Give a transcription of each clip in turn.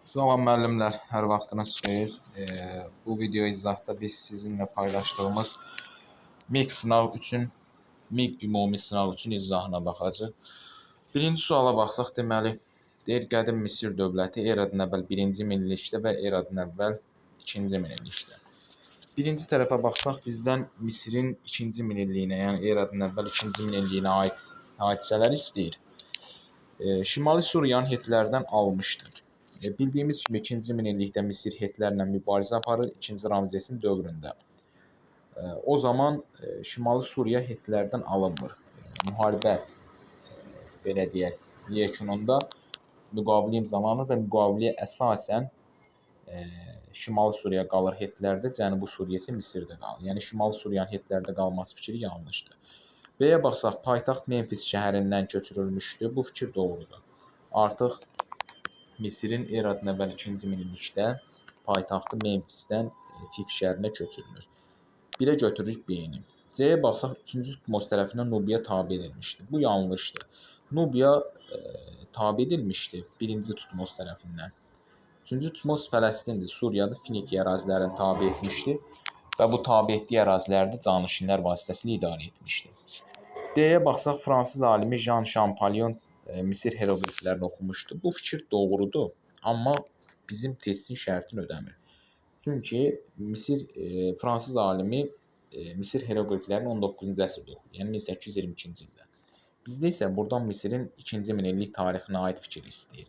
Salam müəllimlər, hər vaxtınız xeyir. Bu video izahda biz sizinlə paylaşdığımız MIG ümumi sınav üçün izahına baxacağıq. Birinci suala baxsaq, deməli, deyir qədim Misir dövləti eradan əvvəl 1-ci minillikdə və eradan əvvəl 2-ci minillikdə. Birinci tərəfə baxsaq, bizdən Misirin 2-ci minilliyinə, yəni eradan əvvəl 2-ci minilliyinə aid hadisələr istəyir. Şimali Suriyanın Hitlərdən almışdır. Bildiyimiz kimi 2-ci minillikdə Misir Hitlərlə mübarizə aparır 2-ci Ramzesin dövründə. O zaman Şimali Suriya Hitlərdən alınmır. Müharibə belə deyək, yekununda müqavilə imzalanır və müqaviləyə əsasən Şimali Suriya qalır Hitlərdə, Cənubi Suriya isə Misirdə qalır. Yəni Şimali Suriyanın Hitlərdə qalması fikri yanlışdır. Bəyə baxsaq, paytaxt Memfis şəhərindən köçürülmüşdü. Bu fikir doğrudur. Artıq Misirin eradan əvvəl 2-ci minillikdə paytaxtı Memfisdən Fif şəhərinə köçürülür. Birə götürürük B-ni. C-yə baxsaq, 3-cü Tutmos tərəfindən Nubiya tabe edilmişdir. Bu yanlışdır. Nubiya tabe edilmişdi 1-ci Tutmos tərəfindən. 3-cü Tutmos Fələstindir, Suriyadır, Finikiya ərazilərini tabe etmişdi və bu tabe etdiyi ərazilərdə canişinlər vasitəsilə idarə etmişdi. D-yə baxsaq, fransız alimi Jean Champollion Misir heroqliflərini oxumuşdu. Bu fikir doğrudur, amma bizim testin şərtini ödəmir. Çünki fransız alimi Misir heroqliflərini 19-cu əsrdə oxudu, yəni 1822-ci ildə. Bizdə isə buradan Misirin 2-ci minillik tarixinə aid fikir istəyir.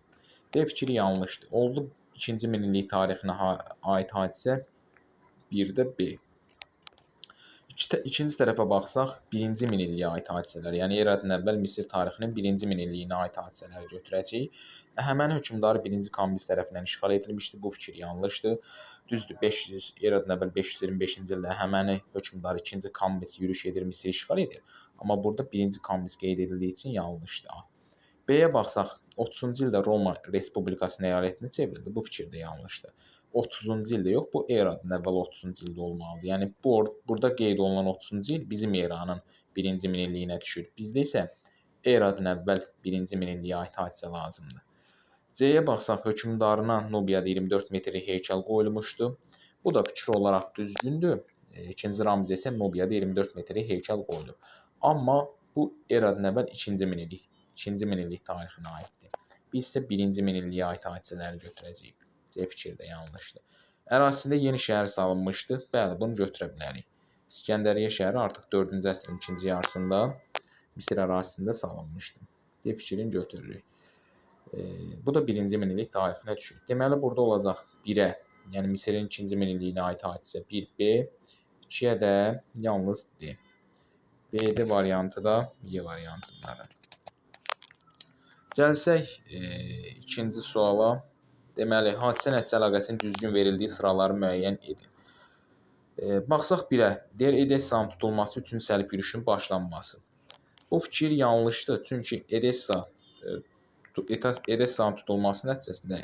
D fikri yanlışdır. Oldu 2-ci minillik tarixinə aid hadisə 1-də B. İkinci tərəfə baxsaq, 1-ci minilliyə aid hadisələr, yəni eradan əvvəl Misir tarixinin 1-ci minilliyinə aid hadisələri götürəcəyik. Əhəməni hökmdarı 1-ci Kambiz tərəfindən işğal edilmişdir. Bu fikir yanlışdır. Düzdür, eradan əvvəl 525-ci ildə Əhəməni hökmdarı 2-ci Kambiz yürüş edir, Misiri işğal edir. Amma burada 1-ci Kambiz qeyd edildiyi üçün yanlışdır. B-yə baxsaq, 30-cu ildə Roma Respublikasının əyalətinə çevrildi. Bu fikir də yanlışdır. 30-cu ildə yox, bu eradan əvvəl 30-cu ildə olmalıdır. Yəni burada qeyd olunan 30-cu il bizim eranın 1-ci minilliyinə düşür. Bizdə isə eradan əvvəl 1-ci minilliyə aid hadisə lazımdır. C-yə baxsaq, hökmdarına Nubiyada 24 metr heykəl qoyulmuşdu. Bu da fikir olaraq düzgündür. 2-ci Ramzə isə Nubiyada 24 metr heykəl qoyulur. Amma bu eradan əvvəl 2-ci minillik tarixinə aiddir. Biz isə 1-ci minilliyə aid hadisələri götürəcəyik. C fikir də yanlışdır. Ərazisində yeni şəhər salınmışdı. Bəli, bunu götürə bilərik. İskəndəriyyə şəhəri artıq 4-cü əsrin ikinci yarısında Misir ərazisində salınmışdı. D fikrini götürürük. Bu da 1-ci minillik tarixinə düşür. Deməli, burada olacaq 1-ə, yəni Misirin 2-ci minilliyinə aid hadisə 1B, 2-yə də yalnız D. B-D variantı da Y variantındadır. Gəlsək ikinci suala. Deməli, hadisə nəticə əlaqəsinin düzgün verildiyi sıraları müəyyən edin. Baxsaq 1-ə, deyir Edessanın tutulması üçün səlib yürüşün başlanması. Bu fikir yanlışdır, çünki Edessanın tutulması nəticəsində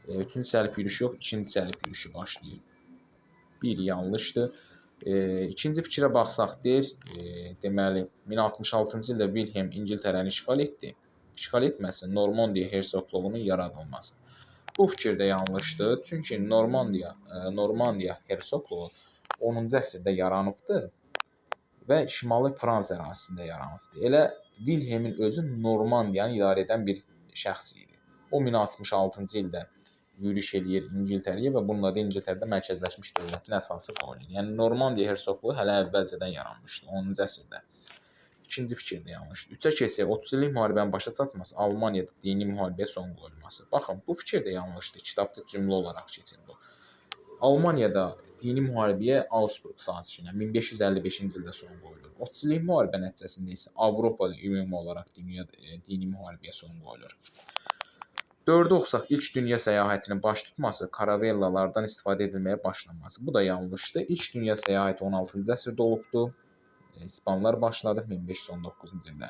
3-cü səlib yürüşü yox, 2-ci səlib yürüşü başlayır. 1 yanlışdır. İkinci fikrə baxsaq, deyir, deməli, 1066-cı ildə Wilhelm İngiltərəni işğal etdi. İşğal etməsin, Normandiya hersoqluğunun yaradılması. Bu fikir də yanlışdır, çünki Normandiya hersoqluğu 10-cu əsrdə yaranıbdır və Şimali Fransa ərazisində yaranıbdır. Elə Wilhelmin özü Normandiyanı idarə edən bir şəxs idi. O 1066-cı ildə yürüş eləyir İngiltərəyə və bununla da İngiltərədə mərkəzləşmiş dövlətin əsası qoyulur. Yəni Normandiya hersoqluğu hələ əvvəlcədən yaranmışdı, 10-cu əsrdə. İkinci fikir də yanlışdır. 3-ə keçsək, 30 illik müharibənin başa çatması, Almaniyada dini müharibəyə son qoyulması. Baxın, bu fikir də yanlışdır. Kitabda cümlə olaraq keçir bu. Almaniyada dini müharibəyə Augsburg sazişinə 1555-ci ildə son qoyulur. 30 illik müharibə nəticəsində isə Avropada ümumi olaraq dini müharibəyə son qoyulur. 4-ə oxusaq, ilk dünya səyahətinin baş tutması, karavellalardan istifadə edilməyə başlanması. Bu da yanlışdır. İlk dünya səyahəti 16-cı əsrdə olubdur. İspanlar başladı 1519-cu ildə.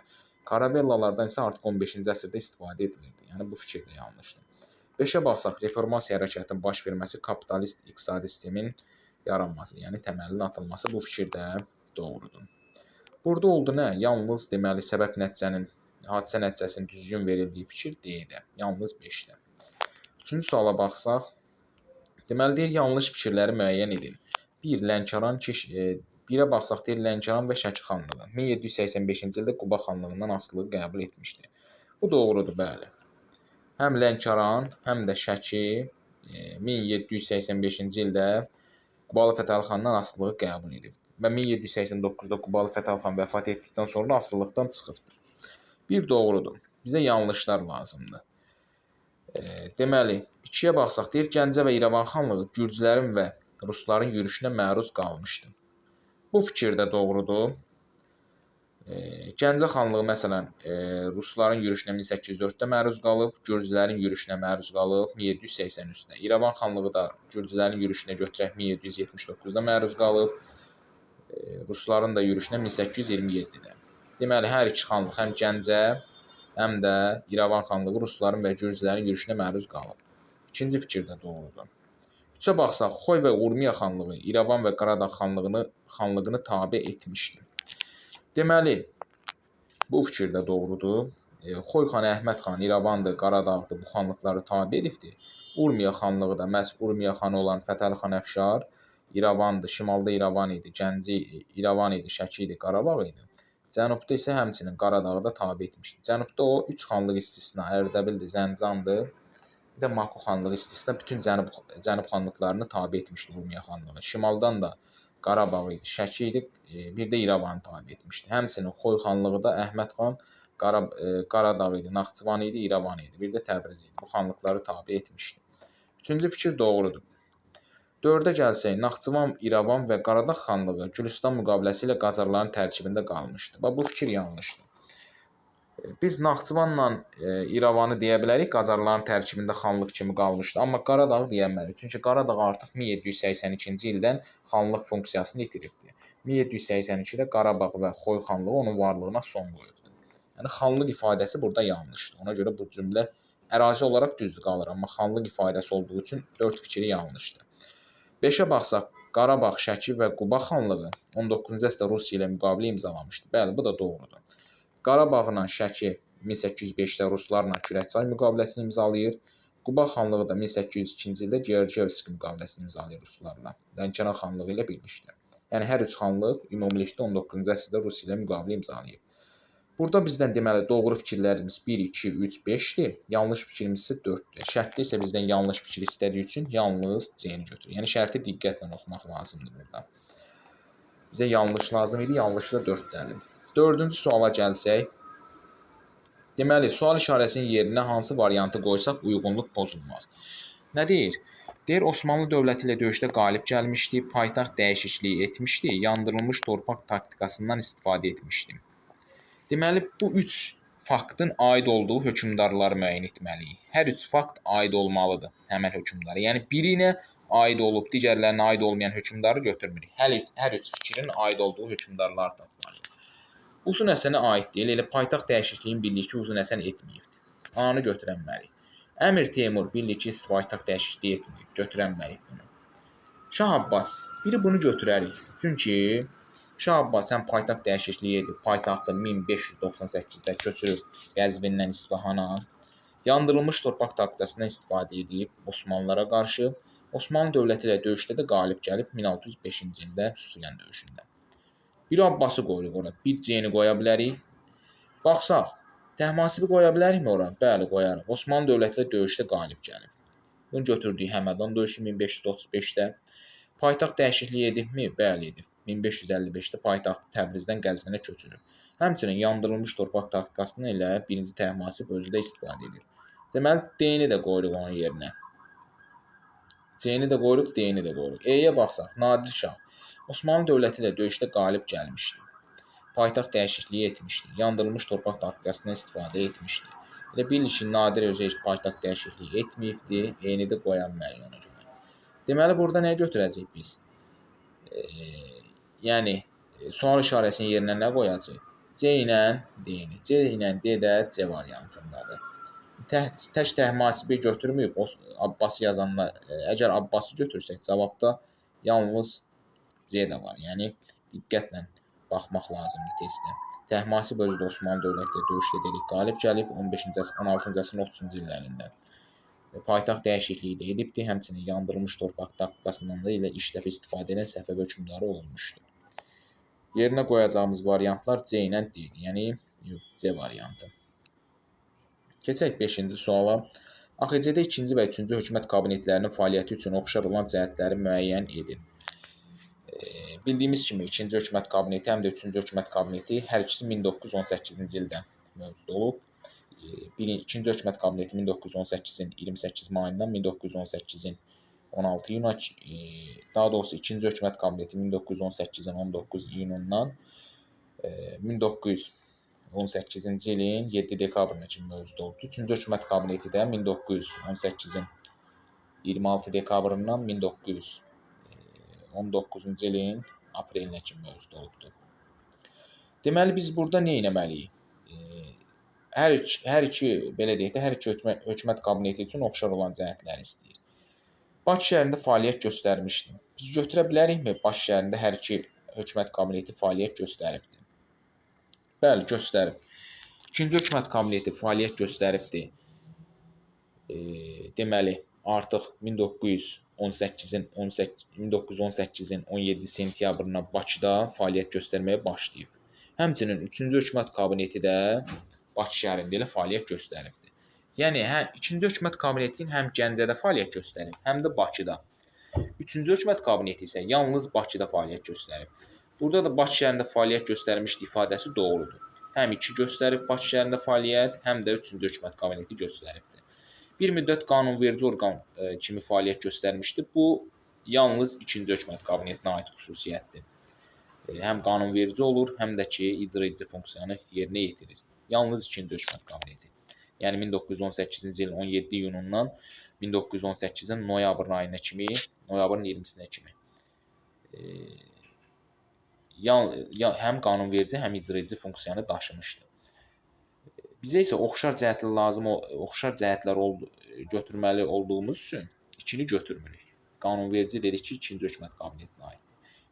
Karavellalardan isə artıq 15-ci əsrdə istifadə edilirdi. Yəni bu fikir də yanlışdır. 5-ə baxsaq, reformasiya hərəkatının baş verməsi, kapitalist iqtisadi sistemin yaranması, yəni təməlinin atılması bu fikir də doğrudur. Burada oldu nə? Yalnız deməli hadisə nəticəsinin düzgün verildiyi fikir D-də. Yalnız 5-də. Üçüncü suala baxsaq, deməli deyir yanlış fikirləri müəyyən edin. 1. Lənkəran birə baxsaq deyir Lənkəran və Şəki xanlığı 1785-ci ildə Quba xanlığından asılılığı qəbul etmişdi. Bu doğrudur, bəli. Həm Lənkəran, həm də Şəki 1785-ci ildə Qubalı Fətəli xandan asılılığı qəbul edib və 1789-da Qubalı Fətəli xan vəfat etdikdən sonra asılılıqdan çıxıbdır. Bir doğrudur. Bizə yanlışlar lazımdır. Deməli, 2-yə baxsaq deyir Gəncə və İrəvan xanlığı gürcülərin və rusların yürüşünə məruz qalmışdı. Bu fikir də doğrudur. Gəncə xanlığı məsələn rusların yürüşünə 1804-də məruz qalıb, gürcülərin yürüşünə məruz qalıb 1783-də. İrəvan xanlığı da gürcülərin yürüşünə götürək 1779-da məruz qalıb, rusların da yürüşünə 1827-də. Deməli, hər iki xanlıq həm Gəncə, həm də İrəvan xanlığı rusların və gürcülərin yürüşünə məruz qalıb. İkinci fikir də doğrudur. 3-ə baxsaq, Xoy və Urmiya xanlığı İrəvan və Qaradağ xanlığını tabe etmişdi. Deməli, bu fikir də doğrudur. Xoy xan Əhməd xan İrəvandır, Qaradağdır, bu xanlıqları tabe edibdir. Urmiya xanlığı da məhz Urmiya xanı olan Fətəli xan Əfşar İrəvandır, şimalda İrəvan idi, Gəncə İrəvan idi, Şəki idi, Qarabağ idi. Cənubda isə həmçinin Qaradağı da tabe etmişdi. Cənubda o 3 xanlıq istisna Ərdəbildir, Zəncandır, bir də Maku xanlığı istisna bütün cənub xanlıqlarını tabe etmişdi Urmiya xanlığı. Şimaldan da Qarabağ idi, Şəki idi, bir də İrəvanı tabe etmişdi. Həmçinin Xoy xanlığı da Əhməd xan Qaradağ idi, Naxçıvan idi, İrəvan idi, bir də Təbriz idi. Bu xanlıqları tabe etmişdi. Üçüncü fikir doğrudur. 4-ə gəlsək, Naxçıvan, İrəvan və Qaradağ xanlığı Gülüstan müqaviləsi ilə Qacarların tərkibində qalmışdı. Bu fikir yanlışdır. Biz Naxçıvanla İrəvanı deyə bilərik, Qacarların tərkibində xanlıq kimi qalmışdı. Amma Qaradağı deyə bilmərik. Çünki Qaradağ artıq 1782-ci ildən xanlıq funksiyasını itiribdi. 1782-də Qarabağ və Xoy xanlığı onun varlığına son qoyubdu. Yəni xanlıq ifadəsi burada yanlışdır. Ona görə bu cümlə ərazi olaraq düzdür qalır. Amma xanlıq ifadəsi olduğu üçün 4 fikri yanlışdır. 5-ə baxsaq, Qarabağ, Şəki və Quba xanlığı 19-cu əsrdə Rusiya ilə müqavilə imzalamışdı. Bəli, bu da doğrudur. Qarabağla Şəki 1805-də ruslarla Kürəkçay müqaviləsini imzalayır. Quba xanlığı da 1802-ci ildə Georgiyevski müqaviləsini imzalayır ruslarla. Lənkəran xanlığı ilə birlikdə. Yəni hər üç xanlıq ümumilikdə 19-cu əsrdə Rusiya ilə müqavilə imzalayıb. Burada bizdən deməli doğru fikirlərimiz 1, 2, 3, 5-dir. Yanlış fikrimiz isə 4-dür. Şərtdə isə bizdən yanlış fikir istədiyi üçün yalnız C-ni götürür. Yəni şərti diqqətlə oxumaq lazımdır burada. Bizə yanlış lazım idi, yanlış da 4-dədir. 4-cü suala gəlsək, deməli, sual işarəsinin yerinə hansı variantı qoysaq uyğunluq pozulmaz. Nə deyir? Deyir, Osmanlı dövləti ilə döyüşdə qalib gəlmişdi, paytaxt dəyişikliyi etmişdi, yandırılmış torpaq taktikasından istifadə etmişdi. Deməli, bu 3 faktın aid olduğu hökmdarları müəyyən etməliyik. Hər 3 fakt aid olmalıdır həmən hökmdara. Yəni, birinə aid olub, digərlərinə aid olmayan hökmdarı götürmürük. Hər 3 fikrin aid olduğu hökmdarları tapmalıyıq. Uzun Həsənə aid deyil, elə paytaxt dəyişikliyinin bildiyi ki, Uzun Həsən etməyibdir. A-nı götürənməliyik. Əmir Teymur bildiyi ki, paytaxt dəyişikliyi etməyib, götürənməliyik bunu. Şah Abbas, biri bunu götürərik. Çünki Şah Abbas həm paytaxt dəyişikliyi edib, paytaxtı 1598-də köçürüb Qəzvindən İsfahana, yandırılmış torpaq taktikasından istifadə edib Osmanlılara qarşı, Osmanlı dövləti ilə döyüşdə də qalib gəlib 1605-ci ildə Sufyan döyüşündə. Bir Abbası qoyuruq ora, bir C-ni qoya bilərik. Baxsaq, Təhmasibi qoya bilərikmi ora? Bəli, qoyarıq. Osmanlı dövləti ilə döyüşdə qalib gəlib. Bunu götürdük Həmədan döyüşü 1535-də. Paytaxt dəyişikliyi edibmi? Bəli, edib. 1555-də paytaxtı Təbrizdən Qəzvinə köçürüb. Həmçinin yandırılmış torpaq taktikasını ilə 1-ci Təhmasib özü də istifadə edir. Deməli, D-ni də qoyuruq onun yerinə. C-ni də qoyuruq, D-ni də qoyuruq. E-yə baxsaq, Nadir Şah Osmanlı dövləti ilə döyüşdə qalib gəlmişdi. Paytaxt dəyişikliyi etmişdi. Yandırılmış torpaq taktikasından istifadə etmişdi. Elə bilir ki, Nadir özü heç paytaxt dəyişikliyi etməyibdi. E-ni də qoya bilmərik ona görə. Deməli, burada nəyə götürəcəyik biz? Yəni, sual işarəsinin yerinə nə qoyacaq? C ilə D-ni. C ilə D də C variantındadır. Tək Təhmasibi götürməyib, Abbası yazanlar, əgər Abbası götürsək, cavabda yalnız C də var. Yəni, diqqətlə baxmaq lazımdır testdə. Təhmasib özü də Osmanlı dövləti ilə döyüşdə dedik, qalib gəlib 16-cı əsrin 30-cu illərində. Paytaxt dəyişikliyi də edibdir. Həmçinin yandırılmış torpaq taktikasından da elə ilk dəfə istifadə edən Səfəvi hökmdarı olmuşdur. Yerinə qoyacağımız variantlar C ilə D-dir. Yəni C variantı. Keçək 5-ci suala. AXC-də 2-ci və 3-cü hökumət kabinetlərinin fəaliyyəti üçün oxşar olan cəhətləri müəyyən edin. Bildiyimiz kimi 2-ci hökumət kabineti həm də 3-cü hökumət kabineti hər ikisi 1918-ci ildə mövcud olub. İkinci hökumət kabineti 1918-in 28 mayından 1918-in 16 iyuna, daha doğrusu ikinci hökumət kabineti 1918-in 19 iyunundan 1918-ci ilin 7 dekabrına kimi mövcud oldu. Üçüncü hökumət kabineti də 1918-in 26 dekabrından 1919-cu ilin aprelinə kimi mövcud olubdur. Deməli biz burada nə etməliyik? Hər iki belə deyək də, hər iki hökumət kabineti üçün oxşar olan cəhətləri istəyir. Bakı şəhərində fəaliyyət göstərmişdi. Biz götürə bilərikmi? Bakı şəhərində hər iki hökumət kabineti fəaliyyət göstəribdi. Bəli, göstərib. İkinci hökumət kabineti fəaliyyət göstəribdi. Deməli, artıq 1918-in 17 sentyabrından Bakıda fəaliyyət göstərməyə başlayıb. Həmçinin 3-cü hökumət kabineti də Bakı şəhərində elə fəaliyyət göstəribdir. Yəni, ikinci hökumət kabineti həm Gəncədə fəaliyyət göstərib, həm də Bakıda. Üçüncü hökumət kabineti isə yalnız Bakıda fəaliyyət göstərib. Burada da Bakı şəhərində fəaliyyət göstərmişdi ifadəsi doğrudur. Həm 2 göstərib Bakı şəhərində fəaliyyət, həm də 3-cü hökumət kabineti göstəribdir. Bir müddət qanunverici orqan kimi fəaliyyət göstərmişdi. Bu, yalnız 2-ci hökumət kabinetinə aid xüsusiyyətdir. Həm qanunverici olur, həm də ki, icra edici funksiyanı yerinə yetirir. Yalnız 2-ci hökumət kabineti. Yəni 1918-ci ilin 17 iyunundan 1918-in noyabrın ayına kimi, noyabrın 20-sinə kimi həm qanunverici, həm icra edici funksiyanı daşımışdı. Bizə isə oxşar cəhətlər götürməli olduğumuz üçün 2-ni götürmürük. Qanunverici dedik ki, 2-ci hökumət kabinetinə aid.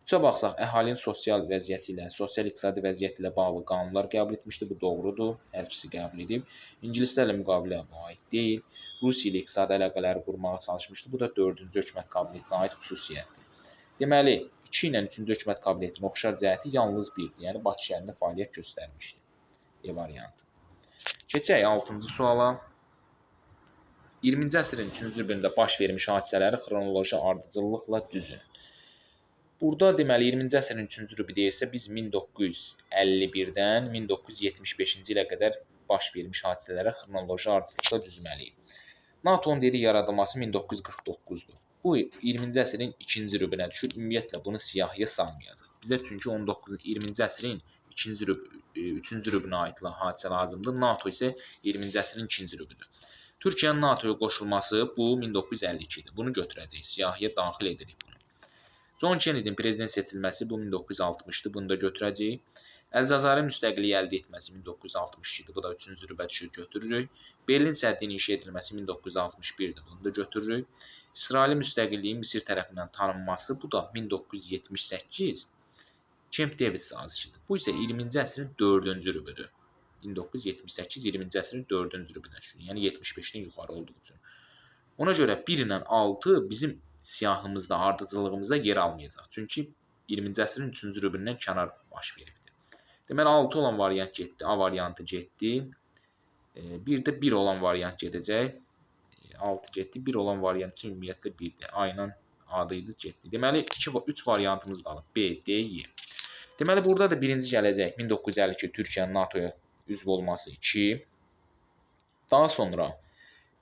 3-ə baxsaq, əhalinin sosial vəziyyəti ilə, sosial-iqtisadi vəziyyəti ilə bağlı qanunlar qəbul etmişdi. Bu doğrudur. Hər ikisi qəbul edib. İngilislərlə müqavilə bu aid deyil. Rusiya ilə iqtisadi əlaqələri qurmağa çalışmışdı. Bu da 4-cü hökumət kabinetinə aid xüsusiyyətdir. Deməli, 2 ilə 3-cü hökumət kabinetinin oxşar cəhəti yalnız 1-dir. Yəni, Bakı şəhərində fəaliyyət göstərmişdi. E variantı. Keçək 6-cı suala. 20-ci əsrin 3-cü rübündə baş vermiş hadisələri xronoloji ardıcıllıqla düzün. Burada deməli 20-ci əsrin 3-cü rübü deyilsə, biz 1951-dən 1975-ci ilə qədər baş vermiş hadisələrə xronoloji ardıcıllıqla düzməliyik. NATO-nun dili yaradılması 1949-dur. Bu 20-ci əsrin 2-ci rübünə düşür. Ümumiyyətlə bunu siyahıya salmayacaq. Bizə çünki 20-ci əsrin 3-cü rübünə aid hadisə lazımdır. NATO isə 20-ci əsrin 2-ci rübüdür. Türkiyənin NATO-ya qoşulması bu 1952-dir. Bunu götürəcəyik. Siyahıya daxil edirik bunu. John Kennedy-nin prezident seçilməsi bu 1960-dır. Bunu da götürəcəyik. Əlcəzairin müstəqilliyi əldə etməsi 1962-dir. Bu da 3-cü rübə düşür, götürürük. Berlin səddinin inşa edilməsi 1961-dir. Bunu da götürürük. İsrailin müstəqilliyi Misir tərəfindən tanınması bu da 1978 Camp David sazişidir. Bu isə 20-ci əsrin 4-cü rübüdür. 1978 20-ci əsrin 4-cü rübünə düşür. Yəni 75-dən yuxarı olduğu üçün. Ona görə 1 ilə 6 bizim siyahımızda, ardıcıllığımızda yer almayacaq. Çünki 20-ci əsrin 3-cü rübündən kənar baş veribdir. Deməli 6 olan variant getdi, A variantı getdi. Bir də 1 olan variant gedəcək. 6 getdi, 1 olan variant üçün ümumiyyətlə 1-dir. A ilə A-dı idi, getdi. Deməli 3 variantımız qalıb. B, D, Y. Deməli burada da birinci gələcək 1952 Türkiyənin NATO-ya üzv olması 2. Daha sonra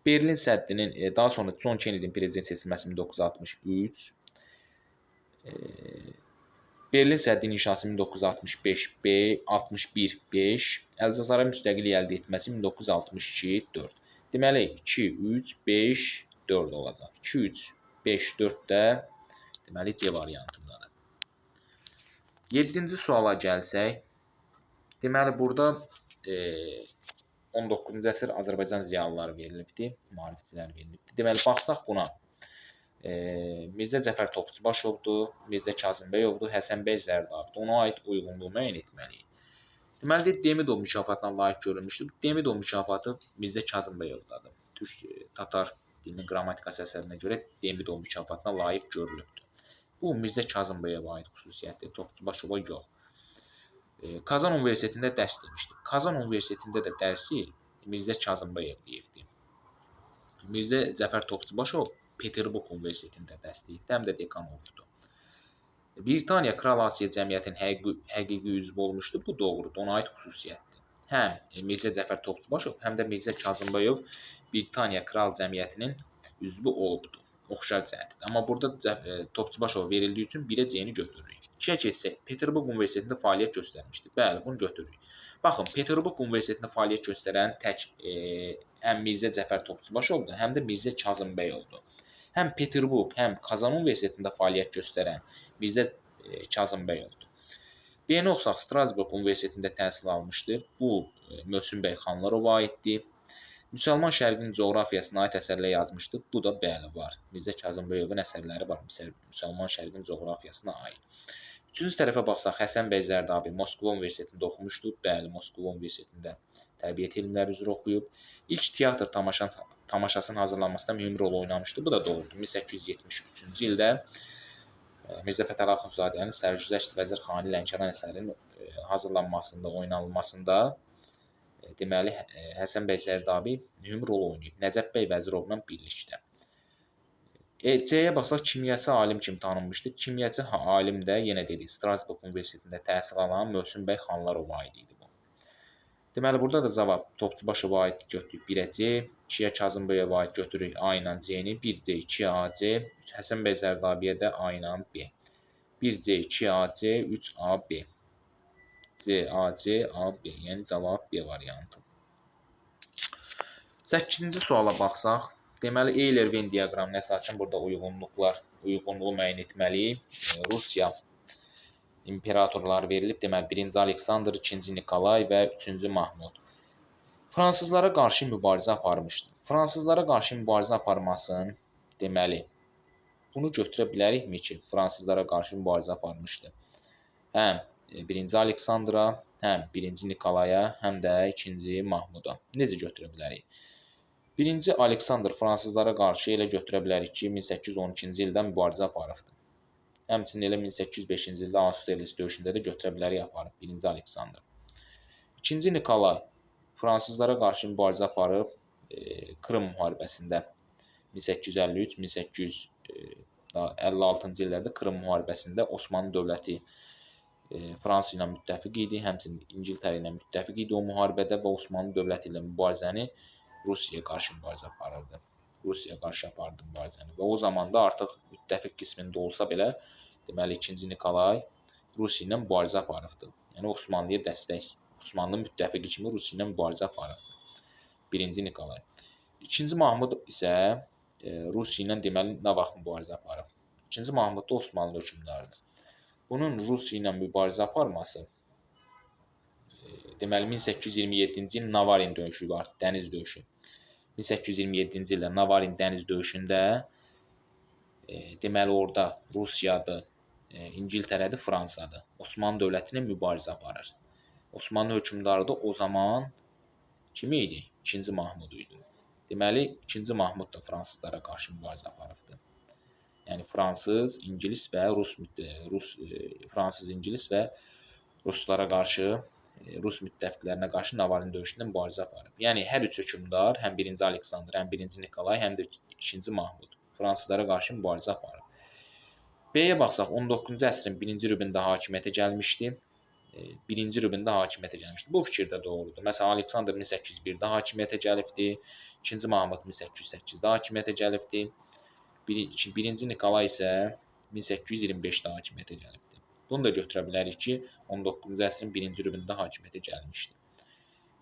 Berlin səddinin, daha sonra John Kennedy-nin prezident seçilməsi 1963. Berlin səddinin inşası 1965B, 61-5. Əlcəzairin müstəqilliyi əldə etməsi 1962-4. Deməli 2, 3, 5, 4 olacaq. 2, 3, 5, 4 də deməli D variantındadır. 7-ci suala gəlsək, deməli burada 19-cu əsr Azərbaycan ziyalıları verilibdir, maarifçilər verilibdir. Deməli, baxsaq buna, Mirzə Cəfər Topçubaşovdur, Mirzə Kazımbəyovdur, Həsənbəy Zərdabdır. Ona aid uyğunluğu müəyyən etməliyik. Deməli, Demidov mükafatına layiq görülmüşdür. Demidov mükafatı Mirzə Kazımbəyovdadır. Türk Tatar dilinin qrammatikası əsərinə görə Demidov mükafatına layiq görülübdür. Bu, Mirzə Kazımbayeva aid xüsusiyyətdir, Topçubaşova yox. Kazan Universitetində dərs demişdi. Kazan Universitetində də dərsi Mirzə Kazımbayev deyibdi. Mirzə Cəfər Topçubaşov Peterburq Universitetində dərs deyibdi, həm də dekan olubdu. Britaniya Kral Asiya Cəmiyyətinin həqiqi üzvü olmuşdu. Bu doğrudur, ona aid xüsusiyyətdir. Həm Mirzə Cəfər Topçubaşov, həm də Mirzə Kazımbayev Britaniya Kral Cəmiyyətinin üzvü olubdu. Oxşar cəhətdir. Amma burada Topçubaşov verildiyi üçün 1-ə C-ni götürürük. 2-yə keçsək, Peterburq Universitetində fəaliyyət göstərmişdi. Bəli, bunu götürürük. Baxın, Peterburq Universitetində fəaliyyət göstərən tək həm Mirzə Cəfər Topçubaşovdur, həm də Mirzə Kazımbəyovdur. Həm Peterburq, həm Kazan Universitetində fəaliyyət göstərən Mirzə Kazımbəyovdur. Beynəlxalq Strasburq Universitetində təhsil almışdır. Bu, Möhsün bəy Xanlarova aiddir. Müsəlman Şərqinin coğrafiyasına aid əsərlər yazmışdı. Bu da bəli var. Mirzə Kazımbayevin əsərləri var Müsəlman Şərqinin coğrafiyasına aid. Üçüncü tərəfə baxsaq, Həsən bəy Zərdabi Moskva Universitetində oxumuşdu. Bəli, Moskva Universitetində təbiət elmləri üzrə oxuyub. İlk teatr tamaşasının hazırlanmasında mühüm rol oynamışdı. Bu da doğrudur. 1873-cü ildə Mirzə Fətəli Axundzadənin Sərgüzəşt Vəzir Xani Lənkəran əsərinin hazırlanmasında, oynanılmasında deməli, Həsən bəy Zərdabi mühüm rol oynayıb. Nəcəf bəy Vəzirovla birlikdə. C-yə baxsaq, kimyaçı alim kimi tanınmışdı. Kimyaçı alim də, yenə dedik, Strasburq Universitetində təhsil alan Möhsün bəy Xanlarova aid idi bu. Deməli, burada da cavab Topçubaşova aid götürük 1-ə C, 2-yə Kazımbayeva aid götürük A ilə C-ni, 1C, 2A, C, Həsən bəy Zərdabiyə də A ilə B. 1C, 2A, C, 3A, B. C, A, C, A, B. Yəni cavab B variantı. 8-ci suala baxsaq, deməli Eyler-Venn diaqramına əsasən burada uyğunluğu müəyyən etməliyik. Rusiya imperatorları verilib, deməli 1-ci Aleksandr, 2-ci Nikolay və 3-cü Mahmud. Fransızlara qarşı mübarizə aparmışdı. Fransızlara qarşı mübarizə aparmasın, deməli, bunu götürə bilərikmi ki, Fransızlara qarşı mübarizə aparmışdı. Həm 1-ci Aleksandra, həm 1-ci Nikolaya, həm də 2-ci Mahmuda. Necə götürə bilərik? 1-ci Aleksandr Fransızlara qarşı elə götürə bilərik ki, 1812-ci ildə mübarizə aparıbdır. Həmçinin elə 1805-ci ildə Austerlitz döyüşündə də götürə bilərik aparıb 1-ci Aleksandr. 2-ci Nikolay Fransızlara qarşı mübarizə aparıb Krım müharibəsində 1853-1856-cı illərdə Krım müharibəsində Osmanlı dövləti Fransa ilə müttəfiq idi, həmçinin İngiltərə ilə müttəfiq idi o müharibədə və Osmanlı dövləti ilə mübarizəni Rusiyaya qarşı mübarizə aparırdı. Rusiyaya qarşı apardı mübarizəni və o zaman da artıq müttəfiq qismində olsa belə, deməli 2-ci Nikolay Rusiya ilə mübarizə aparıbdı. Yəni Osmanlıya dəstək, Osmanlı müttəfiqi kimi Rusiya ilə mübarizə aparıbdı. 1-ci Nikolay. 2-ci Mahmud isə Rusiya ilə deməli nə vaxt mübarizə aparıb? 2-ci Mahmud da Osmanlı hökmdarıdır. Bunun Rusiya ilə mübarizə aparması deməli 1827-ci il Navarin döyüşü var, dəniz döyüşü. 1827-ci ildə Navarin dəniz döyüşündə deməli orada Rusiyadır, İngiltərədir, Fransadır. Osmanlı dövləti ilə mübarizə aparır. Osmanlı hökmdarı da o zaman kim idi? 2-ci Mahmud idi. Deməli 2-ci Mahmud da fransızlara qarşı mübarizə aparıbdı. Yəni fransız, ingilis və ruslara qarşı, Rus müttəfiqlərinə qarşı Navarin döyüşündə mübarizə aparıb. Yəni hər üç hökmdar, həm 1-ci Aleksandr, həm 1-ci Nikolay, həm də 2-ci Mahmud fransızlara qarşı mübarizə aparıb. B-yə baxsaq, 19-cu əsrin 1-ci rübündə hakimiyyətə gəlmişdi. 1-ci rübündə hakimiyyətə gəlmişdi. Bu fikir də doğrudur. Məsələn, Aleksandr 1801-də hakimiyyətə gəlibdi. 2-ci Mahmud 1808-də hakimiyyətə gəlibdi. 1-ci Nikolay isə 1825-də hakimiyyətə gəlibdi. Bunu da götürə bilərik ki, 19-cu əsrin 1-ci rübündə hakimiyyətə gəlmişdi.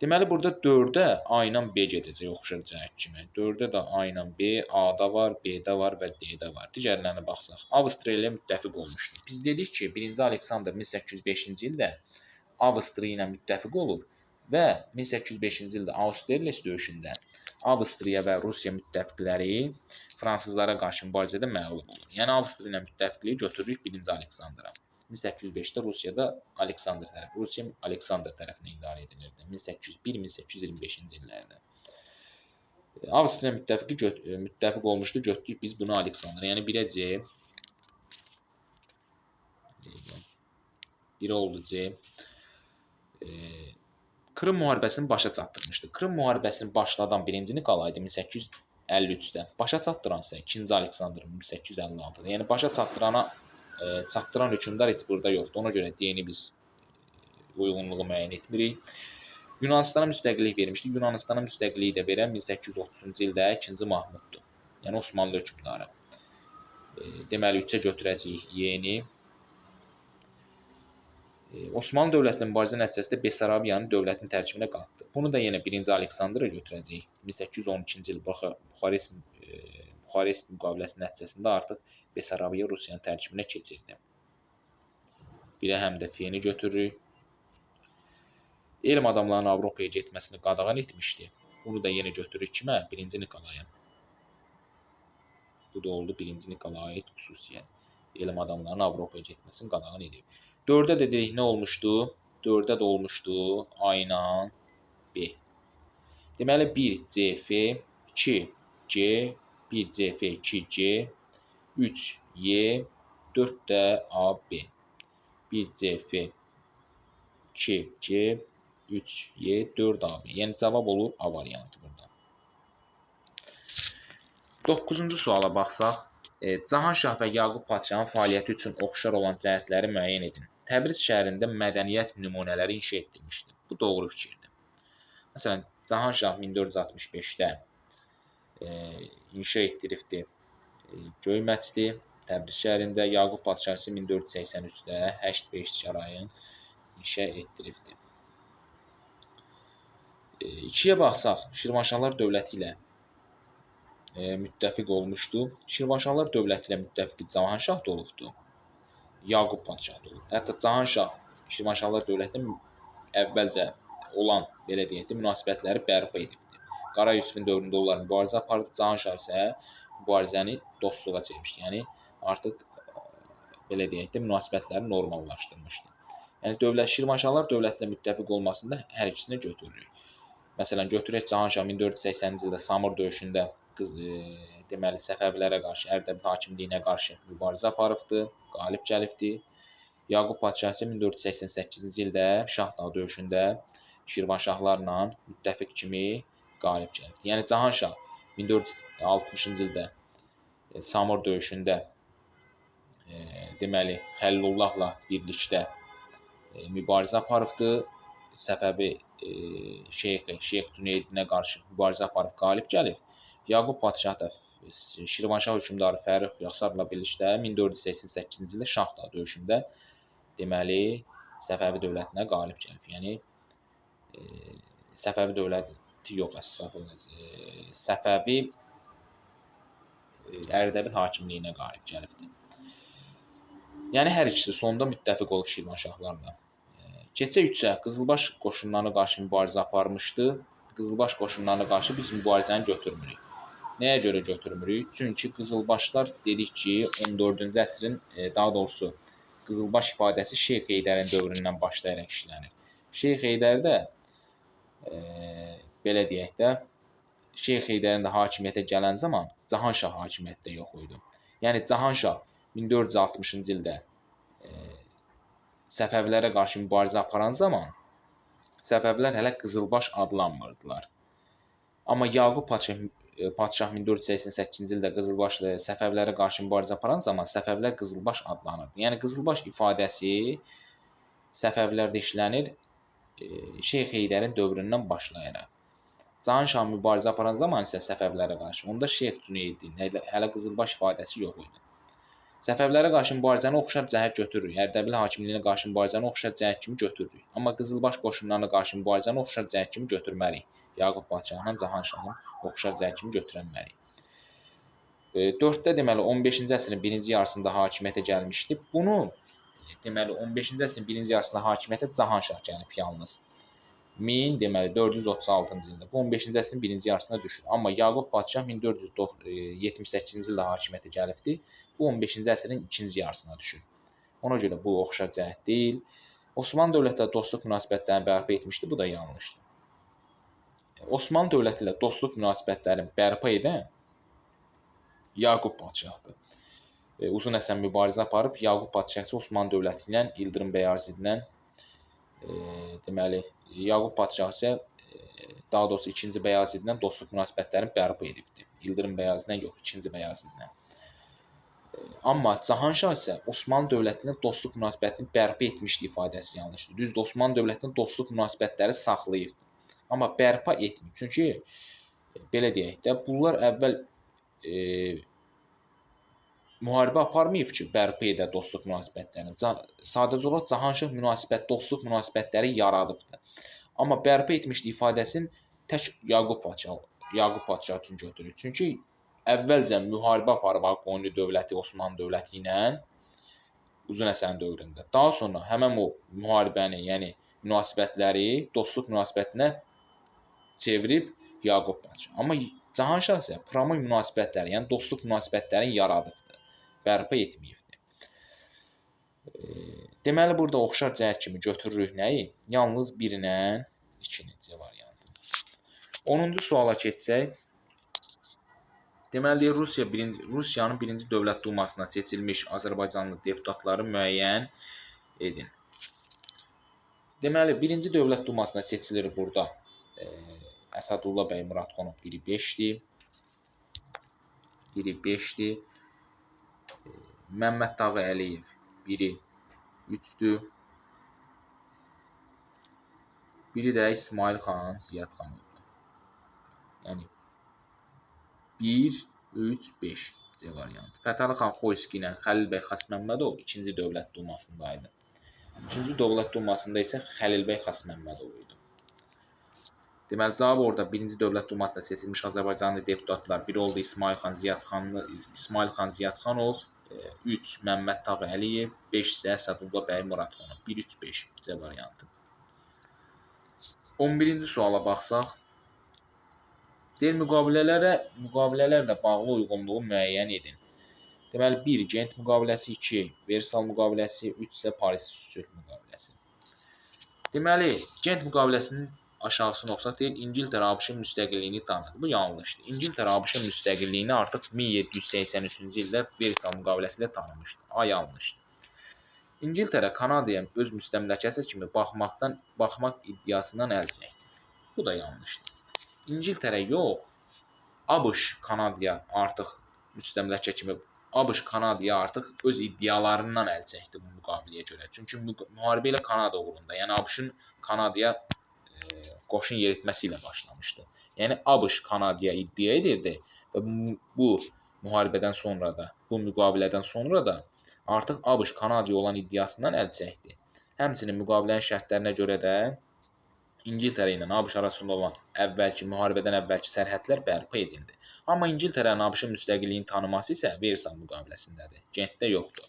Deməli, burada 4-də A ilə B gedəcək oxşar cəhət kimi. 4-də də A ilə B, A-da var, B-də var və D-də var. Digərlərinə baxsaq, Avstriya ilə müttəfiq olmuşdur. Biz dedik ki, 1-ci Aleksandr 1805-ci ildə Avstriya ilə müttəfiq olur və 1805-ci ildə Austerlitz döyüşündə Avstriya və Rusiya müttəfiqləri fransızlara qarşı mübarizədə məğlub olur. Yəni Avstriya ilə müttəfiqliyi götürürük 1-ci Aleksandra. 1805-də Rusiya Aleksandr tərəfinə idarə edilirdi. 1801-1825-ci illərdə. Avstriya müttəfiq olmuşdu, götürdük biz bunu Aleksandr. Yəni 1-ə C, 1 oldu C. Krım müharibəsini başa çatdırmışdı. Krım müharibəsini başladan birinci Nikolaydı 1853-də. Başa çatdıransa 2-ci Aleksandr 1856-da. Yəni başa çatdıran hökmdar heç burada yoxdur. Ona görə dini biz uyğunluğu müəyyən etmirik. Yunanistana müstəqillik vermişdi. Yunanistana müstəqilliyi də verən 1830-cu ildə 2-ci Mahmuddur. Yəni Osmanlı hökmdarı. Deməli 3-ə götürəcəyik yeni. Osmanlı dövləti mübarizə nəticəsində Besarabiyanı dövlətin tərkibinə qatdı. Bunu da yenə 1-ci Aleksandra götürəcəyik. 1812-ci il Buxarest müqaviləsi nəticəsində artıq Besarabiya Rusiyanın tərkibinə keçirdi. Birə həm də F-ni götürürük. Elm adamlarının Avropaya getməsini qadağan etmişdi. Bunu da yenə götürürük kimə? 1-ci Nikolaya. Bu da oldu 1-ci Nikolaya aid xüsusiyyət. Elm adamlarının Avropaya getməsini qadağan edib. 4-də də dedik nə olmuşdu? 4-də də olmuşdu A ilə B. Deməli 1 CF, 2 C, 1 CF, 2 C, 3 Y, 4 də AB. 1 CF, 2 C, 3 Y, 4 AB. Yəni cavab olur A variantı burada. 9-cu suala baxsaq, Cahanşah və Yaqub Padşahın fəaliyyəti üçün oxşar olan cəhətləri müəyyən edin. Təbriz şəhərində mədəniyyət nümunələri inşa etdirmişdir. Bu doğru fikirdir. Məsələn, Cahanşah 1465-də inşa etdiribdi Göyməcdi Təbriz şəhərində, Yaqub Padşah isə 1483-də 8 sarayın inşa etdiribdi. 2-yə baxsaq, Şirvanşahlar dövləti ilə müttəfiq olmuşdu. Şirvanşahlar dövləti ilə müttəfiqi Cahanşah da olubdu, Yaqub Padşah da olubdu. Hətta Cahanşah Şirvanşahlar dövlətinə əvvəlcə olan, belə deyək də, münasibətləri bərpa edibdi. Qara Yusifin dövründə onlar mübarizə apardı, Cahanşah isə mübarizəni dostluğa çevirmişdi. Yəni artıq belə deyək də, münasibətləri normallaşdırmışdı. Yəni Şirvanşahlar dövləti ilə müttəfiq olmasında hər ikisini götürürük. Məsələn, götürək Cahanşah 1480-ci ildə Samur döyüşündə deməli Səfəvilərə qarşı, Ərdəbil hakimliyinə qarşı mübarizə aparıbdı, qalib gəlibdi. Yaqub Padşah isə 1488-ci ildə Şahdağ döyüşündə Şirvanşahlarla müttəfiq kimi qalib gəlibdi. Yəni Cahanşah 1460-cı ildə Samur döyüşündə deməli Xəlilullahla birlikdə mübarizə aparıbdı. Səfəvi Şeyx Cüneydinə qarşı mübarizə aparıb qalib gəlib. Yaqub Padşah da Şirvanşah hökmdarı Fərrux Yasarla birlikdə 1488-ci ildə Şahdağ döyüşündə deməli Səfəvi dövlətinə qalib gəlib. Yəni Səfəvi dövləti yox, Səfəvi Ərdəbil hakimliyinə qalib gəlibdi. Yəni hər ikisi sonda müttəfiq olub Şirvanşahlarla. Keçək 3-ə. Qızılbaş qoşunlarına qarşı mübarizə aparmışdı. Qızılbaş qoşunlarına qarşı biz mübarizəni götürmürük. Nəyə görə götürmürük? Çünki Qızılbaşlar dedik ki, 14-cü əsrin, daha doğrusu Qızılbaş ifadəsi Şeyx Heydərin dövründən başlayaraq işlənir. Şeyx Heydər də belə deyək də, Şeyx Heydərin də hakimiyyətə gələn zaman Cahanşah hakimiyyətdə yox idi. Yəni Cahanşah 1460-cı ildə Səfəvilərə qarşı mübarizə aparan zaman Səfəvilər hələ Qızılbaş adlanmırdılar. Amma Yaqub Padşah 1488-ci ildə Qızılbaşlı Səfəvilərə qarşı mübarizə aparan zaman Səfəvilər Qızılbaş adlanırdı. Yəni Qızılbaş ifadəsi Səfəvilərdə işlənir Şeyx Heydərin dövründən başlayaraq. Cahanşah mübarizə aparan zaman isə Səfəvilərə qarşı onda Şeyx Cüneydin hələ Qızılbaş ifadəsi yox idi. Səfəvilərə qarşı mübarizəni oxşar cəhət götürürük. Ərdəbil hakimliyinə qarşı mübarizəni oxşar cəhət kimi götürürük. Amma Qızılbaş qoşunlarına qarşı mübarizəni oxşar cəhət kimi götürməliyik. Yaqub Padşahla Cahanşahın oxşar cəhət kimi götürənməliyik. 4-də deməli 15-ci əsrin birinci yarısında hakimiyyətə gəlmişdi. Bunu deməli 15-ci əsrin birinci yarısında hakimiyyətə Cahanşah gəlib yalnız. 1436-cı ildə. Bu 15-ci əsrin birinci yarısına düşür. Amma Yaqub Padşah 1478-ci ildə hakimiyyətə gəlibdi. Bu 15-ci əsrin ikinci yarısına düşür. Ona görə bu oxşar cəhət deyil. Osmanlı dövləti ilə dostluq münasibətlərini bərpa etmişdi. Bu da yanlışdır. Osmanlı dövləti ilə dostluq münasibətlərini bərpa edən Yaqub padşahdır. Uzun Həsən mübarizə aparıb Yaqub padşah isə Osmanlı dövləti ilə İldırım Bəyazidlə deməli Yaqub padşah isə daha doğrusu 2-ci Bəyazidlə dostluq münasibətlərini bərpa edibdir. İldırım Bəyazidlə yox, 2-ci Bəyazidlə. Amma Cahanşah isə Osmanlı dövləti ilə dostluq münasibətini bərpa etmişdi ifadəsi yanlışdır. Düzdür, Osmanlı dövləti ilə dostluq münasibətləri saxlayırdı. Amma bərpa etmir. Çünki belə deyək də, bunlar əvvəl müharibə aparmayıb ki, bərpa edə dostluq münasibətlərini. Sadəcə olaraq Cahanşah dostluq münasibətləri yaradıbdır. Amma bərpa etmişdi ifadəsini tək Yaqub padşah üçün götürür. Çünki əvvəlcə müharibə aparıb Ağqoyunlu dövləti Osmanlı dövləti ilə Uzun Həsən dövründə. Daha sonra həmin o müharibəni, yəni münasibətləri dostluq münasibətinə çevirib Yaqub padşah. Amma Cahanşah isə pramoy münasibətləri, yəni dostluq münasibətlərini yaradıbdır, bərpa etməyibdir. Deməli, burada oxşar cəhət kimi götürürük nəyi? Yalnız 1 ilə 2-ci variantı. 10-cu suala keçsək. Deməli, Rusiyanın 1-ci Dövlət Dumasına seçilmiş Azərbaycanlı deputatları müəyyən edin. Deməli, 1-ci Dövlət Dumasına seçilir burada. Əsədullah bəy Muradxanov biri 5-dir. Biri 5-dir. Məmməd Tağı Əliyev biri 3-dür. Biri də İsmail xan Ziyadxanovdur. Yəni 1, 3, 5 C variantı. Fətəli xan Xoyski ilə Xəlil bəy Xasməmmədov 2-ci Dövlət Dumasındaydı. 3-cü Dövlət Dumasında isə Xəlil bəy Xasməmmədov idi. Deməli, cavab orada 1-ci Dövlət Dumasına seçilmiş Azərbaycanlı deputatlar biri oldu İsmail xan Ziyadxanov, 3 Məmməd Tağı Əliyev, 5 isə Əsədullah bəy Muradxanov. 1, 3, 5 C variantı. 11-ci suala baxsaq. Deyir, müqavilələrlə bağlı uyğunluğu müəyyən edin. Deməli, 1 Gent müqaviləsi, 2 Versal müqaviləsi, 3 isə Paris sülh müqaviləsi. Deməli, Gent müqaviləsinin aşağısını oxusaq deyir, İngiltərə ABŞ-ın müstəqilliyini tanıdı. Bu yanlışdır. İngiltərə ABŞ-ın müstəqilliyini artıq 1783-cü ildə Versal müqaviləsi ilə tanımışdı. A yanlışdır. İngiltərə Kanadaya öz müstəmləkəsi kimi baxmaq iddiasından əl çəkdi. Bu da yanlışdır. İngiltərə yox, ABŞ Kanadaya artıq müstəmləkə kimi ABŞ Kanadaya artıq öz iddialarından əl çəkdi bu müqaviləyə görə. Çünki müharibə ilə Kanada uğrunda, yəni ABŞ-ın Kanadaya qoşun yeritməsi ilə başlamışdı. Yəni ABŞ Kanadaya iddia edirdi və bu müharibədən sonra da, bu müqavilədən sonra da artıq ABŞ Kanadaya olan iddiasından əl çəkdi. Həmçinin müqavilənin şərtlərinə görə də İngiltərə ilə ABŞ arasında olan müharibədən əvvəlki sərhədlər bərpa edildi. Amma İngiltərənin ABŞ-ın müstəqilliyini tanıması isə Versal müqaviləsindədir. Gentdə yoxdur.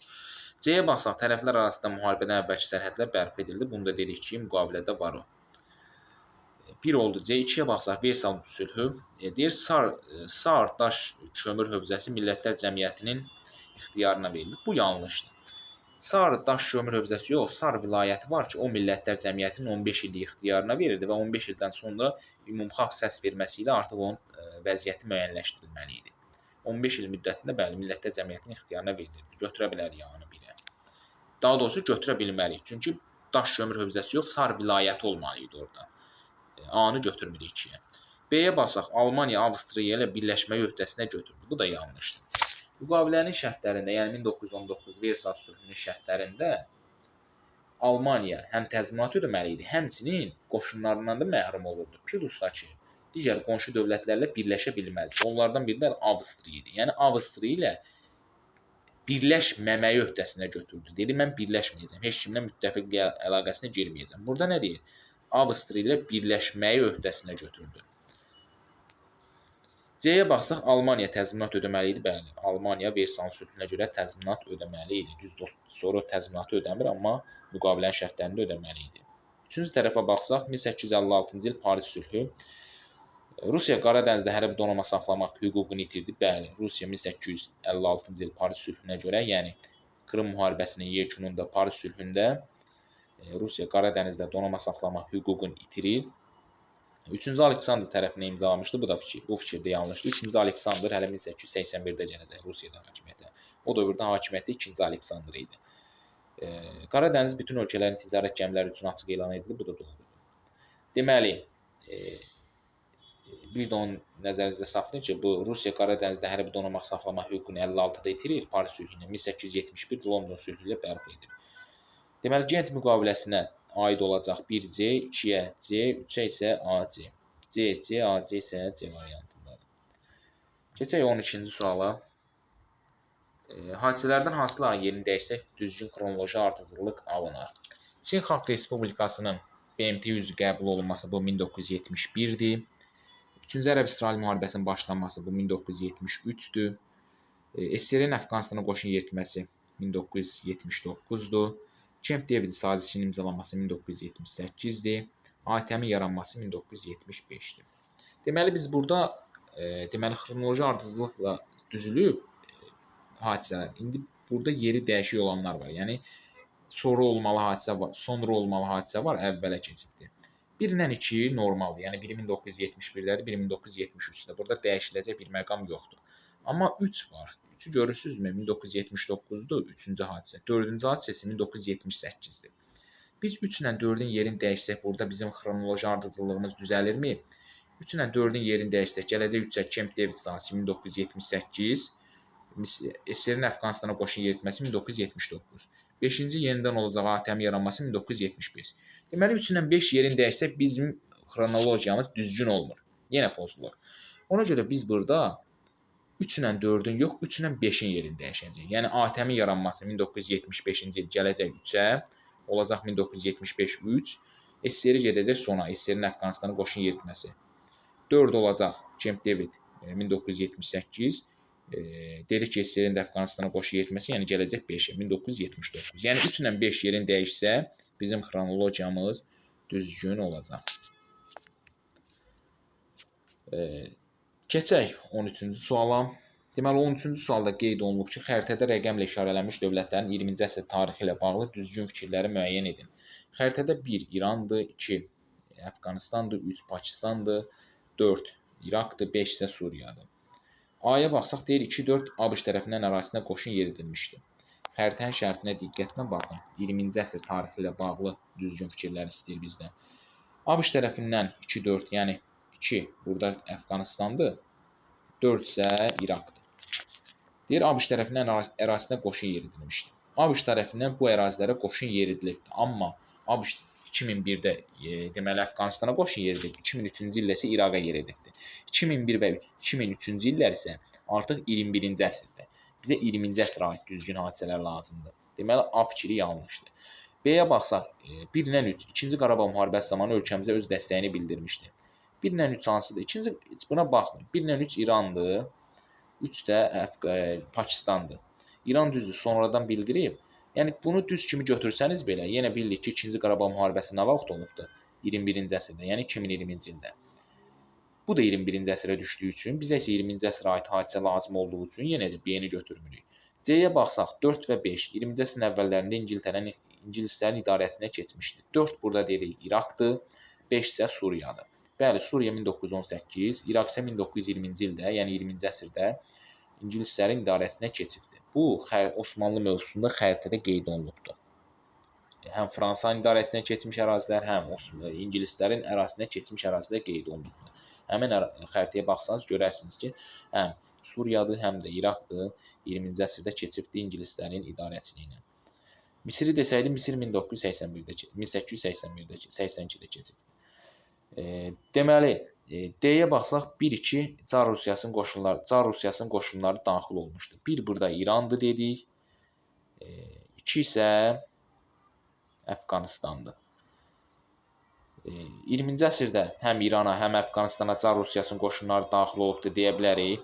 C-yə baxsaq, tərəflər arasında müharibədən əvvəlki sərhədlər bərpa edildi. Bunu da dedik ki, müqavilədə var o. 1 oldu. C2-yə baxsaq, Versal sülhü deyir, Sar daş kömür hövzəsi Millətlər Cəmiyyətinin ixtiyarına verildi. Bu yanlışdır. Sar daş kömür hövzəsi yox, Sar vilayəti var ki, o Millətlər Cəmiyyətinin 15 illik ixtiyarına verildi və 15 ildən sonra ümumxalq səs verməsi ilə artıq onun vəziyyəti müəyyənləşdirilməli idi. 15 il müddətində bəli, Millətlər Cəmiyyətinin ixtiyarına verildi. Götürə bilərik yanı birə. Daha doğrusu götürə bilməliyik. Çünki daş kömür hövzəsi yox, Sar vilayəti olmalı idi orada. A-nı götürmürük 2-yə. B-yə baxsaq, Almaniya Avstriya ilə birləşməyi öhdəsinə götürdü. Bu da yanlışdır. Müqavilənin şərtlərində, yəni 1919 Versal sülhünün şərtlərində Almaniya həm təzminat ödəməli idi, həmçinin qoşunlarından da məhrum olurdu. Plus da ki, digər qonşu dövlətlərlə birləşə bilməzdi. Onlardan biri də Avstriya idi. Yəni Avstriya ilə birləşməməyi öhdəsinə götürdü. Dedi, mən birləşməyəcəm, heç kimlə müttəfiq əlaqəsinə girməyəcəm. Burada nə deyir? Avstriya ilə birləşməyi öhdəsinə götürdü. C-yə baxsaq, Almaniya təzminat ödəməli idi. Bəli, Almaniya Versal sülhünə görə təzminat ödəməli idi. Düz sonra təzminatı ödəmir, amma müqavilənin şərtlərində ödəməli idi. Üçüncü tərəfə baxsaq, 1856-cı il Paris sülhü. Rusiya Qara dənizdə hərbi donanma saxlamaq hüququnu itirdi. Bəli, Rusiya 1856-cı il Paris sülhünə görə, yəni Krım müharibəsinin yekununda Paris sülhündə Rusiya Qara dənizdə donanma saxlamaq hüququnu itirir. 3-cü Aleksandr tərəfindən imzalamışdı. Bu fikirdə yanlışdır. 3-cü Aleksandr hələ 1881-də gələcək Rusiyada hakimiyyətə. O dövrdə hakimiyyətdə 2-ci Aleksandr idi. Qara dəniz bütün ölkələrin ticarət gəmiləri üçün açıq elan edildi. Bu da doğrudur. Deməli, bir də onu nəzərinizdə saxlayın ki, bu Rusiya Qara dənizdə hərbi donanmaq saxlama hüququnu 56-da itirir, Paris sülhü ilə 1871 London sülhü ilə bərpa edilir. Deməli, Gent müqaviləsinə aid olacaq 1C, 2-yə C, 3-ə isə AC. C, C, AC isə C variantındadır. Keçək 12-ci suala. Hadisələrdən hansıların yerini dəyişsək, düzgün xronoloji ardıcıllıq alınır. Çin Xalq Respublikasının BMT üzvü qəbul olunması bu 1971-dir. 3-cü Ərəb-İsrail müharibəsinin başlanması bu 1973-dür. SSR-in Əfqanistana qoşun yeritməsi 1979-dur. Camp David sazişinin imzalanması 1978-dir. ATƏM-in yaranması 1975-dir. Deməli biz burada xronoloji ardıcıllıqla düzülüb hadisələr. İndi burada yeri dəyişik olanlar var. Yəni sonra olmalı hadisə var, sonra olmalı hadisə var, əvvələ keçibdir. 1-lə 2 normaldır. Yəni biri 1971-dədir, biri 1973-də. Burada dəyişiləcək bir məqam yoxdur. Amma 3 var. 3-ü görürsünüzmü? 1979-dur 3-cü hadisə. 4-cü hadisəsi 1978-dir. Biz 3 ilə 4-ün yerini dəyişsək, burada bizim xronoloji ardıcıllığımız düzəlirmi? 3 ilə 4-ün yerini dəyişsək, gələcək 3-ə Camp David sazişi 1978, SSR-in Əfqanistana qoşun yeritməsi 1979. 5-ci yenidən olacaq ATƏM yaranması 1975. Deməli 3 ilə 5 yerini dəyişsək bizim xronologiyamız düzgün olmur. Yenə pozulur. Ona görə biz burada 3 ilə 4-ün yox, 3 ilə 5-in yerini dəyişəcəyik. Yəni ATƏM-in yaranması 1975-ci il gələcək 3-ə, olacaq 1975-3. SSR gedəcək sona, SSR-in Əfqanistana qoşun yeritməsi. 4 olacaq Camp David 1978. Dedik ki, SSR-in Əfqanistana qoşun yeritməsi, yəni gələcək 5-ə, 1979. Yəni 3 ilə 5 yerini dəyişsə, bizim xronologiyamız düzgün olacaq. Keçək 13-cü suala. Deməli, 13-cü sualda qeyd olunub ki, xəritədə rəqəmlə işarələnmiş dövlətlərin 20-ci əsr tarixi ilə bağlı düzgün fikirləri müəyyən edin. Xəritədə 1 İrandır, 2 Əfqanistandır, 3 Pakistandır, 4 İraqdır, 5 isə Suriyadır. A-ya baxsaq, deyir 2-4 ABŞ tərəfindən ərazisinə qoşun yeridilmişdir. Xəritənin şərtinə diqqətlə baxın. 20-ci əsr tarixi ilə bağlı düzgün fikirlər istəyir bizdən. ABŞ tərəfindən 2-4, yəni 2 burada Əfqanistandır, 4 isə İraqdır. Deyir ABŞ tərəfindən ərazisinə qoşun yeridilmişdir. ABŞ tərəfindən bu ərazilərə qoşun yeridilibdir. Amma ABŞ 2001-də deməli Əfqanistana qoşun yeridilib, 2003-cü ildə isə İraqa yeridibdir. 2001 və 2003-cü illər isə artıq 21-ci əsrdir. Bizə 20-ci əsrə aid düzgün hadisələr lazımdır. Deməli A fikri yanlışdır. B-yə baxsaq, 1-lə 3 2-ci Qarabağ müharibəsi zamanı ölkəmizə öz dəstəyini bildirmişdi. 1-lə 3 hansıdır? Buna baxmayın. 1-lə 3 İrandır, 3 də Pakistandır. İran düzdür, sonradan bildirib. Yəni bunu düz kimi götürsəniz belə, yenə bilirik ki, 2-ci Qarabağ müharibəsi nə vaxt olubdur? 21-ci əsrdə, yəni 2020-ci ildə. Bu da 21-ci əsrə düşdüyü üçün, bizə isə 20-ci əsrə aid hadisə lazım olduğu üçün yenə də B-ni götürmürük. C-yə baxsaq, 4 və 5 20-ci əsrin əvvəllərində İngilislərin idarəsinə keçmişdir. 4 burada deyirik İraqdır, 5 isə Suriyadır. Bəli, Suriya 1918, İraq isə 1920-ci ildə, yəni 20-ci əsrdə İngilislərin idarəsinə keçibdir. Bu, Osmanlı mövzusunda xəritədə qeyd olunubdur. Həm Fransanın idarəsinə keçmiş ərazilər, həm İngilislərin ərazisinə keçmiş ərazilər qeyd olunubdur. Həmin xəritəyə baxsanız görərsiniz ki, həm Suriyadır, həm də İraqdır, 20-ci əsrdə keçibdir İngilislərin idarəçiliyinə. Misri desəydi, Misir 1882-də keçibdir. Deməli, D-yə baxsaq 1-2 Çar Rusiyasının qoşunları daxil olmuşdur. 1 burada İrandır dedik. 2 isə Əfqanistandır. 20-ci əsrdə həm İrana, həm Əfqanistana Çar Rusiyasının qoşunları daxil olubdur deyə bilərik.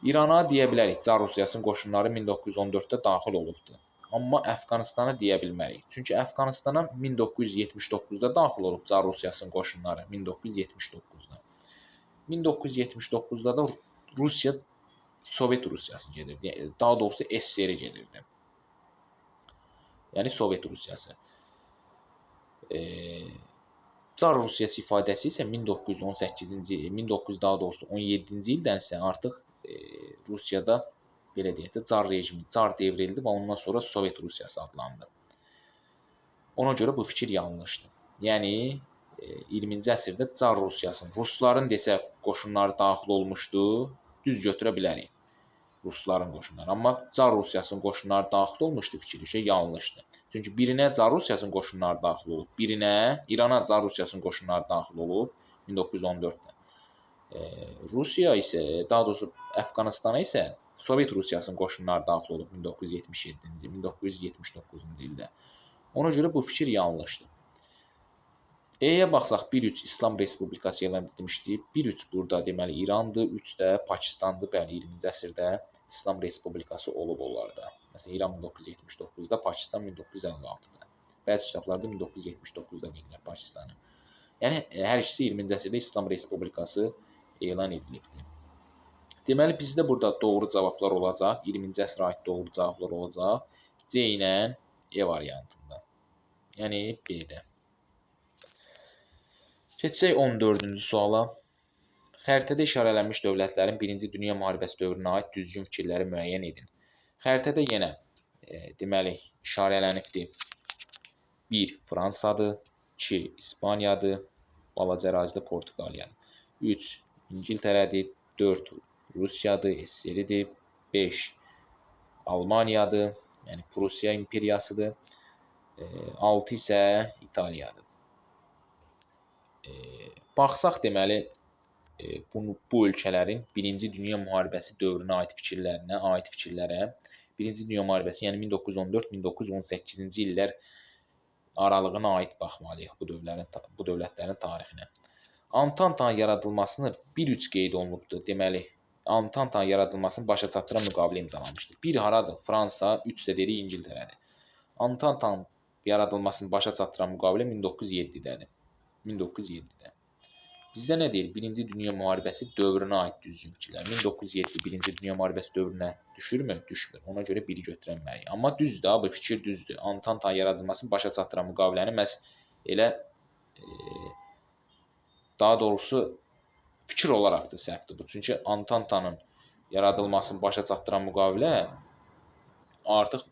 İrana deyə bilərik, Çar Rusiyasının qoşunları 1914-də daxil olubdur. Amma Əfqanistana deyə bilmərik. Çünki Əfqanistana 1979-da daxil olub Çar Rusiyasının qoşunları, 1979-da. 1979-da da Rusiya, Sovet Rusiyası gedirdi. Daha doğrusu SSR gedirdi. Yəni Sovet Rusiyası. Çar Rusiyası ifadəsi isə 1918-ci, 1900 daha doğrusu 17-ci ildən isə artıq Rusiyada belə deyək də çar rejimi, çar devrildi və ondan sonra Sovet Rusiyası adlandı. Ona görə bu fikir yanlışdır. Yəni 20-ci əsrdə çar Rusiyasının, rusların desə qoşunları daxil olmuşdu, düz götürə bilərik. Rusların qoşunları. Amma Çar Rusiyasının qoşunları daxil olmuşdu fikri yanlışdır. Çünki birinə Çar Rusiyasının qoşunları daxil olub, birinə İrana Çar Rusiyasının qoşunları daxil olub 1914-də. Rusiya isə, daha doğrusu Əfqanistana isə Sovet Rusiyasının qoşunları daxil olub 1977-ci, 1979-cu ildə. Ona görə bu fikir yanlışdır. E-yə baxsaq 1-3 İslam Respublikası elan edilmişdi. 1-3 burada deməli İrandır, 3 də Pakistandır. Bəli, 20-ci əsrdə İslam Respublikası olub onlarda. Məsələn, İran 1979-da, Pakistan 1956-da. Bəzi kitablarda 1979-da deyirlər Pakistanı. Yəni hər ikisi 20-ci əsrdə İslam Respublikası elan edilibdi. Deməli bizdə burada doğru cavablar olacaq. 20-ci əsrə aid doğru cavablar olacaq. C ilə E variantında. Yəni B-də. Keçsək 14-cü suala. Xəritədə işarələnmiş dövlətlərin 1-ci Dünya müharibəsi dövrünə aid düzgün fikirləri müəyyən edin. Xəritədə yenə deməli işarələnibdir. 1. Fransadır, 2. İspaniyadır, balaca ərazidə Portuqaliyadır. 3. İngiltərədir, 4. Rusiyadır, SSR-dir, 5. Almaniyadır, yəni Prusiya imperiyasıdır, 6 isə İtaliyadır. Baxsaq deməli bu ölkələrin 1-ci Dünya müharibəsi dövrünə aid fikirlərə 1-ci Dünya müharibəsi, yəni 1914-1918-ci illər aralığına aid baxmalıyıq bu dövlətlərin tarixinə. Antantanın yaradılmasını 1-3 qeyd olunubdur. Deməli, Antantanın yaradılmasını başa çatdıran müqavilə imzalanmışdır. 1 haradır? Fransa, 3 də dedik İngiltərədir. Antantanın yaradılmasını başa çatdıran müqavilə 1907-dədir. 1907-də. Bizdə nə deyir? 1-ci Dünya müharibəsi dövrünə aid düzgün fikirlər. 1907 1-ci Dünya müharibəsi dövrünə düşürmü? Düşmür. Ona görə 1-i götürənməliyik. Amma düzdür, bu fikir düzdür. Antantanın yaradılmasını başa çatdıran müqaviləni məhz elə daha doğrusu fikir olaraq da səhvdir bu. Çünki Antantanın yaradılmasını başa çatdıran müqavilə artıq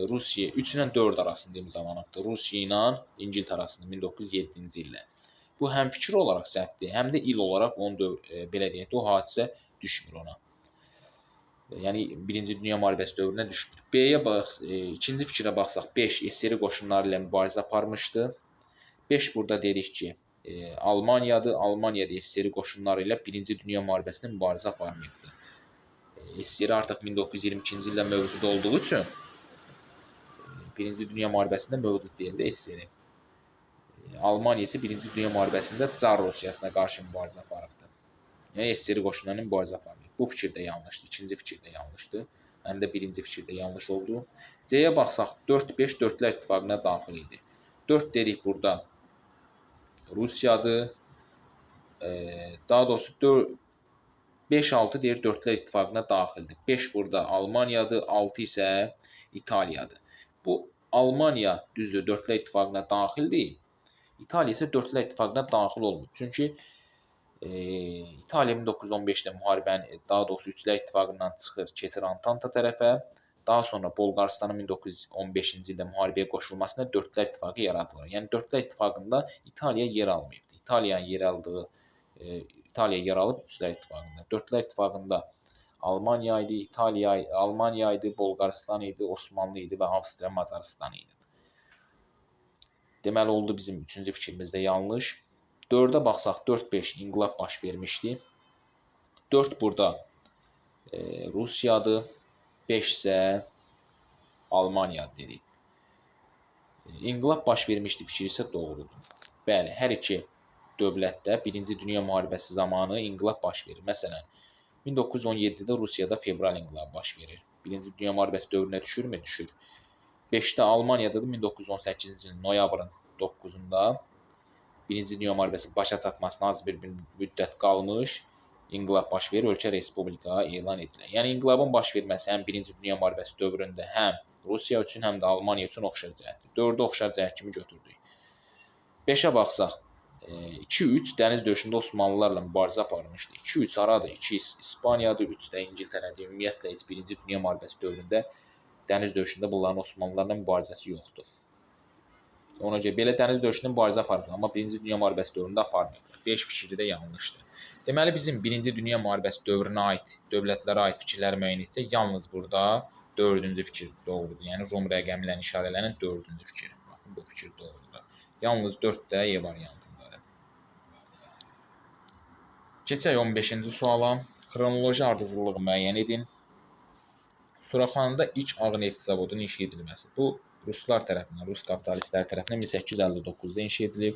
Rusiya 3 ilə 4 arasında imzalanıbdır. Rusiya ilə İngiltərə arasında 1907-ci ildə. Bu həm fikir olaraq səhvdir, həm də il olaraq belə deyək də o hadisə düşmür ona. Yəni 1-ci Dünya müharibəsi dövrünə düşmür. B-yə bax, ikinci fikrə baxsaq 5 SSR qoşunları ilə mübarizə aparmışdı. 5 burada dedik ki, Almaniyadır. Almaniyada SSR qoşunları ilə 1-ci Dünya müharibəsində mübarizə aparmayıbdı. SSR artıq 1922-ci ildə mövcud olduğu üçün 1-ci Dünya müharibəsində mövcud deyildi SSR. Almaniya isə 1-ci Dünya müharibəsində Çar Rusiyasına qarşı mübarizə aparıbdı. Yəni SSR qoşunlarının mübarizə aparmayıb. Bu fikir də yanlışdır. İkinci fikir də yanlışdır. Həm də birinci fikir də yanlış oldu. C-yə baxsaq 4-5 Dördslər İttifaqına daxil idi. 4 dedik burada Rusiyadır. Daha doğrusu 5-6 deyir Dördslər İttifaqına daxildir. 5 burada Almaniyadır, 6 isə İtaliyadır. Bu Almaniya düzdür Dördslər İttifaqına daxildir. İtaliya isə Dördslər İttifaqına daxil olmur. Çünki İtaliya 1915-də müharibənin, daha doğrusu Üçlər İttifaqından çıxır, keçir Antanta tərəfə. Daha sonra Bolqarıstanın 1915-ci ildə müharibəyə qoşulmasına Dördslər İttifaqı yaradılır. Yəni Dördslər İttifaqında İtaliya yer almayıbdı. İtaliya yer alıb Üçlər İttifaqında. Dördslər İttifaqında Almaniya idi, Almaniya idi, Bolqarıstan idi, Osmanlı idi və Avstriya Macaristan idi. Deməli oldu bizim üçüncü fikrimizdə yanlış. 4-ə baxsaq 4-5 inqilab baş vermişdi. 4 burada Rusiyadır, 5 isə Almaniya dedik. İnqilab baş vermişdi fikri isə doğrudur. Bəli, hər iki dövlətdə 1-ci Dünya müharibəsi zamanı inqilab baş verir. Məsələn, 1917-də Rusiyada fevral inqilabı baş verir. 1-ci Dünya müharibəsi dövrünə düşürmü? Düşür. 5-də Almaniyada da 1918-ci ilin noyabrın 9-da 1-ci Dünya müharibəsi başa çatmasına az bir müddət qalmış inqilab baş verir, ölkə respublika elan edilir. Yəni inqilabın baş verməsi həm 1-ci Dünya müharibəsi dövründə həm Rusiya üçün, həm də Almaniya üçün oxşar cəhətdir. 4-ü oxşar cəhət kimi götürdük. 5-ə baxsaq, 2-3 dəniz döyüşündə Osmanlılarla mübarizə aparmışdı. 2-3 haradır? 2 İspaniyadır, 3 də İngiltərədir. Ümumiyyətlə heç 1-ci Dünya müharibəsi dövründə dəniz döyüşündə bunların Osmanlılarla mübarizəsi yoxdur. Ona görə belə dəniz döyüşündə mübarizə aparıblar, amma 1-ci Dünya müharibəsi dövründə aparmayıblar. 5 fikri də yanlışdır. Deməli bizim 1-ci Dünya müharibəsi dövrünə aid, dövlətlərə aid fikirləri müəyyən etsək, yalnız burada 4-cü fikir doğrudur. Yəni Rum rəqəmi ilə işarələnən 4-cü fikir. Baxın bu fikir doğrudur. Yalnız 4 də E variantındadır. Keçək 15-ci suala. Xronoloji ardıcıllığı müəyyən edin. Suraxanıda ilk ağ neft zavodunun inşa edilməsi. Bu ruslar tərəfindən, rus kapitalistləri tərəfindən 1859-da inşa edilib.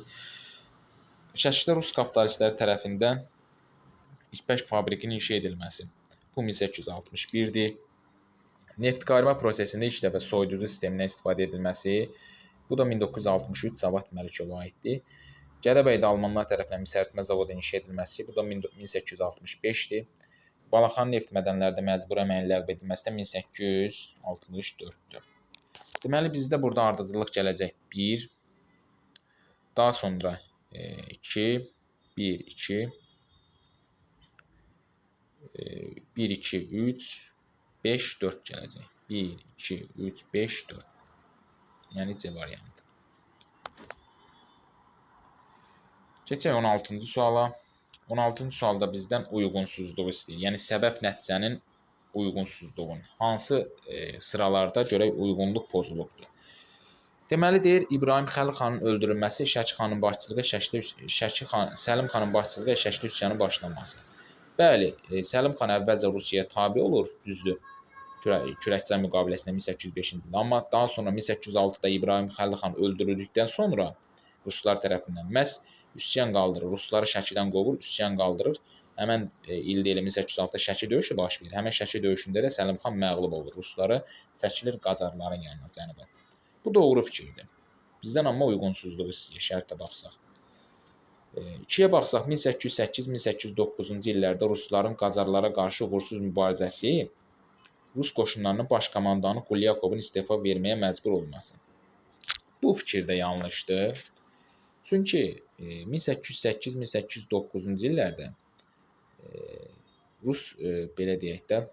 Şəkidə rus kapitalistləri tərəfindən ipək fabrikinin inşa edilməsi. Bu 1861-dir. Neft qayırma prosesində ilk dəfə soyuducu sistemindən istifadə edilməsi. Bu da 1963 Cavad Məlikova aiddir. Gədəbəydə almanlar tərəfindən misəritmə zavodu inşa edilməsi. Bu da 1865-dir. Balaxanı neft mədənlərdə məcburi əməyin ləğv edilməsi də 1864-dür. Deməli, bizdə burada ardıcıllıq gələcək 1, daha sonra 2, 1, 2, 1, 2, 3, 5, 4 gələcək. 1, 2, 3, 5, 4. Yəni C variantı. Keçək 16-cı suala. 16-cı sualda bizdən uyğunsuzluq istəyir. Yəni səbəb nəticənin uyğunsuzluğun hansı sıralarda görək uyğunluq pozulubdur. Deməli deyir İbrahim Xəlil xanın öldürülməsi, Şəki xanın başçılığı, Səlim xanın başçılığı və Şəki üsyanının başlanması. Bəli, Səlim xan əvvəlcə Rusiyaya tabe olur, düzdür. Kürəkçay müqaviləsində 1805-ci ildə. Amma daha sonra 1806-da İbrahim Xəlil xan öldürüldükdən sonra ruslar tərəfindən məhz üsyan qaldırır. Rusları Şəkidən qovur, üsyan qaldırır. Həmən ildə 1806-da Şəki döyüşü baş verir. Həmən Şəki döyüşündə də Səlim xan məğlub olur. Rusları çəkilir Qacarların yanına cənuba. Bu doğru fikirdir. Bizdən amma uyğunsuzluq istəyir, şərtə baxsaq. 2-yə baxsaq 1808-1809-cu illərdə rusların Qacarlara qarşı uğursuz mübarizəsi Rus qoşunlarının baş komandanı Qulyakovun istefa verməyə məcbur olması. Bu fikir də yanlışdır. Çünki 1808-1809-cu illərdə Rus belə deyək də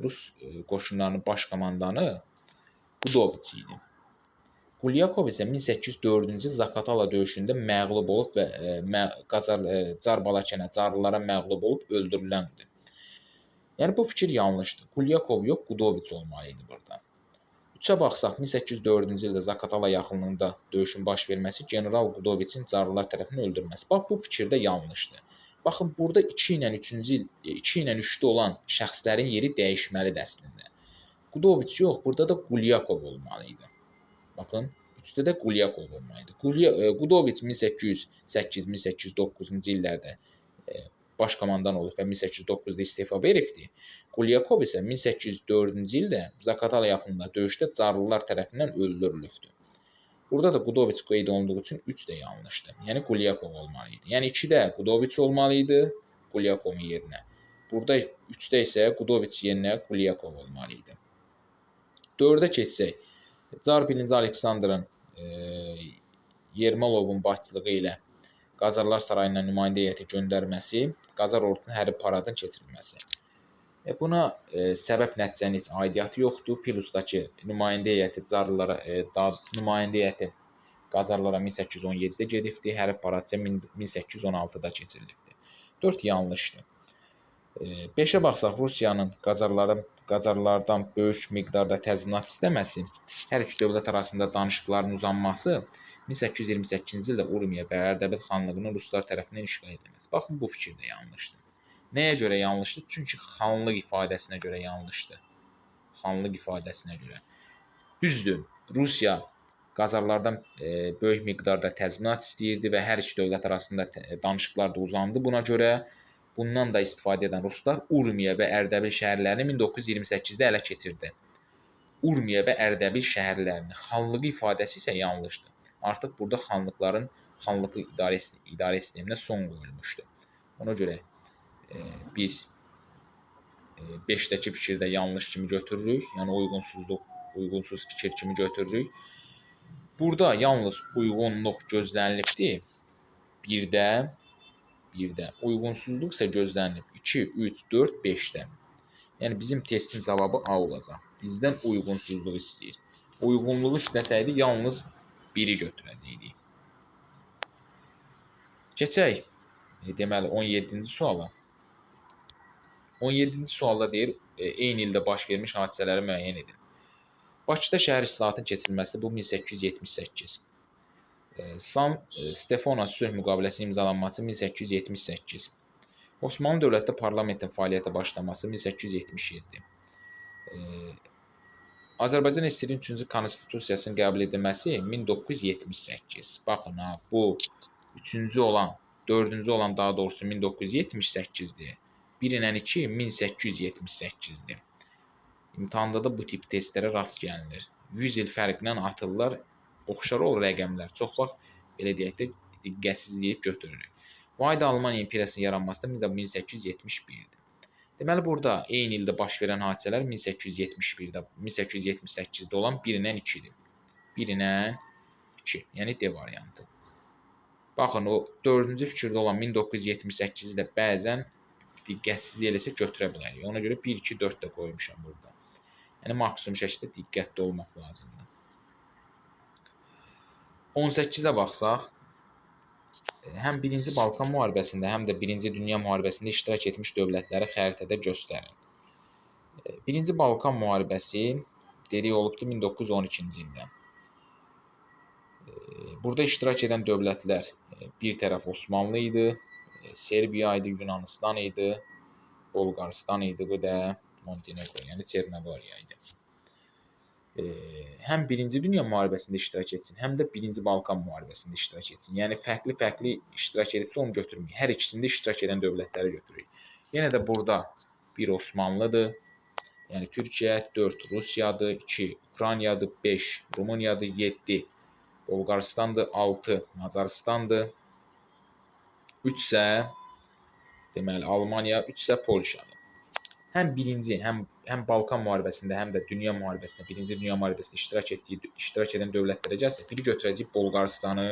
Rus qoşunlarının baş komandanı Qudoviç idi. Qulyakov isə 1804-cü Zakatala döyüşündə məğlub olub və Çar Balakənə, Çarlılara məğlub olub öldürüləndir. Yəni bu fikir yanlışdır. Qulyakov yox, Qudoviç olmalı idi burada. 3-ə baxsaq 1804-cü ildə Zakatala yaxınlığında döyüşün baş verməsi general Qudoviçin Çarlılar tərəfindən öldürülməsi. Bax bu fikir də yanlışdır. Baxın burada 2 ilə 3-cü il, 2 ilə 3-də olan şəxslərin yeri dəyişməlidir əslində. Qudoviç yox, burada da Qulyakov olmalı idi. Baxın, 3-də də Qulyakov olmalıdır. Qudoviç 1808-1809-cu illərdə baş komandan olub və 1809-da istefa veribdir. Qulyakov isə 1804-cü ildə Zakatala yaxınında döyüşdə Çarlılar tərəfindən öldürülübdür. Burada da Qudoviç qeyd olunduğu üçün 3 də yanlışdır. Yəni Qulyakov olmalı idi. Yəni 2-də Qudoviç olmalı idi Qulyakovun yerinə. Burada 3-də isə Qudoviç yerinə Qulyakov olmalı idi. 4-ə keçsək. Çar 1-ci Aleksandrın Yermalovun başçılığı ilə Qacarlar sarayına nümayəndə heyəti göndərməsi, Qacar ordunun hərbi paradın keçirilməsi. Buna səbəb nəticənin heç aidiyyatı yoxdur. Pilusdakı nümayəndə heyəti Qacarlara 1817-də gedibdir, hərbi parad isə 1816-da keçirilibdir. 4 yanlışdır. 5-ə baxsaq, Rusiyanın Qacarlardan böyük miqdarda təzminat istəməsi, hər üç dövlət arasında danışıqların uzanması 1828-ci ildə Urmiya və Ərdəbil xanlığının ruslar tərəfindən işğal edilməsi. Baxın, bu fikir də yanlışdır. Nəyə görə yanlışdır? Çünki xanlıq ifadəsinə görə yanlışdır. Xanlıq ifadəsinə görə. Düzdür, Rusiya Qacarlardan böyük miqdarda təzminat istəyirdi və hər iki dövlət arasında danışıqlar da uzandı. Buna görə bundan da istifadə edən ruslar Urmiya və Ərdəbil şəhərlərini 1928-də ələ keçirdi. Urmiya və Ərdəbil şəhərlərini. Xanlığı ifadəsi isə yanlışdır. Artıq burada xanlıqların xanlıq idarə sisteminə son qoyulmuşdur. Ona görə biz 5-dəki fikirdə yanlış kimi götürürük, yəni uyğunsuz fikir kimi götürürük. Burada yalnız uyğunluq gözlənilibdir. 1-də uyğunsuzluq isə gözlənilir 2, 3, 4, 5-də. Yəni bizim testin cavabı A olacaq. Bizdən uyğunsuzluq istəyir. Uyğunluğu istəsəydi yalnız 1-i götürəcəkdik. Keçək deməli 17-ci suala. 17-ci sualda deyir, eyni ildə baş vermiş hadisələri müəyyən edin. Bakıda şəhər islahatının keçirilməsi bu 1878. San Stefano sülh müqaviləsinin imzalanması 1878. Osmanlı dövlətdə parlamentin fəaliyyətə başlaması 1877. Azərbaycan SSR-in 3-cü konstitusiyasının qəbul edilməsi 1978. Baxın ha, bu 3-cü olan, 4-cü olan daha doğrusu 1978-dir. 1 ilə 2 1878-dir. İmtahanda da bu tip testlərə rast gəlinir. 100 il fərqlə atırlar, oxşar olur rəqəmlər. Çox vaxt belə deyək də diqqətsizləyib götürürük. Bu ayda Almaniya imperiyasının yaranması 1871-dir. Deməli, burada eyni ildə baş verən hadisələr 1871-də, 1878-də olan 1 ilə 2-dir. 1 ilə 2, yəni D variantı. Baxın, o 4-cü fikirdə olan 1978-i də bəzən diqqətsizlik eləsə götürə bilərik. Ona görə 1, 2, 4 də qoymuşam burada. Yəni, maksimum şəkildə diqqətli olmaq lazımdır. 18-ə baxsaq, həm 1-ci Balkan müharibəsində, həm də 1-ci Dünya müharibəsində iştirak etmiş dövlətləri xəritədə göstərin. 1-ci Balkan müharibəsi dedik olubdur 1912-ci ildə. Burada iştirak edən dövlətlər bir tərəf Osmanlı idi, Serbiya idi, Yunanistan idi, Bolqaristan idi, bu da Montenegro, yəni Çernogoriya idi. Həm 1-ci Dünya müharibəsində iştirak etsin, həm də 1-ci Balkan müharibəsində iştirak etsin. Yəni fərqli-fərqli iştirak edibsə onu götürməyik. Hər ikisində iştirak edən dövlətləri götürürük. Yenə də burada 1 Osmanlıdır, yəni Türkiyə, 4 Rusiyadır, 2 Ukraynadır, 5 Rumıniyadır, 7 Bolqaristandır, 6 Macarıstandır, 3 isə deməli Almaniya, 3 isə Polşadır. Həm 1-ci, həm Balkan müharibəsində, həm də Dünya müharibəsində, 1-ci Dünya müharibəsində iştirak edən dövlətlərə gəlsə, biri götürəcək Bolqaristanı,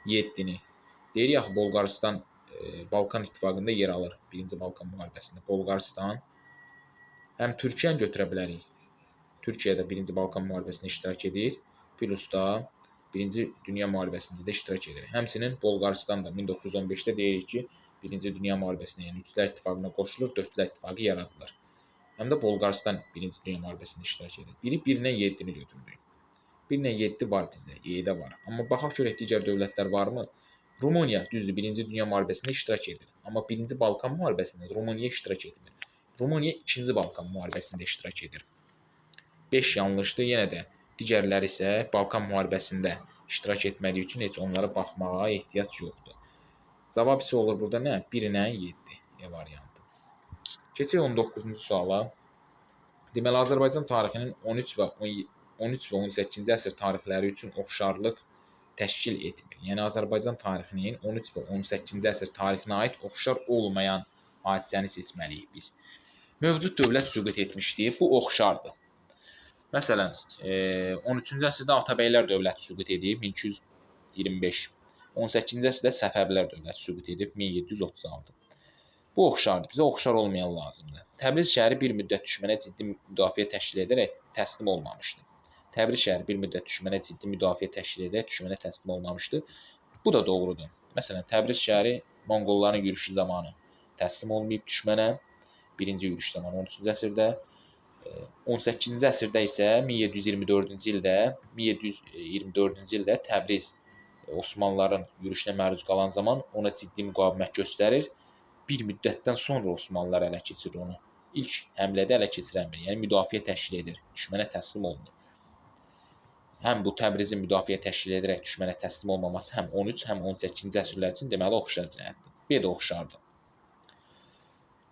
7-ni. Deyirik axı, Bolqaristan Balkan ittifaqında yer alır 1-ci Balkan müharibəsində. Bolqaristan. Həm Türkiyəni götürə bilərik. Türkiyə də 1-ci Balkan müharibəsində iştirak edir. Plus da 1-ci Dünya müharibəsində də iştirak edir. Həmçinin Bolqaristan da 1915-də deyirik ki, 1-ci Dünya müharibəsində, yəni Üçlər İttifaqına qoşulur, Dördlər İttifaqı yaradılır. Həm də Bolqaristan 1-ci Dünya müharibəsində iştirak edir. Biri 1 ilə 7-ni götürdük. 1 ilə 7 var bizdə, E-də var. Amma baxaq görək digər dövlətlər varmı? Rumıniya düzdür 1-ci Dünya müharibəsində iştirak edir. Amma 1-ci Balkan müharibəsində Rumıniya iştirak etmir. Rumıniya 2-ci Balkan müharibəsində iştirak edir. 5 yanlışdır. Yenə də digərləri isə Balkan müharibəsində iştirak etmədiyi üçün heç onlara baxmağa ehtiyac yoxdur. Cavab isə olur burada nə? 1 ilə 7 E variantı. Keçək 19-cu suala. Deməli, Azərbaycan tarixinin 13 və 18-ci əsr tarixləri üçün oxşarlıq təşkil etmir. Yəni, Azərbaycan tarixinin 13 və 18-ci əsr tarixinə aid oxşar olmayan hadisəni seçməliyik biz. Mövcud dövlət süqut etmişdir. Bu oxşardır. Məsələn, 13-cü əsrdə Atabəylər dövləti süqut edib 1225. 18-ci əsrdə Səfəvilər dövləti süqut edib 1736. Bu oxşardır. Bizə oxşar olmayan lazımdır. Təbriz şəhəri bir müddət düşmənə ciddi müdafiə təşkil edərək təslim olmamışdı. Təbriz şəhəri bir müddət düşmənə ciddi müdafiə təşkil edərək düşmənə təslim olmamışdı. Bu da doğrudur. Məsələn, Təbriz şəhəri Monqolların yürüşü zamanı təslim olmayıb düşmənə. Birinci yürüş zamanı 13-cü əsrdə. 18-ci əsrdə isə 1724-cü ildə Təbriz Osmanlıların yürüşünə məruz qalan zaman ona ciddi müqavimət göstərir. Bir müddətdən sonra Osmanlılar ələ keçirir onu. İlk həmlədə ələ keçirənmir, yəni müdafiə təşkil edir, düşmənə təslim olunur. Həm bu Təbrizin müdafiə təşkil edərək düşmənə təslim olmaması həm 13, həm 18-ci əsrlər üçün deməli oxşar cəhətdir. B də oxşardır.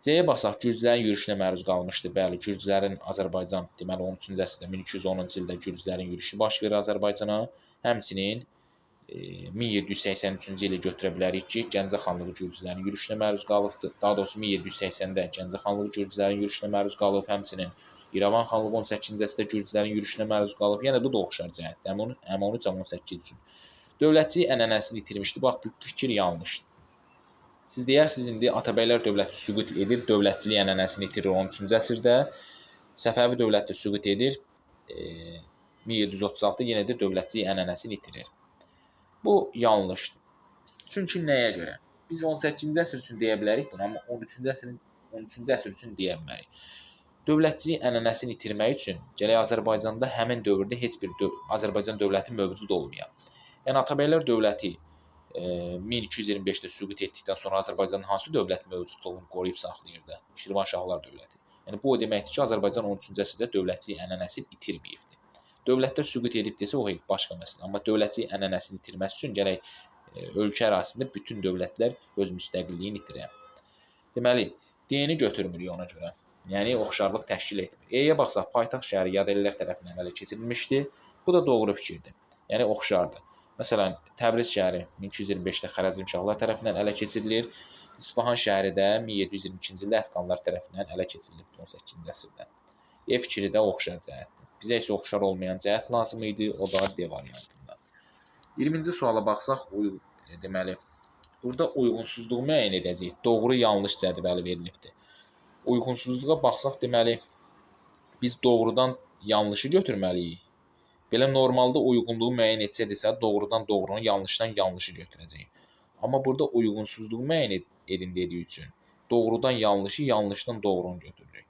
C-yə baxsaq, Gürcülərin yürüşünə məruz qalmışdı. Bəli, Gürcülərin Azərbaycan, deməli 13-cü əsrdə 1210-cu ildə Gürcülərin yürüşü baş verir Azərbaycana. Həmçinin 1783-cü ili götürə bilərik ki, Gəncə xanlığı Gürcülərin yürüşünə məruz qalıbdır. Daha doğrusu 1780-də Gəncə xanlığı Gürcülərin yürüşünə məruz qalıb. Həmçinin İrəvan xanlığı 18-ci əsrdə Gürcülərin yürüşünə məruz qalıb. Yəni bu da oxşar cəhətdir. Həm 13, həm 18 üçün. Dövlətçilik ənənəsini itirmişdi. Bax, bu fikir yanlışdır. Siz deyirsiniz, indi Atabəylər dövləti süqut edir, dövlətçilik ənənəsini itirir 13-cü əsrdə. Səfəvi dövləti süqut edir, 1736 yenə də dövlətçilik ənənəsini itirir. Bu yanlışdır. Çünki nəyə görə? Biz 18-ci əsr üçün deyə bilərik bunu, amma 13-cü əsr üçün deyə bilmərik. Dövlətçilik ənənəsini itirmək üçün gələk Azərbaycanda həmin dövrdə heç bir Azərbaycan dövləti mövcud olmayan. Yəni Atabəylər dövləti 1225-də süqut etdikdən sonra Azərbaycanın hansı dövlət mövcudluğunu qoruyub saxlayırdı? Şirvanşahlar dövləti. Yəni bu o deməkdir ki, Azərbaycan 13-cü əsrdə dövlətçilik ənənəsini itirməyibdir. Dövlətlər süqut edib desə o heç başqa məsələ, amma dövlətçilik ənənəsini itirməsi üçün gərək ölkə ərazisində bütün dövlətlər öz müstəqilliyini itirə. Deməli, D-ni götürmürük ona görə. Yəni oxşarlıq təşkil etmir. E-yə baxsaq, paytaxt şəhəri yad əllər tərəfindən ələ keçirilmişdi. Bu da doğru fikirdir. Yəni oxşardır. Məsələn, Təbriz şəhəri 1225-də Xərəzmşahlar tərəfindən ələ keçirilir. İsfahan şəhəri də 1722-ci ildə Əfqanlar tərəfindən ələ keçirilib 18-ci əsrdə. E fikri də oxşar cəhətdir. Bizə isə oxşar olmayan cəhət lazım idi, o da D variantında. 20-ci suala baxsaq, deməli, burada uyğunsuzluğu müəyyən edəcəyik. Doğru, yanlış cədvəli verilibdir. Uyğunsuzluğa baxsaq, deməli, biz doğrudan yanlışı götürməliyik. Belə normalda uyğunluğu müəyyən etsədirsə, doğrudan doğrunu, yanlışdan yanlışı götürəcəyik. Amma burada uyğunsuzluğu müəyyən edin dediyi üçün doğrudan yanlışı, yanlışdan doğrunu götürürük.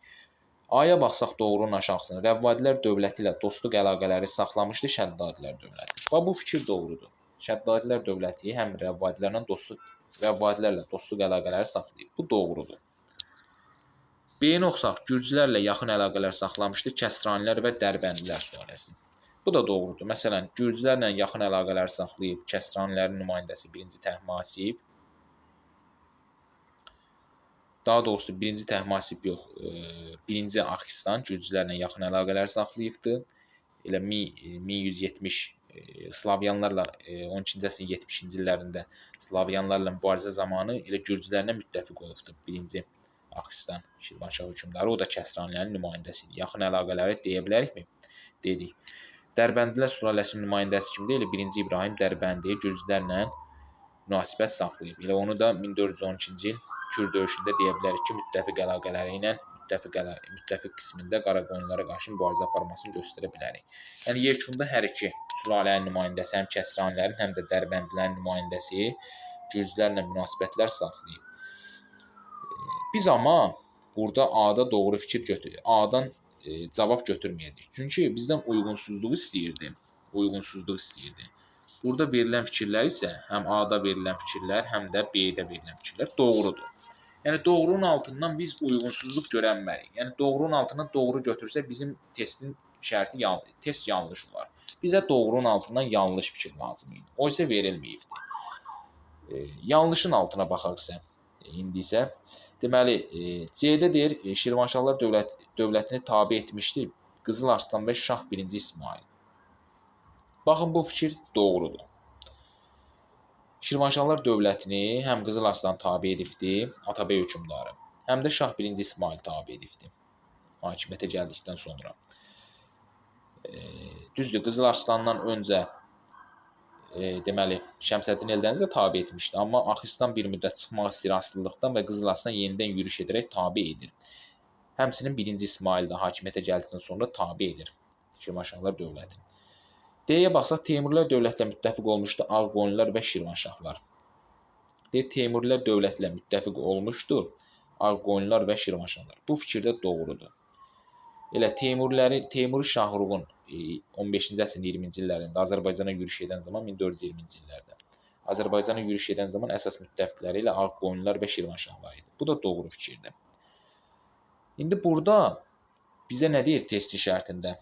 A-ya baxsaq doğrunun aşağısına, Rəvvadilər dövləti ilə dostluq əlaqələri saxlamışdı Şəddadilər dövləti. Və bu fikir doğrudur. Şəddadilər dövləti həm Rəvvadilərlə dostluq əlaqələri saxlayıb. Bu doğrudur. B-ni oxusaq, Gürcülərlə yaxın əlaqələr saxlamışdı Kəsranilər və Dərbəndilər sülaləsi. Bu da doğrudur. Məsələn, Gürcülərlə yaxın əlaqələr saxlayıb Kəsranilərin nümayəndəsi 1-ci Təhmasib, daha doğrusu 1-ci Təhmasib yox, 1-ci Axistan Gürcülərlə yaxın əlaqələr saxlayıbdı. Elə 1170 Slavyanlarla 12-ci əsrin 70-ci illərində Slavyanlarla mübarizə zamanı elə Gürcülərlə müttəfiq olubdu 1-ci Axistan Şirvanşah hökmdarı, o da Kəsranilərin nümayəndəsi idi. Yaxın əlaqələri deyə bilərikmi? Dedik. Dərbəndilər sülaləsinin nümayəndəsi kimdir? Elə 1-ci İbrahim Dərbəndi Gürcülərlə münasibət saxlayıb. Elə onu da 1412-ci il Kür döyüşündə deyə bilərik ki, müttəfiq əlaqələri ilə müttəfiq qismində Qaraqoyunlara qarşı mübarizə aparmasını göstərə bilərik. Yəni yekunda hər iki sülalənin nümayəndəsi, həm Kəsranilərin, həm də Dərbəndlərin nümayəndəsi Gürcülərlə münasibətlər saxlayıb. Biz amma burada A-da doğru fikir götürürük. A-dan cavab götürməyəcək. Çünki bizdən uyğunsuzluq istəyirdi. Burada verilən fikirlər isə həm A-da verilən fikirlər, həm də B-də verilən fikirlər doğrudur. Yəni doğrunun altından biz uyğunsuzluq görə bilmərik. Yəni doğrunun altından doğru götürsə bizim testin şərti test yanlış olar. Bizə doğrunun altından yanlış fikir lazım idi. O isə verilməyibdi. Yanlışın altına baxaq isə indi isə deməli, C-də deyir, Şirvanşahlar dövlətini tabe etmişdi Qızıl Arslan və Şah 1-ci İsmail. Baxın, bu fikir doğrudur. Şirvanşahlar dövlətini həm Qızıl Arslan tabe edibdi, Atabəy hökmdarı, həm də Şah 1-ci İsmail tabe edibdi hakimiyyətə gəldikdən sonra. Düzdür, Qızıl Arslandan öncə deməli, Şəmsəddin Eldəniz də tabe etmişdi, amma Axistan bir müddət çıxmaq istəyir asılılıqdan və Qızıl Arslan yenidən yürüş edərək tabe edir. Həmçinin 1-ci İsmail də hakimiyyətə gəldikdən sonra tabe edir Şirvanşahlar dövləti. D-yə baxsaq, Teymurilər dövlətlə müttəfiq olmuşdu Ağqoyunlular və Şirvanşahlar. Teymurilər dövlətlə müttəfiq olmuşdu Ağqoyunlular və Şirvanşahlar. Bu fikir də doğrudur. Elə Teymuri Şahruğun 15-ci əsrin 20-ci illərində Azərbaycana yürüş edən zaman 1420-ci illərdə Azərbaycana yürüş edən zaman əsas müttəfiqləri ilə Ağqoyunlular və Şirvanşahlar idi. Bu da doğru fikirdir. İndi burada bizə nə deyir testi şərtində?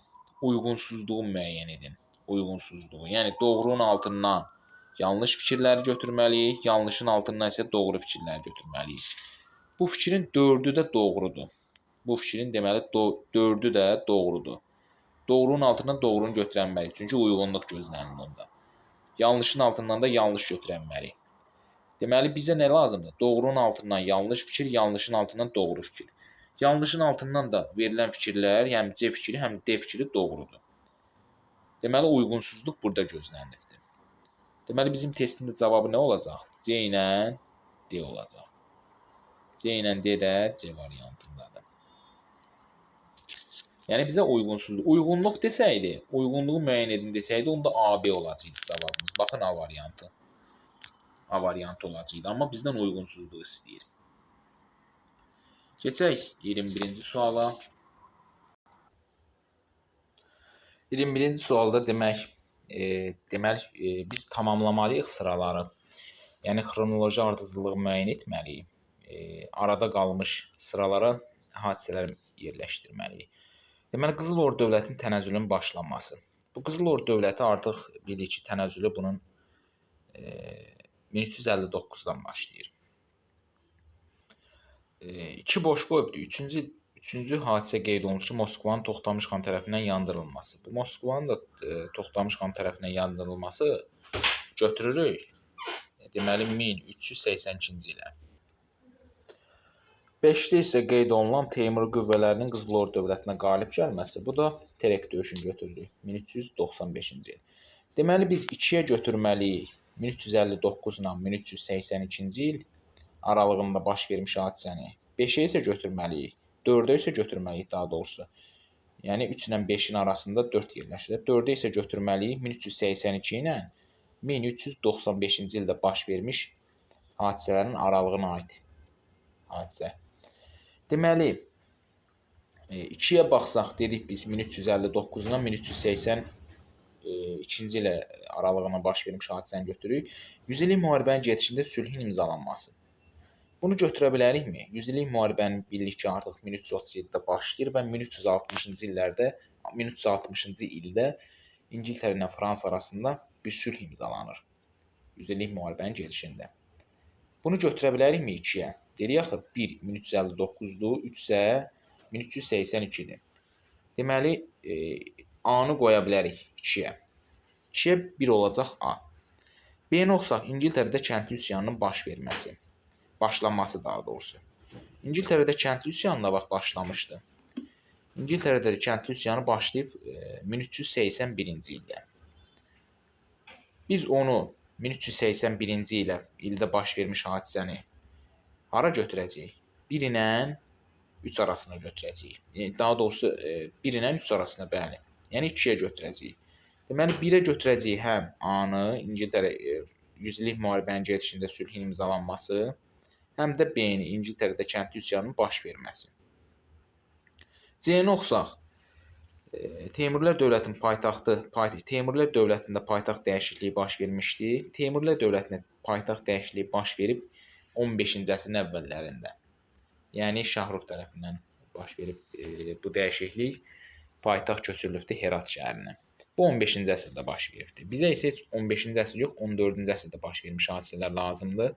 Uyğunsuzluğu müəyyən edin. Uyğunsuzluğu. Yəni doğrunun altından yanlış fikirləri götürməliyik, yanlışın altından isə doğru fikirləri götürməliyik. Bu fikrin 4-ü də doğrudur. Bu fikrin deməli 4-ü də doğrudur. Doğrunun altından doğrunu götürənməliyik. Çünki uyğunluq gözlənilir onda. Yanlışın altından da yanlış götürənməliyik. Deməli bizə nə lazımdır? Doğrunun altından yanlış fikir, yanlışın altından doğru fikir. Yanlışın altından da verilən fikirlər, həm C fikri, həm D fikri doğrudur. Deməli uyğunsuzluq burada gözlənilibdir. Deməli, bizim testin də cavabı nə olacaq? C ilə D olacaq. C ilə D də C variantındadır. Yəni bizə uyğunsuzluq. Uyğunluq desəydi, uyğunluğu müəyyən edin desəydi, onda AB olacaqdı cavabımız. Baxın A variantı. A variantı olacaqdı. Amma bizdən uyğunsuzluq istəyir. Keçək 21-ci suala. 21-ci sualda biz tamamlamalıyıq sıraları. Yəni xronoloji ardıcıllığı müəyyən etməliyik. Arada qalmış sıralara hadisələr yerləşdirməliyik. Deməli, Qızıl Ordu dövlətinin tənəzzülünün başlanması. Bu Qızıl Ordu dövləti artıq bilirik ki, tənəzzülü bunun 1359-dan başlayır. 2 boş qoyubdur. Üçüncü hadisə qeyd olunur ki, Moskvanın Toxtamış xan tərəfindən yandırılması. Bu Moskvanın da Toxtamış xan tərəfindən yandırılması götürürük. Deməli 1382-ci ilə. 5-də isə qeyd olunan Teymur qüvvələrinin Qızıl Ordu dövlətinə qalib gəlməsi. Bu da Terek döyüşünü götürürük. 1395-ci il. Deməli biz 2-yə götürməliyik 1359 ilə 1382-ci il aralığında baş vermiş hadisəni. 5-ə isə götürməliyik. 4-ə isə götürməliyik daha doğrusu. Yəni 3 ilə 5-in arasında 4 yerləşir. 4-ə isə götürməliyik 1382 ilə 1395-ci ildə baş vermiş hadisələrin aralığına aid hadisə. Deməli 2-yə baxsaq dedik biz 1359 ilə 1382-ci ilə aralığına baş vermiş hadisəni götürürük. 100 illik müharibənin gedişində sülhün imzalanması. Bunu götürə bilərikmi? 100 illik müharibənin bilirik ki, artıq 1337-də başlayır və 1360-cı ildə İngiltərə ilə Fransa arasında bir sülh imzalanır. 100 illik müharibənin gedişində. Bunu götürə bilərikmi 2-yə? Dedik axı 1 1359-dur, 3 isə 1382-dir. Deməli, A-nı qoya bilərik 2-yə. 2-yə 1 olacaq A. B-nə oxsaq İngiltərədə kəndli üsyanının başlanması daha doğrusu. İngiltərədə kəndli üsyanına vaxt başlamışdı. İngiltərədə kəndli üsyanı başlayıb 1381-ci ildə. Biz onu 1381-ci ildə baş vermiş hadisəni hara götürəcəyik? 1 ilə 3 arasına götürəcəyik. Daha doğrusu 1 ilə 3 arasına, bəli. Yəni 2-yə götürəcəyik. Deməli 1-ə götürəcəyik həm A-nı, İngiltərə 100 illik müharibənin gedişində sülhün imzalanması, həm də B-ni, İngiltərədə kəndli üsyanının baş verməsi. C-ni oxsaq, Teymurilər dövlətində paytaxt dəyişikliyi baş vermişdi. Teymurilər dövlətində paytaxt dəyişikliyi baş verib 15-ci əsrin əvvəllərində. Yəni Şahrux tərəfindən baş verib bu dəyişiklik paytaxt köçürülübdü Herat şəhərinə. Bu 15-ci əsrdə baş veribdi. Bizə isə heç 15-ci əsr yox, 14-cü əsrdə baş vermiş hadisələr lazımdır.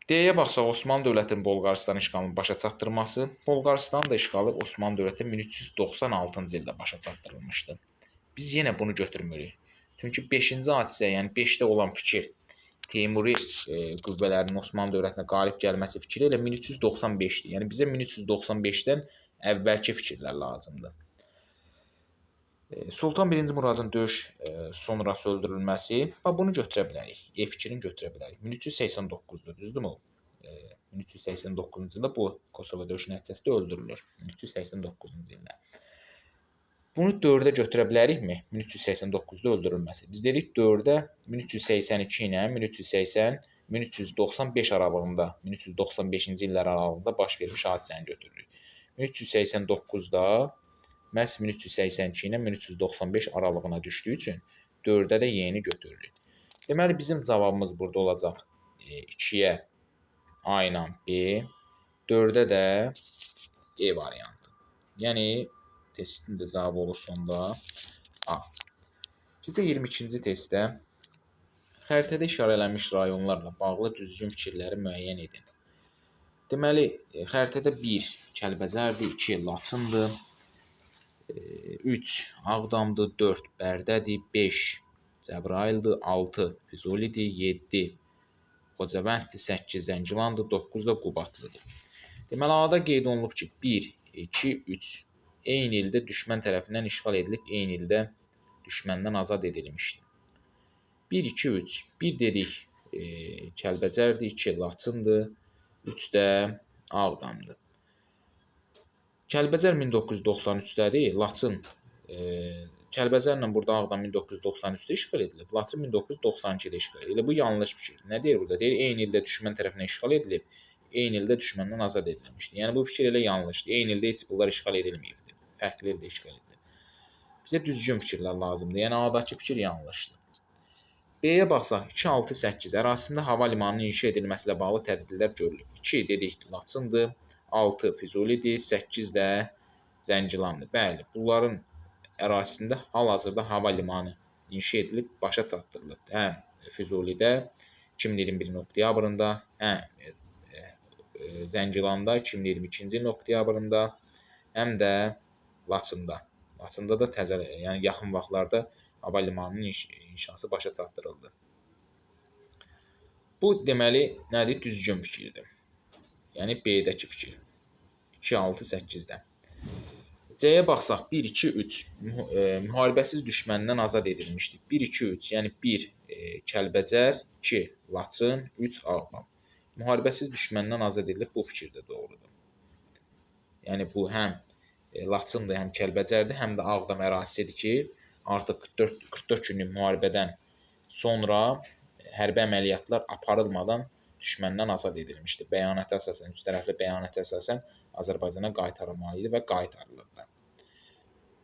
D-yə baxsaq, Osmanlı dövlətinin Bolqarıstan işğalını başa çatdırması. Bolqarıstan da işğalı Osmanlı dövləti 1396-cı ildə başa çatdırılmışdı. Biz yenə bunu götürmürük. Çünki 5-ci hadisə, yəni 5-də olan fikir, Teymuri qüvvələrinin Osmanlı dövlətinə qalib gəlməsi fikri elə 1395-dir. Yəni bizə 1395-dən əvvəlki fikirlər lazımdır. Sultan 1-ci Muradın döyüş sonrası öldürülməsi, bunu götürə bilərik. E fikrini götürə bilərik. 1389-dur, düzdürmü? 1389-cu ildə bu Kosovo döyüşü nəticəsində öldürülür. 1389-cu ildə. Bunu 4-ə götürə bilərikmi? 1389-da öldürülməsi. Biz dedik 4-ə 1382 ilə 1395 aralığında, 1395-ci illər aralığında baş vermiş hadisəni götürürük. 1389-da məhz 1382 ilə 1395 aralığına düşdüyü üçün 4-ə də Y-ni götürürük. Deməli, bizim cavabımız burada olacaq 2-yə A ilə B, 4-ə də E variantı. Yəni, testin də cavabı olur sonda A. Keçək 22-ci testdə xəritədə işarələnmiş rayonlarla bağlı düzgün fikirləri müəyyən edin. Deməli, xəritədə 1 Kəlbəcərdir, 2 Laçındır, 3 Ağdamdır, 4 Bərdədir, 5 Cəbrayıldır, 6 Füzulidir, 7 Xocavənddir, 8 Zəngilandır, 9 da Qubadlıdır. Deməli, A-da qeyd olunub ki, 1, 2, 3 eyni ildə düşmən tərəfindən işğal edilib, eyni ildə düşməndən azad edilmişdir. 1, 2, 3. 1 dedik Kəlbəcərdir, 2 Laçındır, 3 də Ağdamdır. Kəlbəcər 1993-dədir, Laçın Kəlbəcərlə burada Ağdam 1993-də işğal edilib, Laçın 1992-də işğal edilib. Bu yanlış bir şey. Nə deyir burada? Deyir eyni ildə düşmən tərəfindən işğal edilib, eyni ildə düşməndən azad edilmişdir. Yəni bu fikir elə yanlışdır. Eyni ildə heç bunlar işğal edilməyibdir. Fərqli ildə işğal edilib. Bizə düzgün fikirlər lazımdır. Yəni A-dakı fikir yanlışdır. B-yə baxsaq, 2, 6, 8 ərazisində hava limanının inşa edilməsi ilə bağlı tədbirlər görülüb. 2 dedik Laçındır, 6 Füzulidir, 8 də Zəngilandır. Bəli, bunların ərazisində hal-hazırda hava limanı inşa edilib, başa çatdırılıb. Həm Füzulidə 2021-ci oktyabrında, həm Zəngilanda 2022-ci ilin oktyabrında, həm də Laçında. Laçında da təzə, yəni yaxın vaxtlarda hava limanının inşası başa çatdırıldı. Bu deməli nədir? Düzgün fikirdir. Yəni B-dəki fikir. 2, 6, 8-də. C-yə baxsaq 1, 2, 3 müharibəsiz düşməndən azad edilmişdir. 1, 2, 3 yəni 1 Kəlbəcər, 2 Laçın, 3 Ağdam. Müharibəsiz düşməndən azad edilib, bu fikir də doğrudur. Yəni bu həm Laçındır, həm Kəlbəcərdir, həm də Ağdam ərazisidir ki, artıq 44 günlük müharibədən sonra hərbi əməliyyatlar aparılmadan düşməndən azad edilmişdir. Bəyanata əsasən, üç tərəfli bəyanata əsasən Azərbaycana qaytarılmalı idi və qaytarılırdı.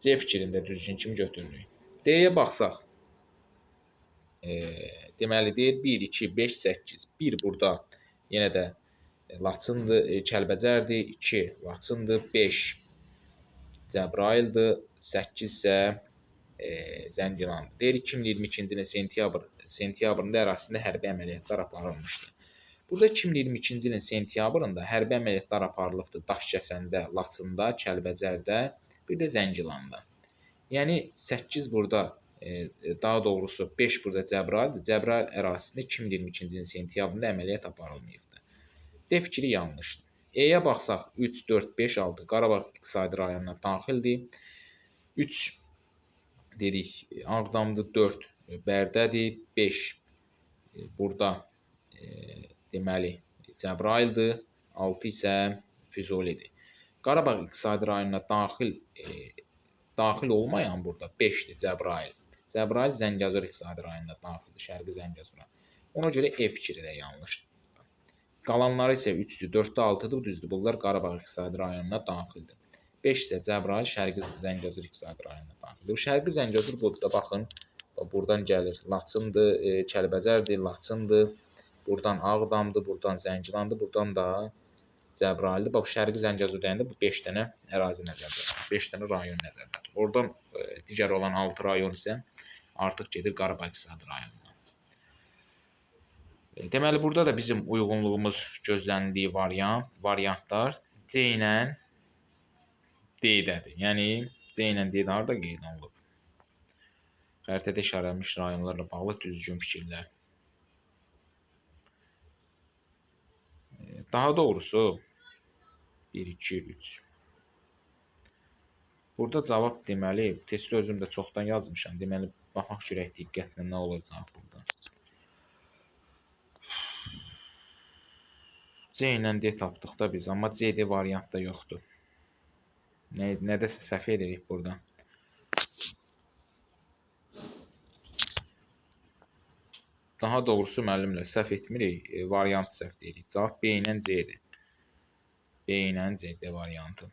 C fikrində düzgün kimi götürürük. D-yə baxsaq, deməli deyir 1, 2, 5, 8. 1 burada yenə də Laçındır, Kəlbəcərdir, 2 Laçındır, 5 Cəbrayıldır, 8 isə Zəngilandır. Deyir 2022-ci ilin sentyabrında ərazisində hərbi əməliyyatlar aparılmışdı. Burada 2022-ci ilin sentyabrında hərbi əməliyyatlar aparılıbdır Daşkəsəndə, Laçında, Kəlbəcərdə, bir də Zəngilanda. Yəni 8 burada, daha doğrusu 5 burada Cəbrayıldır. Cəbrayıl ərazisində 2022-ci ilin sentyabrında əməliyyat aparılmayıbdır. D fikri yanlışdır. E-yə baxsaq 3, 4, 5, 6 Qarabağ iqtisadi rayonuna daxildir. 3 dedik Ağdamdır, 4 Bərdədir, 5 burada deməli Cəbrayıldır, 6 isə Füzulidir. Qarabağ iqtisadi rayonuna daxil olmayan burada 5-dir Cəbrayıl. Cəbrayıl Zəngəzur iqtisadi rayonuna daxildir, Şərqi Zəngəzura. Ona görə E fikri də yanlışdır. Qalanları isə 3-dür, 4-də 6-dır, düzdür. Bunlar Qarabağ iqtisadi rayonuna daxildir. 5 isə Cəbrayıl Şərqi Zəngəzur iqtisadi rayonuna daxildir. Şərqi Zəngəzur burada baxın, buradan gəlir Laçındır, Kəlbəcərdir, Laçındır, buradan Ağdamdır, buradan Zəngilandır, buradan da Cəbrayıldır. Bax Şərqi Zəngəzur deyəndə bu 5 dənə ərazi nəzərdə, 5 dənə rayon nəzərdədir. Oradan digər olan 6 rayon isə artıq gedir Qarabağ iqtisadi rayonuna. Deməli, burada da bizim uyğunluğumuz gözlənildiyi variantlar C ilə D-dədir. Yəni, C ilə D-də harada qeyd olunub? Xəritədə işarələnmiş rayonlarla bağlı düzgün fikirlər. Daha doğrusu 1, 2, 3. Burada cavab deməli, testi özüm də çoxdan yazmışam. Deməli, baxaq görək diqqətlə nə olacaq burada. C ilə D tapdıq da biz, amma C-D variantda yoxdur. Nədəsə səhv edirik burada. Daha doğrusu müəllimlə səhv etmirik, variant səhv deyirik. Cavab B ilə C-dir. B ilə C-D variantı.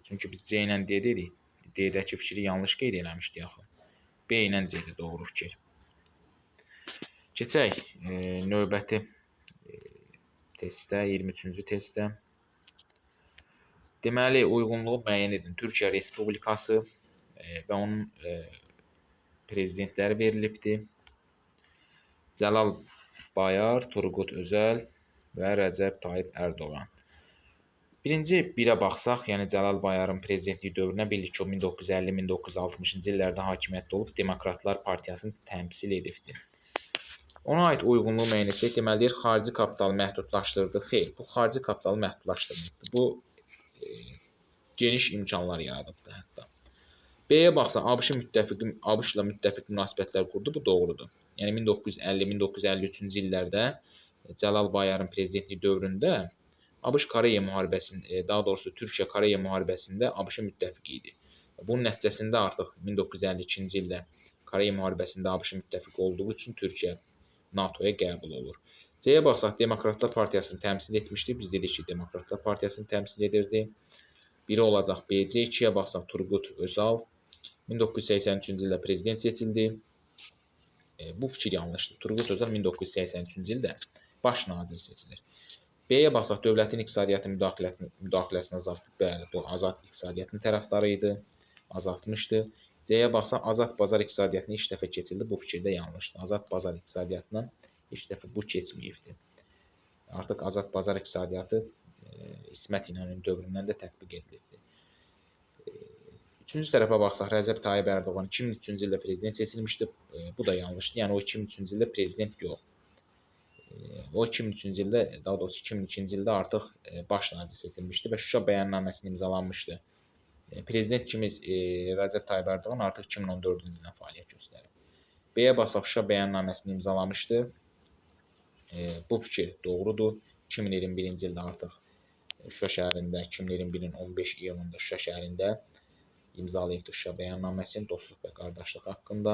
Çünki biz C ilə D dedik, D-dəki fikri yanlış qeyd eləmişdik axı. B ilə C-də doğru fikir. Keçək növbəti testdə, 23-cü testdə. Deməli, uyğunluğu müəyyən edin. Türkiyə Respublikası və onun prezidentləri verilibdir. Cəlal Bayar, Turqut Özəl və Rəcəb Tayyip Ərdoğan. Birinci birə baxsaq, yəni Cəlal Bayarın prezidentlik dövrünə bildik ki, 1950-1960-cı illərdə hakimiyyətdə olub, Demokratlar Partiyasını təmsil edibdir. Ona aid uyğunluğu müəyyən etsək, deməlidir, xarici kapitalı məhdudlaşdırdı. Xeyr, bu xarici kapitalı məhdudlaşdırmıqdır. Bu geniş imkanlar yaradıbdır hətta. B-yə baxsaq, ABŞ-la müttəfiq münasibətlər qurdu, bu doğrudur. Yəni 1950-1953-cü illərdə Cəlal Bayarın prezidentlik dövründə ABŞ Koreya müharibəsində, daha doğrusu Türkiyə Koreya müharibəsində ABŞ-ın müttəfiqi idi. Bunun nəticəsində artıq 1952-ci ildə Koreya müharibəsində ABŞ-ın müttəfiqi olduğu üçün Türkiyə NATO-ya qəbul olur. C-yə baxsaq, Demokratlar Partiyasını təmsil etmişdi. Biz dedik ki, Demokratlar Partiyasını təmsil edirdi. Biri olacaq BC, 2-yə baxsaq Turqut Özal 1983-cü ildə prezident seçildi. Bu fikir yanlışdır. Turqut Özal 1983-cü ildə baş nazir seçilir. B-yə baxsaq, dövlətin iqtisadiyyatı müdaxiləsinə azaltdı. Bəli, bu azad iqtisadiyyatın tərəfdarı idi, azaltmışdı. C-yə baxsaq, azad bazar iqtisadiyyatına ilk dəfə keçildi. Bu fikir də yanlışdır. Azad bazar iqtisadiyyatına ilk dəfə bu keçməyibdir. Artıq azad bazar iqtisadiyyatı İsmət İnönü'nün dövründən də tətbiq edilibdir. Üçüncü tərəfə baxsaq, Rəcəb Tayyib Ərdoğan 2003-cü ildə prezident seçilmişdi. Bu da yanlışdır. Yəni o 2003-cü ildə prezident yox. O 2003-cü ildə, daha doğrusu 2002-ci ildə artıq baş nazir seçilmişdi və Şuşa bəyannaməsini imzalanmışdı. Prezident kimi Rəcəb Tayyib Ərdoğan artıq 2014-cü ildən fəaliyyət göstərir. B-yə baxsaq, Şuşa bəyannaməsini imzalamışdı. Bu fikir doğrudur. 2021-ci ildə artıq Şuşa şəhərində, 2021-in 15 iyununda Şuşa şəhərində imzalayıbdır Şuşa bəyannaməsini dostluq və qardaşlıq haqqında.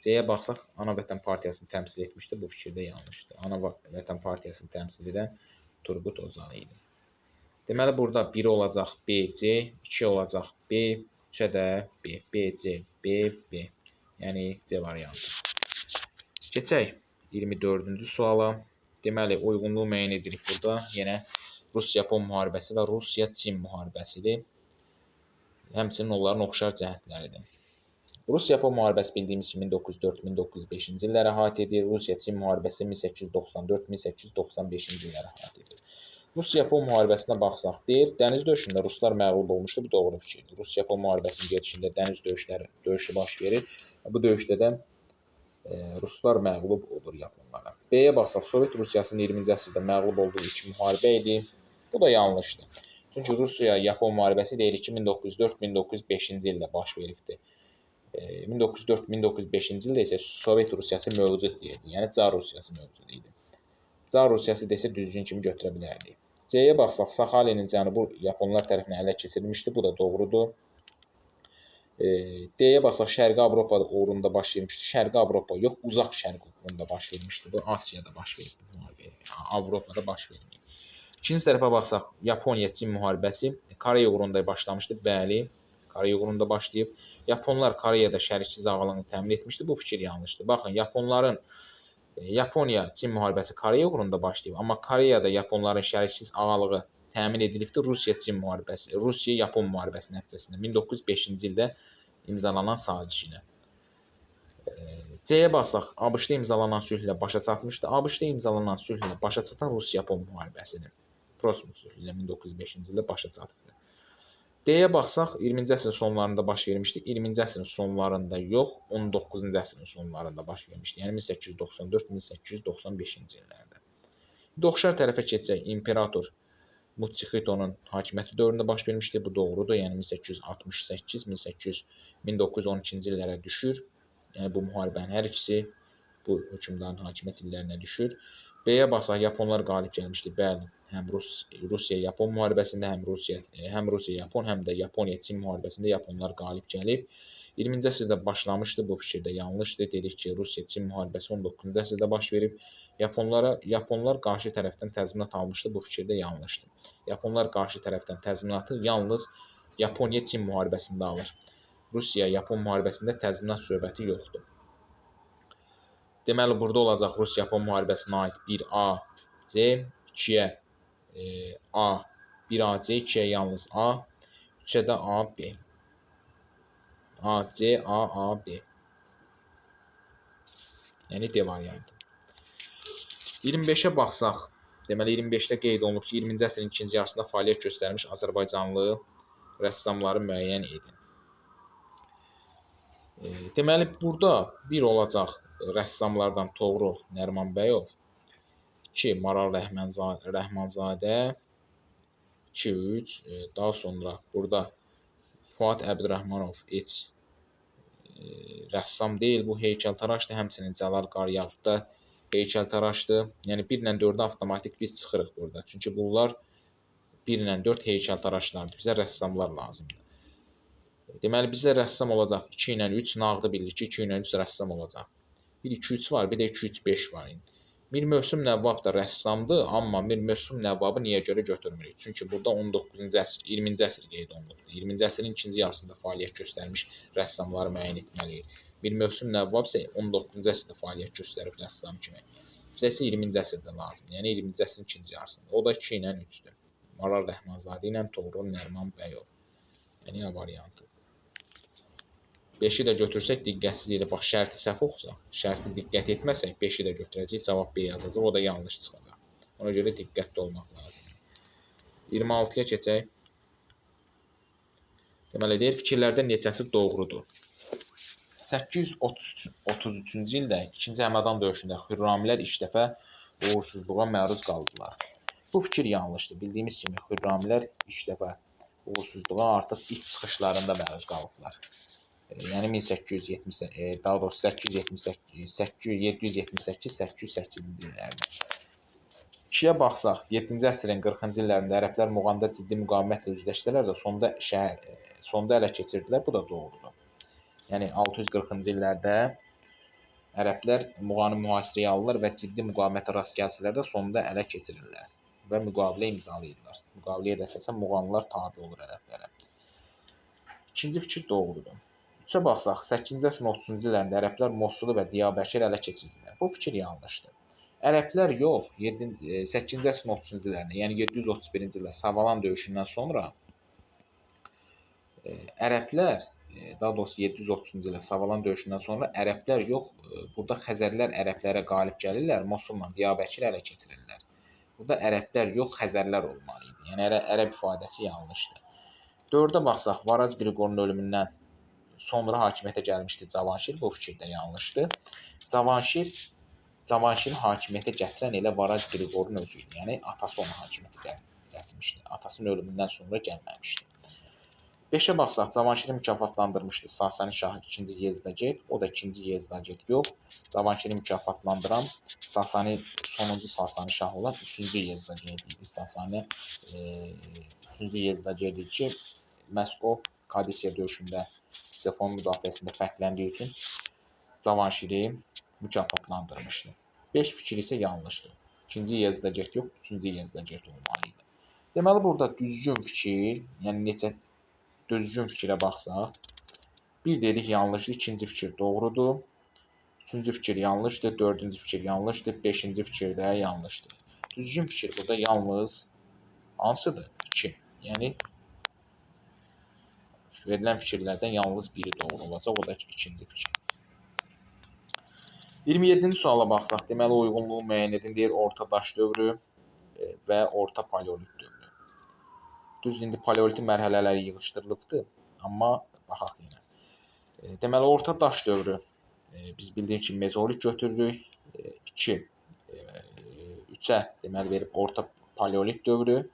C-yə baxsaq, Ana Vətən Partiyasını təmsil etmişdi. Bu fikir də yanlışdır. Ana Vətən Partiyasını təmsil edən Turqut Özal idi. Deməli, burada 1 olacaq BC, 2 olacaq B, 3-ə də B, BC, B, B. Yəni C variantı. Keçək 24-cü suala. Deməli, uyğunluğu müəyyən edirik burada. Yenə Rus-Yapon müharibəsi və Rusiya-Çin müharibəsidir. Həmçinin onların oxşar cəhətləridir. Rus-Yapon müharibəsi bildiyimiz kimi 1904-1905-ci illərə əhatə edir. Rusiya-Çin müharibəsi 1894-1895-ci illərə əhatə edir. Rus-Yapon müharibəsinə baxsaq, deyir, dəniz döyüşündə Ruslar məğlub olmuşdu. Bu doğru fikirdir. Rus-Yapon müharibəsinin gedişində dəniz döyüşü baş verir. Bu döyüşdə də Ruslar məğlub olur Yaponlara. B-yə baxsaq, Sovet Rusiyasının 20-ci əsrdə məğlub olduğu ilk müharibə idi. Bu da yanlışdır. Çünki Rusiya-Yapon müharibəsi deyirik ki, 1904-1905-ci ildə baş veribdir. 1904-1905-ci ildə isə Sovet Rusiyası mövcud deyildi. Yəni Çar Rusiyası mövcud idi. Çar Rusiyası desə düzgün kimi götürə bilərdik. C-yə baxsaq, Saxalinin cənubu Yaponlar tərəfindən ələ keçirilmişdi. Bu da doğrudur. D-yə baxsaq, Şərqi Avropa uğrunda baş vermişdi. Şərqi Avropa yox, uzaq Şərq uğrunda baş vermişdi. Bu Asiyada baş vermişdi. Avropada baş verməyib. İkinci tərəfə baxsaq, Yaponiya-Çin müharibəsi Koreya uğrunda başlamışdı. Bəli, Koreya uğrunda başlayıb. Yaponlar Koreyada şəriksiz ağalığını təmin etmişdi. Bu fikir yanlışdır. Baxın, Yaponiya-Çin müharibəsi Koreya uğrunda başlayıb. Amma Koreyada Yaponların şəriksiz ağalığı təmin edilibdi Rusiya-Çin müharibəsi, Rusiya-Yapon müharibəsi nəticəsində 1905-ci ildə imzalanan saziş ilə. C-yə baxsaq, ABŞ-da imzalanan sülhlə başa çatmışdı. ABŞ-da imzalanan sülhlə başa çatan Rus-Yapon müharibəsidir. Prosmut sülhü ilə 1905-ci ildə başa çatıbdır. D-yə baxsaq, 20-ci əsrin sonlarında baş vermişdi. 20-ci əsrin sonlarında yox, 19-cu əsrin sonlarında baş vermişdi. Yəni 1894-1895-ci illərdə. Oxşar tərəfə keçsək, İmperator Mutsuhitonun hakimiyyəti dövründə baş vermişdi. Bu doğrudur. Yəni 1868-1912-ci illərə düşür. Yəni bu müharibənin hər ikisi bu hökmdarın hakimiyyət illərinə düşür. B-yə baxsaq, Yaponlar qalib gəlmişdi. Bəli, həm Rusiya-Yapon müharibəsində, həm Rusiya-Yapon, həm də Yaponiya-Çin müharibəsində Yaponlar qalib gəlib. 20-ci əsrdə başlamışdı. Bu fikir də yanlışdır. Dedik ki, Rusiya-Çin müharibəsi 19-cu əsrdə baş verib. Yaponlar qarşı tərəfdən təzminat almışdı. Bu fikir də yanlışdır. Yaponlar qarşı tərəfdən təzminatı yalnız Yaponiya-Çin müharibəsində alır. Rusiya-Yapon müharibəsində təzminat söhbəti yoxdur. Deməli, burada olacaq Rus-Yapon müharibəsinə aid 1A, C, 2-yə A, 1A, C, 2-yə yalnız A, 3-ə də A, B. A, C, A, A, B. Yəni D variantı. 25-ə baxsaq, deməli 25-də qeyd olunub ki, 20-ci əsrin ikinci yarısında fəaliyyət göstərmiş Azərbaycanlı rəssamları müəyyən edin. Deməli, burada 1 olacaq rəssamlardan Toğrul Nərimanbəyov, 2 Maral Rəhmanzadə, 2-3, daha sonra burada Fuad Əbdürrəhmanov, H, rəssam deyil, bu heykəltaraşdır. Həmçinin Cəlal Qaryağdı da heykəltaraşdır. Yəni 1 ilə 4-ə avtomatik biz çıxırıq burada. Çünki bunlar 1 ilə 4 heykəltaraşlardır. Bizə rəssamlar lazımdır. Deməli, bizə rəssam olacaq 2 ilə 3, nağdı bildik ki, 2 ilə 3 rəssam olacaq. Bir 2-3 var, bir də 2-3-5 var. Mir Mövsüm Nəvvab da rəssamdır, amma Mir Mövsüm Nəvvabı niyə görə götürmürük? Çünki burada 19-cu əsr, 20-ci əsr qeyd olunubdur. 20-ci əsrin ikinci yarısında fəaliyyət göstərmiş rəssamları müəyyən etməliyik. Mir Mövsüm Nəvvab isə 19-cu əsrdə fəaliyyət göstərib rəssam kimi. Bizə isə 20-ci əsrdə lazımdır. Yəni 20-ci əsrin ikinci yarısında. O da 2 ilə 3-dür. Maral Rəhmanzadə ilə Toğrul Nəriman Bəyov. Yəni A variantı. 5-i də götürsək diqqətsizliklə, bax şərti səhv oxusaq, şərti diqqət etməsək 5-i də götürəcəyik, cavab B yazacaq, o da yanlış çıxacaq. Ona görə diqqətli olmaq lazımdır. 26-ya keçək. Deməli, deyir, fikirlərdən neçəsi doğrudur? 833-cü ildə 2-ci Həmədan döyüşündə Xürramilər ilk dəfə uğursuzluğa məruz qaldılar. Bu fikir yanlışdır. Bildiyimiz kimi Xürramilər ilk dəfə uğursuzluğa artıq ilk çıxışlarında məruz qalıblar. Yəni 1878, daha doğrusu 778-808-ci illərdə. 2-yə baxsaq, 7-ci əsrin 40-cı illərində ərəblər Muğanda ciddi müqavimətlə üzləşsələr də sonda ələ keçirdilər. Bu da doğrudur. Yəni 640-cı illərdə ərəblər Muğanı mühasirəyə alırlar və ciddi müqavimətə rast gəlsələr də sonda ələ keçirirlər və müqavilə imzalayırlar. Müqaviləyə də əsasən Muğanlılar tabe olur ərəblərə. İkinci fikir doğrudur. 3-ə baxsaq, 8-ci əsrin 30-cu illərində ərəblər Mosulu və Diyarbəkiri ələ keçirdilər. Bu fikir yanlışdır. Ərəblər yox, 8-ci əsrin 30-cu illərində, yəni 731-ci ildə Savalan döyüşündən sonra ərəblər, daha doğrusu 730-cu ildə Savalan döyüşündən sonra ərəblər yox, burada Xəzərlər ərəblərə qalib gəlirlər, Mosulla Diyarbəkiri ələ keçirirlər. Burada ərəblər yox, Xəzərlər olmalı idi. Yəni ərəb ifadəsi yanlışdır. 4-ə baxsaq, Varaz Qriqorun ölümündən sonra hakimiyyətə gəlmişdi Cavanşir. Bu fikir də yanlışdır. Cavanşiri hakimiyyətə gətirən elə Varaz Qriqorun özü idi. Yəni atası onu hakimiyyətə gətirmişdi. Atasının ölümündən sonra gəlməmişdi. 5-ə baxsaq, Cavanşiri mükafatlandırmışdı Sasani şahı 2-ci Yezdagerd. O da 2-ci Yezdagerd yox. Cavanşiri mükafatlandıran sonuncu Sasani şahı olan 3-cü Yezdagerd idi. Sasani 3-cü Yezdagerd idi ki, məhz o Kadisiya döyüşündə Sefon müdafiəsində fərqləndiyi üçün Cavanşiri mükafatlandırmışdı. 5 fikir isə yanlışdır. 2-ci Yezdagerd yox, 3-cü Yezdagerd olmalı idi. Deməli, burada düzgün fikir, yəni neçə düzgün fikrə baxsaq, bir dedik yanlışdır, 2-ci fikir doğrudur, 3-cü fikir yanlışdır, 4-cü fikir yanlışdır, 5-ci fikir də yanlışdır. Düzgün fikir burada yalnız hansıdır? 2. Yəni verilən fikirlərdən yalnız biri doğru olacaq, o da 2-ci fikir. 27-ci suala baxsaq, deməli uyğunluğu müəyyən edin, deyir orta daş dövrü və orta paleolit dövrü. Düzdür, indi paleolitin mərhələləri yığışdırılıbdır, amma baxaq yenə. Deməli orta daş dövrü biz bildiyimiz kimi mezolit götürürük. 3-ə deməli verib orta paleolit dövrü,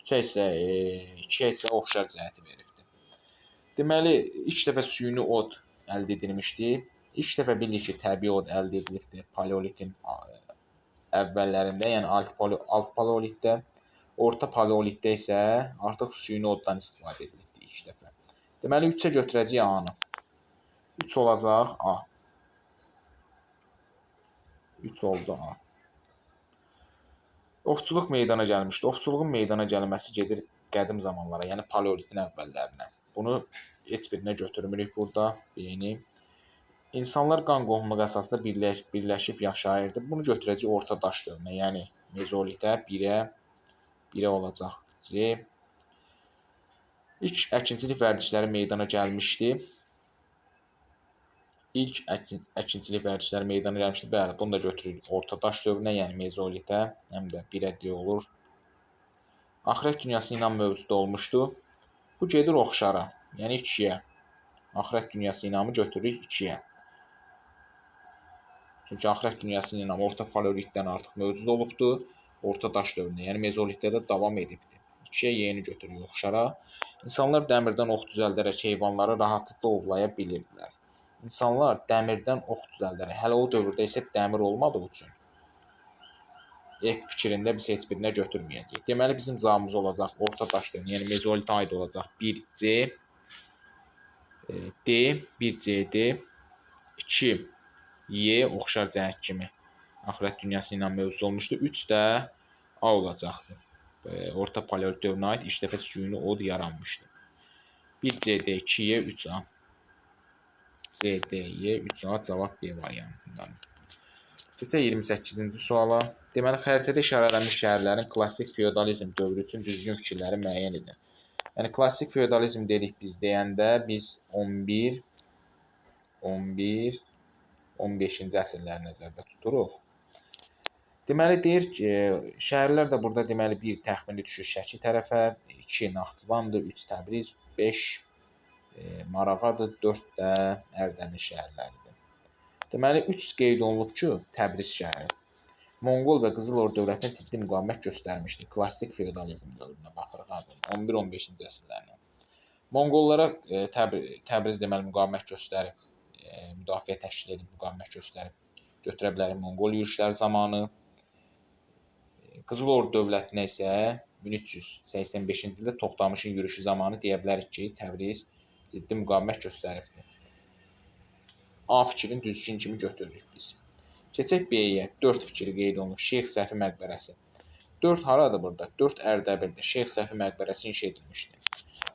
2-yə isə oxşar cəhəti veribdir. Deməli, ilk dəfə süni od əldə edilmişdi. İlk dəfə bildik ki, təbii od əldə edilibdir paleolitin əvvəllərində, yəni alt paleolitdə. Orta paleolitdə isə artıq süni oddan istifadə edilibdir ilk dəfə. Deməli, 3-ə götürəcəyik A-nı. 3 olacaq A. 3 oldu A. Ovçuluq meydana gəlmişdi. Ovçuluğun meydana gəlməsi gedir qədim zamanlara, yəni paleolitin əvvəllərinə. Bunu heç birinə götürmürük burada. Birini. İnsanlar qan qohumluq əsasında birləşib yaşayırdı. Bunu götürəcək orta daş dövrünə, yəni mezolitə 1-ə olacaq C. İlk əkinçilik vərdişləri meydana gəlmişdi. Bəli, bunu da götürürük orta daş dövrünə, yəni mezolitə, həm də 1-ə D olur. Axirət dünyası ilə mövcud olmuşdu. Bu gedir oxşara, yəni 2-yə. Axirət dünyası inamı götürürük 2-yə. Çünki axirət dünyası inamı orta paleolitdən artıq mövcud olubdur. Orta daş dövründə, yəni mezolitdə də davam edibdir. 2-yə Y-ni götürürük oxşara. İnsanlar dəmirdən ox düzəldərək heyvanları rahatlıqla ovlaya bilirdilər. İnsanlar dəmirdən ox düzəldərək, hələ o dövrdə isə dəmir olmadığı üçün fikrində biz heç birinə götürməyəcəyik. Deməli, bizim cavabımız olacaq orta daş dövrü, yəni mezolitə aid olacaq 1C, D, 1CD, 2Y oxşar cəhət kimi axirət dünyası ilə mövzu olmuşdu. 3 də A olacaqdı. Orta paleolit dövrünə aid işləpə süni od yaranmışdı. 1CD, 2Y, 3A. CDY, 3A cavab B variantındadır. Keçək 28-ci suala. Deməli, xəritədə işarələnmiş şəhərlərin klassik feodalizm dövrü üçün düzgün fikirləri müəyyən edin. Yəni, klassik feodalizm dedik biz deyəndə, biz 11, 15-ci əsrləri nəzərdə tuturuq. Deməli, deyir ki, şəhərlər də burada deməli 1 təxmini düşür Şəki tərəfə, 2 Naxçıvandır, 3 Təbriz, 5 Marağadır, 4 də Ərdəbil şəhərləridir. Deməli, 3 qeyd olunub ki, Təbriz şəhəri Monqol və Qızıl Ordu dövlətinə ciddi müqavimət göstərmişdi. Klassik feodalizm dövrünə baxırıq abi, 11-15-ci əsrlərlə. Monqollara Təbriz deməli müqavimət göstərib, müdafiə təşkil edib, müqavimət göstərib götürə bilərik Monqol yürüşləri zamanı. Qızıl Ordu dövlətinə isə 1385-ci ildə Toxtamışın yürüşü zamanı deyə bilərik ki, Təbriz ciddi müqavimət göstəribdir. A fikrin düzgün kimi götürürük biz. Keçək B-yə. 4 fikri qeyd olunur. Şeyx Səfi məqbərəsi. 4 haradır burada? 4 Ərdəbildə. Şeyx Səfi məqbərəsi inşa edilmişdir.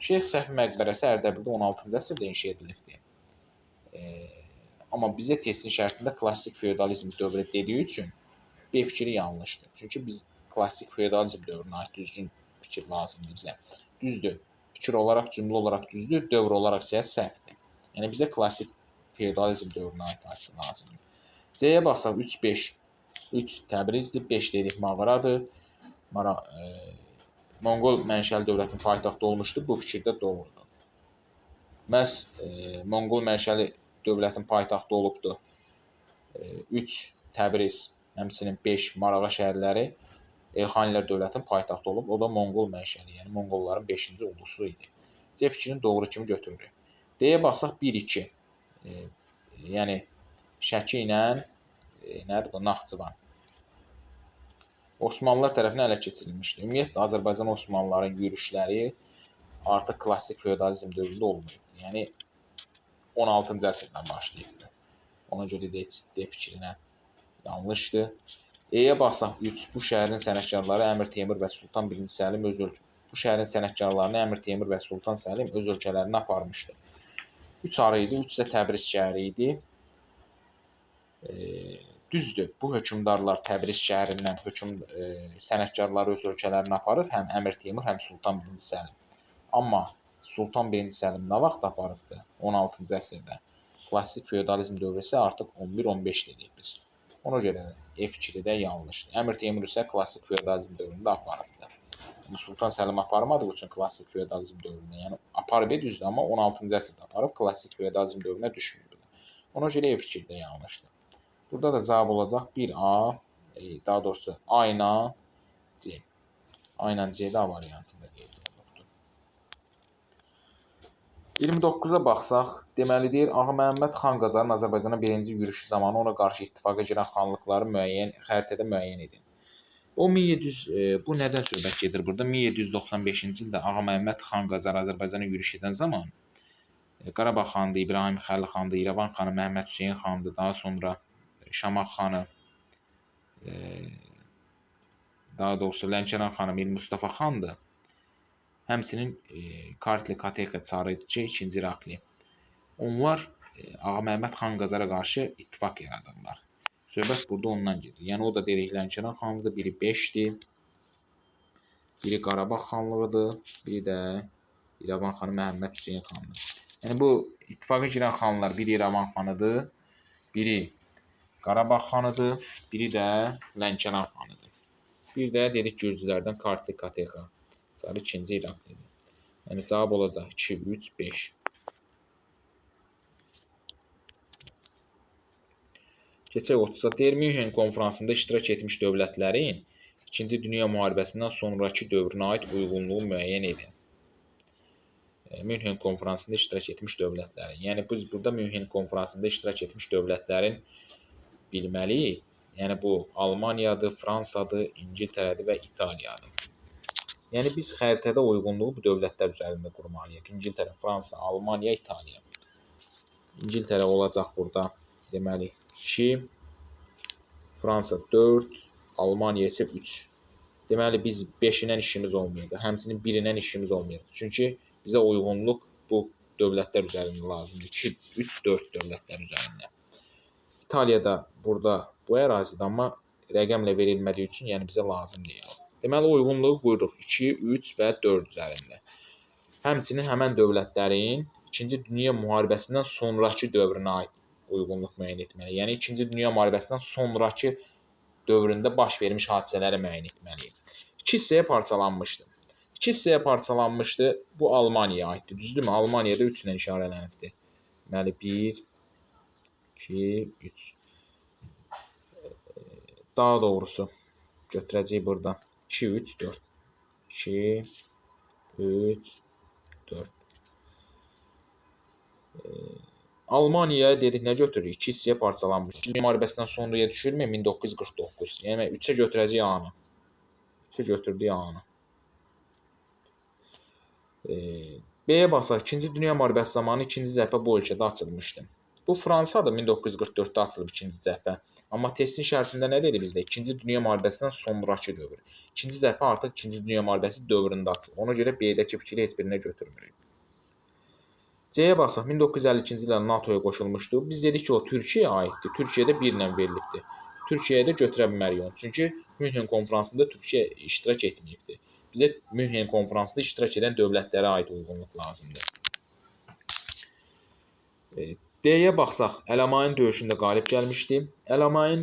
Şeyx Səfi məqbərəsi Ərdəbildə 16-cı əsrdə inşa edilibdir. Amma bizə testin şərtində klassik feodalizm dövrü dediyi üçün B fikri yanlışdır. Çünki biz klassik feodalizm dövrünə aid düzgün fikir lazımdır bizə. Düzdür. Fikir olaraq, cümlə olaraq düzdür, dövr olaraq isə səhvdir. Yəni bizə klassik feodalizm dövrünə aid hadisi lazımdır. C-yə baxsaq 3-5. 3 Təbrizdir, 5 dedik Mağaradır. Monqol mənşəli dövlətin paytaxtı olmuşdur. Bu fikir də doğrudur. Məhz Monqol mənşəli dövlətin paytaxtı olubdur. 3 Təbriz, həmçinin 5 Marağa şəhərləri Elxanilər dövlətin paytaxtı olub. O da Monqol mənşəli, yəni Monqolların 5-ci ulusu idi. C fikrini doğru kimi götürürük. D-yə baxsaq 1-2. Yəni Şəki ilə nədir bu? Naxçıvan. Osmanlılar tərəfindən ələ keçirilmişdi. Ümumiyyətlə, Azərbaycan Osmanlıların yürüşləri artıq klassik feodalizm dövründə olmayıb. Yəni, 16-cı əsrdən başlayıbdır. Ona görə D fikrinə yanlışdır. E-yə baxsaq 3. Bu şəhərin sənətkarları Əmir Teymur və Sultan 1. Səlim Bu şəhərin sənətkarlarını Əmir Teymur və Sultan Səlim öz ölkələrinə aparmışdı. 3 arı idi, 3 də Təbriz şəhəri idi. Düzdür, bu hökmdarlar Təbriz şəhərindən sənətkarları öz ölkələrinə aparıb, həm Əmir Teymur, həm Sultan 1. Səlim. Amma Sultan 1. Səlim nə vaxt aparıbdır? 16-cı əsrdə. Klassik feodalizm dövrü isə artıq 11-15 dedik biz. Ona görə də E fikri də yanlışdır. Əmir Teymur isə klassik feodalizm dövründə aparıbdır. Sultan Səlim aparmadığı üçün klassik feodalizm dövründə, yəni aparıb düzdür, amma 16-cı əsrdə aparıb klassik feodalizm dövrünə düşmürdü. Ona görə E fikri də yanlışdır. Burada da cavab olacaq 1A, daha doğrusu A ilə C. A ilə C də A variantında qeyd olunubdur. 29-a baxsaq, deməli deyir, Ağa Məhəmməd Xan Qacarın Azərbaycana birinci yürüşü zamanı ona qarşı ittifaqa girən xanlıqları xəritədə müəyyən edin. Bu nədən söhbət gedir burada? 1795-ci ildə Ağa Məhəmməd Xan Qacar Azərbaycana yürüş edən zaman Qarabağ xandı, İbrahim Xəlil xandı, İrəvan xanı, Məhəmməd Hüseyn xandı, daha sonra Şamax xanı, daha doğrusu Lənkəran xanı Mir Mustafa xandır. Həmçinin Kartli Katexə çarı idi ki, 2-ci İraqli. Onlar Ağa Məhəmməd Xan Qacara qarşı ittifaq yaradırlar. Söhbət burada ondan gedir. Yəni o da deyirik Lənkəran xanlıdır, biri 5-dir, biri Qarabağ xanlığıdır, biri də İrəvan xanı Məhəmməd Hüseyn xandır. Yəni bu ittifaqa girən xanlar biri İrəvan xanıdır, biri Qarabağ xanıdır, biri də Lənkəran xanıdır. Bir də dedik Gürcülərdən Kartli Katexa, sarı 2-ci İraqlidir. Yəni cavab olacaq 2, 3, 5. Keçək 30-a. Deyir, Münhen konfransında iştirak etmiş dövlətlərin 2-ci Dünya müharibəsindən sonraki dövrünə aid uyğunluğu müəyyən edin. Münhen konfransında iştirak etmiş dövlətlərin. Yəni biz burada Münhen konfransında iştirak etmiş dövlətlərin bilməliyik. Yəni bu Almaniyadır, Fransadır, İngiltərədir və İtaliyadır. Yəni biz xəritədə uyğunluğu bu dövlətlər üzərində qurmalıyıq. İngiltərə, Fransa, Almaniya, İtaliya. İngiltərə olacaq burada deməli 2, Fransa 4, Almaniya isə 3. Deməli biz 5-dən işimiz olmayacaq, həmçinin 1-dən işimiz olmayacaq. Çünki bizə uyğunluq bu dövlətlər üzərində lazımdır. 2, 3, 4 dövlətlər üzərində. İtaliya da burada bu ərazidə, amma rəqəmlə verilmədiyi üçün yəni bizə lazım deyil. Deməli uyğunluğu buyuruq 2, 3 və 4 üzərində. Həmçinin həmən dövlətlərin 2-ci Dünya müharibəsindən sonrakı dövrünə aid uyğunluq müəyyən etməli. Yəni 2-ci Dünya müharibəsindən sonrakı dövründə baş vermiş hadisələri müəyyən etməliyik. 2 hissəyə parçalanmışdı. 2 hissəyə parçalanmışdı. Bu Almaniyaya aiddir. Düzdürmü? Almaniyada 3 ilə işarələnibdir. Deməli 1, 2, 3. Daha doğrusu götürəcəyik burada 2, 3, 4. 2, 3, 4. Almaniyaya dedik nə götürürük? 2 hissəyə parçalanmış. Dünya müharibəsindən sonraya düşürmü? 1949. Yəni 3-ə götürəcəyik A-nı. 3-ə götürdük A-nı. B-yə basaq. 2-ci Dünya müharibəsi zamanı 2-ci cəbhə bu ölkədə açılmışdı. Bu Fransadır, 1944-də açılıb 2-ci cəbhə. Amma testin şərtində nə dedi bizdə? 2-ci Dünya müharibəsindən sonrakı dövr. 2-ci cəbhə artıq 2-ci Dünya müharibəsi dövründə açılıb. Ona görə B-dəki fikri heç birinə götürmürük. C-yə baxsaq, 1952-ci ildə NATO-ya qoşulmuşdu. Biz dedik ki, o Türkiyəyə aiddir. Türkiyədə 1 ilə verilibdir. Türkiyəyə də götürə bilmərik onu. Çünki Münhen konfransında Türkiyə iştirak etməyibdir. Bizə Münhen konfransında iştirak edən dövlətlərə aid uyğunluq lazımdır. D-yə baxsaq, Ələmayın döyüşündə qalib gəlmişdi. Ələmayın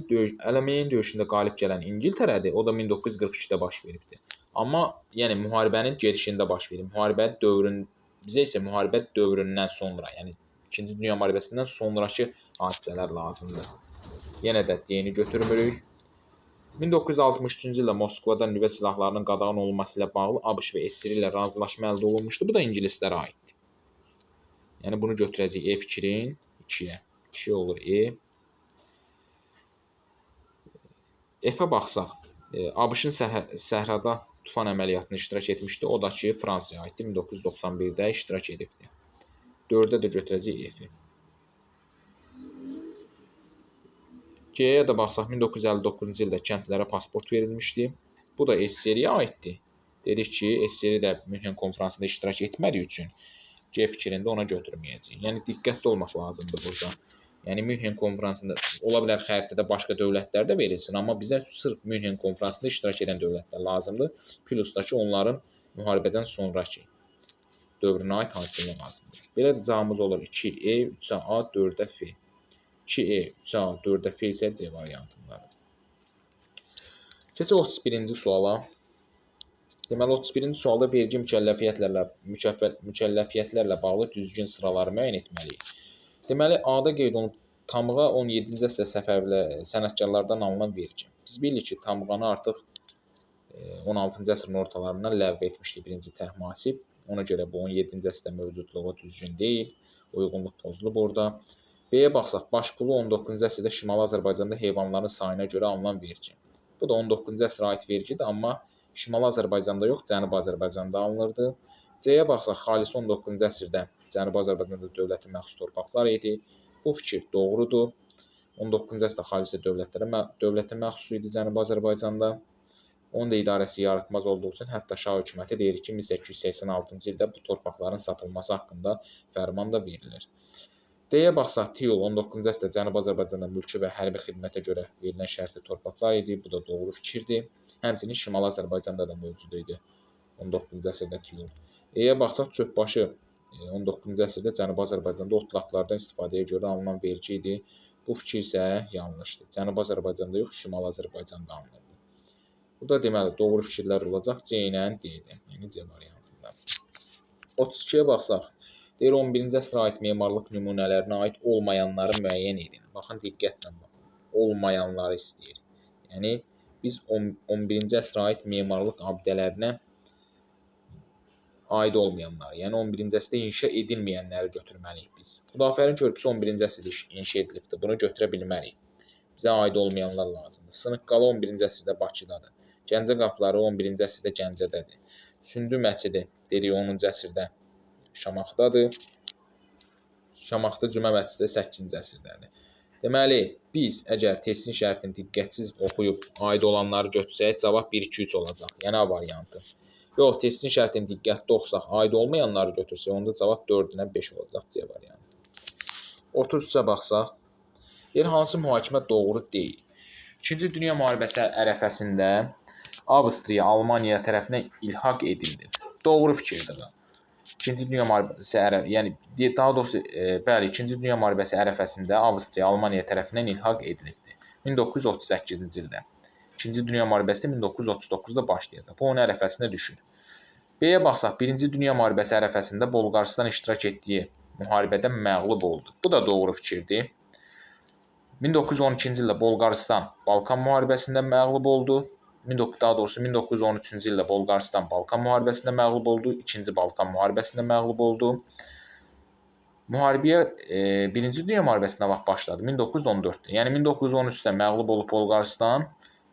döyüşündə qalib gələn İngiltərədir. O da 1942-də baş veribdir. Amma yəni müharibənin gedişində baş verib. Müharibə dövrün bizə isə müharibə dövründən sonra, yəni 2-ci Dünya müharibəsindən sonrakı hadisələr lazımdır. Yenə də D-ni götürmürük. 1963-cü ildə Moskvada nüvə silahlarının qadağan olunması ilə bağlı ABŞ və SSR ilə razılaşma əldə olunmuşdu. Bu da ingilislərə aiddir. Yəni bunu götürəcəyik E fikrin 2-yə. 2 olur E. F-ə baxsaq, ABŞ-ın səhrada tufan əməliyyatına iştirak etmişdi. O da ki, Fransaya aiddir. 1991-də iştirak edibdir. 4-də də götürəcəyik F-i. G-yə də baxsaq, 1959-cu ildə kəndlərə pasport verilmişdi. Bu da SSR-yə aiddir. Dedik ki, SSR də Münhen konfransında iştirak etmədiyi üçün G fikrində ona götürməyəcəyik. Yəni diqqətli olmaq lazımdır burada. Yəni Münhen konfransında ola bilər xəritədə başqa dövlətlər də verilsin, amma bizə sırf Münhen konfransında iştirak edən dövlətlər lazımdır. Plus da ki, onların müharibədən sonrakı dövrünə aid hadisələr lazımdır. Belə də cavabımız olur 2E, 3A, 4-ə F. 2E, 3A, 4-ə F isə C variantındadır. Keçək 31-ci suala. Deməli, 31-ci sualda vergi mükəlləfiyyətlərlə bağlı düzgün sıraları müəyyən etməliyik. Deməli, A-da qeyd olunub tamğa 17-ci əsrdə Səfəvilər sənətkarlardan alınan vergi. Biz bilirik ki, tamğanı artıq 16-cı əsrin ortalarından ləğv etmişdi birinci Təh Mühasib. Ona görə bu 17-ci əsrdə mövcudluğu düzgün deyil. Uyğunluq pozulub orada. B-yə baxsaq, baş pulu 19-cu əsrdə Şimali Azərbaycanda heyvanların sayına görə alınan vergi. Bu da 19-cu əsrə aid vergidir, amma Şimali Azərbaycanda yox, Cənubi Azərbaycanda alınırdı. C-yə baxsaq, xalisi 19-cu əsrdə Cənubi Azərbaycanda dövlətin məxsus torpaqlar idi. Bu fikir doğrudur. 19-cu əsrdə xalisi dövlətə məxsus idi Cənubi Azərbaycanda. Onun da idarəsi yaratmaz olduğu üçün hətta Şah hökuməti deyir ki, 1886-cı ildə bu torpaqların satılması haqqında fərman da verilir. D-yə baxsaq, tiyul 19-cu əsrdə Cənubi Azərbaycanda mülki və hərbi xidmətə görə verilən şərtli torpaqlar idi. Bu da doğru fikirdir. Həmçinin Şimali Azərbaycanda da mövcud idi 19-cu əsrdə tiyul. E-yə baxsaq, çöpbaşı 19-cu əsrdə Cənubi Azərbaycanda otlaqlardan istifadəyə görə alınan vergi idi. Bu fikir isə yanlışdır. Cənubi Azərbaycanda yox, Şimali Azərbaycanda alınırdı. Bu da deməli, doğru fikirlər olacaq C ilə D-dir. Yəni C variantında. 32-yə baxsaq, deyir 11-ci əsrə aid memarlıq nümunələrinə aid olmayanları müəyyən edin. Baxın, diqqətlə baxın. Olmayanları istəyir. Yəni, biz 11-ci əsrə aid memarlıq abidələrinə aid olmayanları, yəni 11-ci əsrdə inşa edilməyənləri götürməliyik biz. Xudafərin körpüsü 11-ci əsrdə inşa edilibdir. Bunu götürə bilmərik. Bizə aid olmayanlar lazımdır. Sınıqqalı 11-ci əsrdə Bakıdadır. Gəncə qapıları 11-ci əsrdə Gəncədədir. Sündü məscidi dedik 10-cu əsrdə Şamaxıdadır. Şamaxıda Cümə məscidi 8-ci əsrdədir. Deməli, biz əgər testin şərtini diqqətsiz oxuyub aid olanları götürsək, cavab 1, 2, 3 olacaq. Yəni A variantı. Yox, testin şərtini diqqətli oxusaq, aid olmayanları götürsək, onda cavab 4-dən 5 olacaq C variantı. 33-ə baxsaq, hansı mühakimə doğru deyil? 2-ci Dünya müharibəsi ərəfəsində Avstriya Almaniya tərəfindən ilhaq edildi. Doğru fikirdir bu. 2-ci Dünya müharibəsi daha doğrusu bəli, 2-ci Dünya müharibəsi ərəfəsində Avstriya Almaniya tərəfindən ilhaq edilibdir. 1938-ci ildə. 2-ci Dünya müharibəsi 1939-da başlayacaq. Bu onun ərəfəsində düşür. B-yə baxsaq, 1-ci Dünya müharibəsi ərəfəsində Bolqarıstan iştirak etdiyi müharibədə məğlub oldu. Bu da doğru fikirdir. 1912-ci ildə Bolqarıstan Balkan müharibəsində məğlub oldu. Daha doğrusu 1913-cü ildə Bolqarıstan Balkan müharibəsində məğlub oldu. 2-ci Balkan müharibəsində məğlub oldu. Müharibəyə 1-ci Dünya müharibəsində vaxt başladı 1914-də. Yəni 1913-də məğlub olub Bolqarıstan,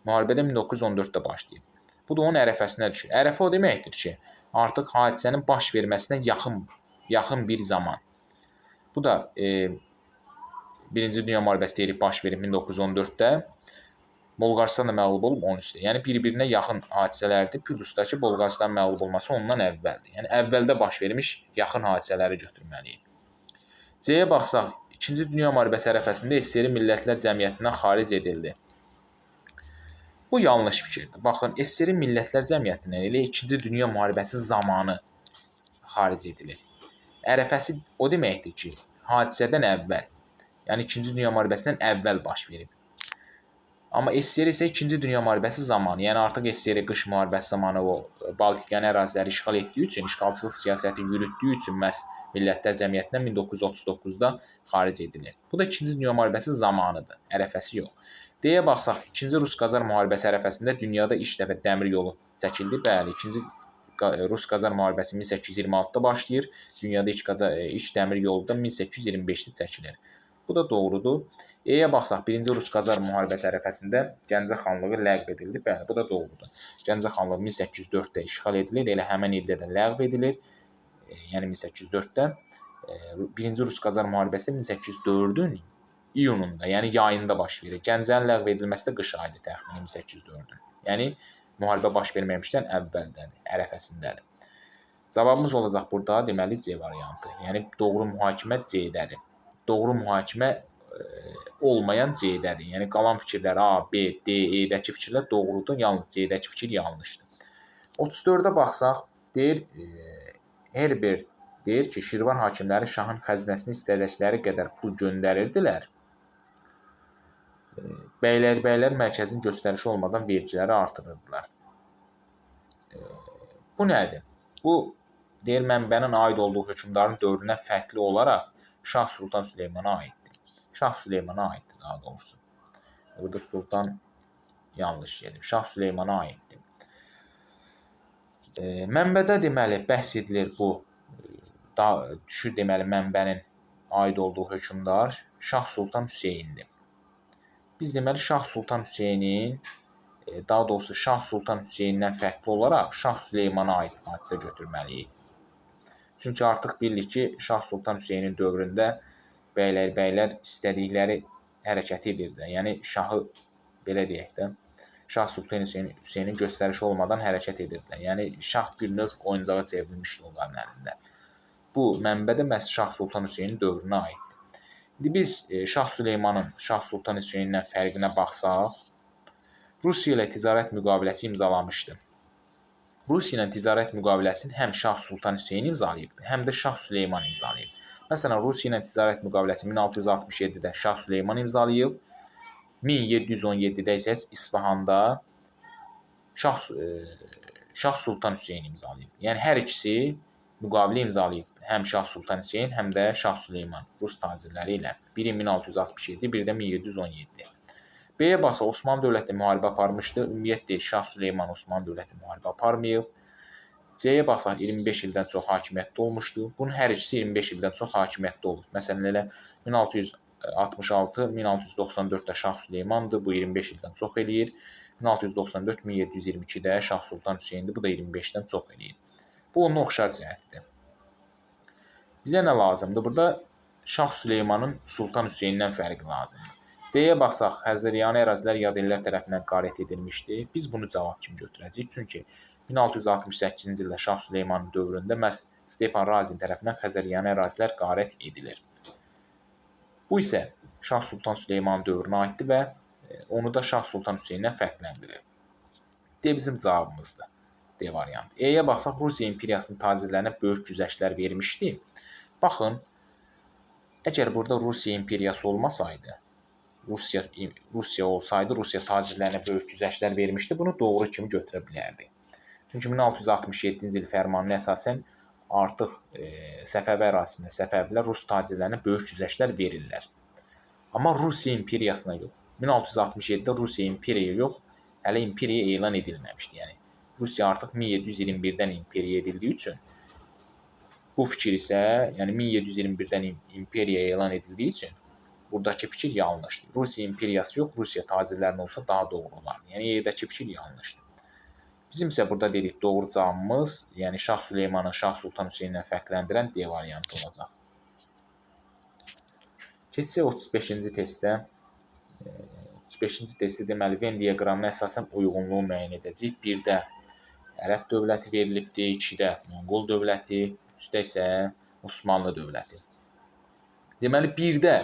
müharibədə 1914-də başlayıb. Bu da onun ərəfəsinə düşür. Ərəfə o deməkdir ki, artıq hadisənin baş verməsinə yaxın bir zaman. Bu da 1-ci Dünya müharibəsi deyirik baş verib 1914-də. Bolqarıstan da məğlub olub 13-də. Yəni bir-birinə yaxın hadisələrdir. Plusdakı Bolqarıstan məğlub olması ondan əvvəldir. Yəni əvvəldə baş vermiş yaxın hadisələri götürməliyik. C-yə baxsaq, 2-ci Dünya müharibəsi ərəfəsində SSR Millətlər Cəmiyyətindən xaric edildi. Bu yanlış fikirdir. Baxın, SSR Millətlər Cəmiyyətindən elə 2-ci Dünya müharibəsi zamanı xaric edilir. Ərəfəsi o deməkdir ki, hadisədən əvvəl, yəni 2-ci Dünya müharibəsindən əvvəl baş verib. Amma SSR isə 2-ci Dünya müharibəsi zamanı, yəni artıq SSR qış müharibəsi zamanı o Baltikyanı əraziləri işğal etdiyi üçün, işğalçılıq siyasəti yürütdüyü üçün məhz Millətlər Cəmiyyətindən 1939-da xaric edilir. Bu da 2-ci Dünya müharibəsi zamanıdır, ərəfəsi yox. D-yə baxsaq, 2-ci Rus-Qacar müharibəsi ərəfəsində dünyada ilk dəfə dəmir yolu çəkildi. Bəli, 2-ci Rus-Qacar müharibəsi 1826-da başlayır. Dünyada ilk dəmir yolu da 1825-də çəkilir. Bu da doğrudur. E-yə baxsaq, 1-ci Rus-Qacar müharibəsi ərəfəsində Gəncə xanlığı ləğv edildi. Bəli, bu da doğrudur. Gəncə xanlığı 1804-də işğal edilir, elə həmin ildə də ləğv edilir. Yəni 1804-də. 1-ci Rus-Qacar müharibəsi 1804-ün iyununda, yəni yayında baş verir. Gəncənin ləğv edilməsi də qış ayıdır təxminən 1804-ün. Yəni müharibə baş verməmişdən əvvəldədir, ərəfəsindədir. Cavabımız olacaq burada, deməli C variantı. Yəni doğru mühakimə C-dədir. Doğru mühakimə olmayan C-dədir. Yəni qalan fikirlər A, B, D, E-dəki fikirlər doğrudur, yalnız C-dəki fikir yanlışdır. 34-ə baxsaq, deyir Herbert deyir ki, Şirvan hakimləri şahın xəzinəsini istədikləri qədər pul göndərirdilər. Bəylər mərkəzin göstərişi olmadan vergiləri artırırdılar. Bu nədir? Bu deyir mənbənin aid olduğu hökmdarın dövrünə fərqli olaraq Şah Sultan Süleymana aiddir. Şah Süleymana aiddir daha doğrusu. Burada Sultan yanlış gedib. Şah Süleymana aiddir. Mənbədə deməli bəhs edilir bu düşür deməli mənbənin aid olduğu hökmdar Şah Sultan Hüseyndir. Biz deməli Şah Sultan Hüseynin daha doğrusu Şah Sultan Hüseynindən fərqli olaraq Şah Süleymana aid hadisə götürməliyik. Çünki artıq bilirik ki, Şah Sultan Hüseynin dövründə bəylər istədikləri hərəkət edirdi. Yəni şahı belə deyək də Şah Sultan Hüseynin göstərişi olmadan hərəkət edirdilər. Yəni şah bir növ oyuncağa çevrilmişdi onların əlində. Bu mənbə də məhz Şah Sultan Hüseynin dövrünə aiddir. İndi biz Şah Süleymanın Şah Sultan Hüseynindən fərqinə baxsaq, Rusiya ilə ticarət müqaviləsi imzalamışdı. Rusiya ilə ticarət müqaviləsini həm Şah Sultan Hüseyn imzalayıbdı, həm də Şah Süleyman imzalayıb. Məsələn, Rusiya ilə ticarət müqaviləsi 1667-də Şah Süleyman imzalayıb, 1717-də isə İsfahanda Şah Sultan Hüseyn imzalayıbdı. Yəni hər ikisi müqavilə imzalayıbdı. Həm Şah Sultan Hüseyn, həm də Şah Süleyman Rus tacirləri ilə. Biri 1667, biri də 1717. B-yə baxsa, Osmanlı dövləti müharibə aparmışdı. Ümumiyyətlə, Şah Süleyman Osmanlı dövləti müharibə aparmayıb. C-yə baxsaq 25 ildən çox hakimiyyətdə olmuşdu. Bunun hər ikisi 25 ildən çox hakimiyyətdə olub. Məsələn, elə 1666-1694-də Şah Süleymandır, bu 25 ildən çox eləyir. 1694-1722-də Şah Sultan Hüseyndir, bu da 25-dən çox eləyir. Bu onun oxşar cəhətdir. Bizə nə lazımdır? Burada Şah Süleymanın Sultan Hüseyndən fərqi lazımdır. D-yə baxsaq, Həzəryanı ərazilər yad ellər tərəfindən qarət edilmişdi. Biz bunu cavab kimi götürəcəyik. Çünki 1668-ci ildə Şah Süleymanın dövründə məhz Stepan Razin tərəfindən Xəzəryanı ərazilər qarət edilir. Bu isə Şah Sultan Süleymanın dövrünə aiddir və onu da Şah Sultan Hüseyndən fərqləndirir. D bizim cavabımızdır. D variantı. E-yə baxsaq, Rusiya imperiyasının tacirlərinə böyük güzəştlər vermişdi. Baxın, əgər burada Rusiya imperiyası olmasaydı, Rusiya olsaydı, Rusiya tacirlərinə böyük güzəştlər vermişdi. Bunu doğru kimi götürə bilərdik. Çünki 1667-ci il fərmanına əsasən artıq Səfəvi ərazisində Səfəvilər Rus tacirlərinə böyük güzəştlər verirlər. Amma Rusiya imperiyasına yox. 1667-də Rusiya imperiya yox, hələ imperiya elan edilməmişdi. Yəni Rusiya artıq 1721-dən imperiya edildiyi üçün bu fikir isə, yəni 1721-dən imperiya elan edildiyi üçün buradakı fikir yanlışdır. Rusiya imperiyası yox, Rusiya tacirlərinin olsa daha doğru olardı. Yəni yerdəki fikir yanlışdır. Bizim isə burada dedik doğru cavabımız, yəni Şah Süleymanı Şah Sultan Hüseyndən fərqləndirən D variantı olacaq. Keçsək 35-ci testdə. 35-ci testdə deməli Venn diaqramına əsasən uyğunluğu müəyyən edəcəyik. 1-də Ərəb dövləti verilibdir, 2-də Monqol dövləti, 3-də isə Osmanlı dövləti. Deməli 1-də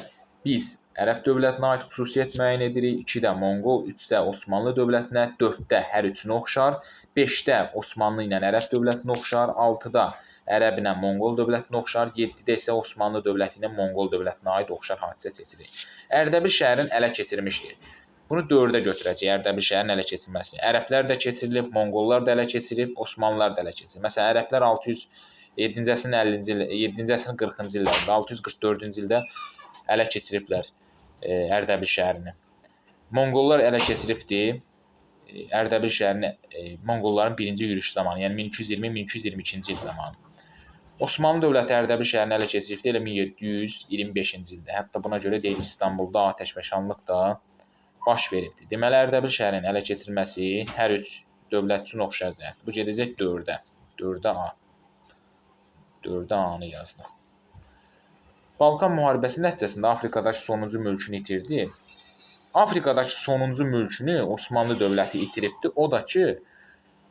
biz Ərəb dövlətinə aid xüsusiyyət müəyyən edirik, 2-də Monqol, 3-də Osmanlı dövlətinə, 4-də hər üçünə oxşar, 5-də Osmanlı ilə Ərəb dövlətinə oxşar, 6-da Ərəb ilə Monqol dövlətinə oxşar, 7-də isə Osmanlı dövləti ilə Monqol dövlətinə aid oxşar hadisə seçirik. Ərdəbil şəhərini ələ keçirmişdir. Bunu 4-ə götürəcəyik, Ərdəbil şəhərinin ələ keçirilməsini. Ərəblər də keçirilib, Monqollar da ələ keçirib, Osmanlılar da ələ keçirib. Məsələn, Ərəblər 7-ci əsrin 40-cı illərində, 644-cü ildə ələ keçiriblər Ərdəbil şəhərini. Monqollar ələ keçiribdir Ərdəbil şəhərini Monqolların birinci yürüyüş zamanı, yəni 1220-1222-ci il zamanı. Osmanlı dövləti Ərdəbil şəhərini ələ keçiribdir elə 1725-ci ildə. Hətta buna görə deyil İstanbulda atəşfəşanlıq da baş veribdir. Deməli, Ərdəbil şəhərinin ələ keçirilməsi hər üç dövlət üçün oxşardır. Bu gedəcək 4-ə. 4-ə A. 4-ə A-nı yazdıq. Balkan müharibəsi nəticəsində Afrikadakı sonuncu mülkünü itirdi. Afrikadakı sonuncu mülkünü Osmanlı dövləti itiribdi. O da ki,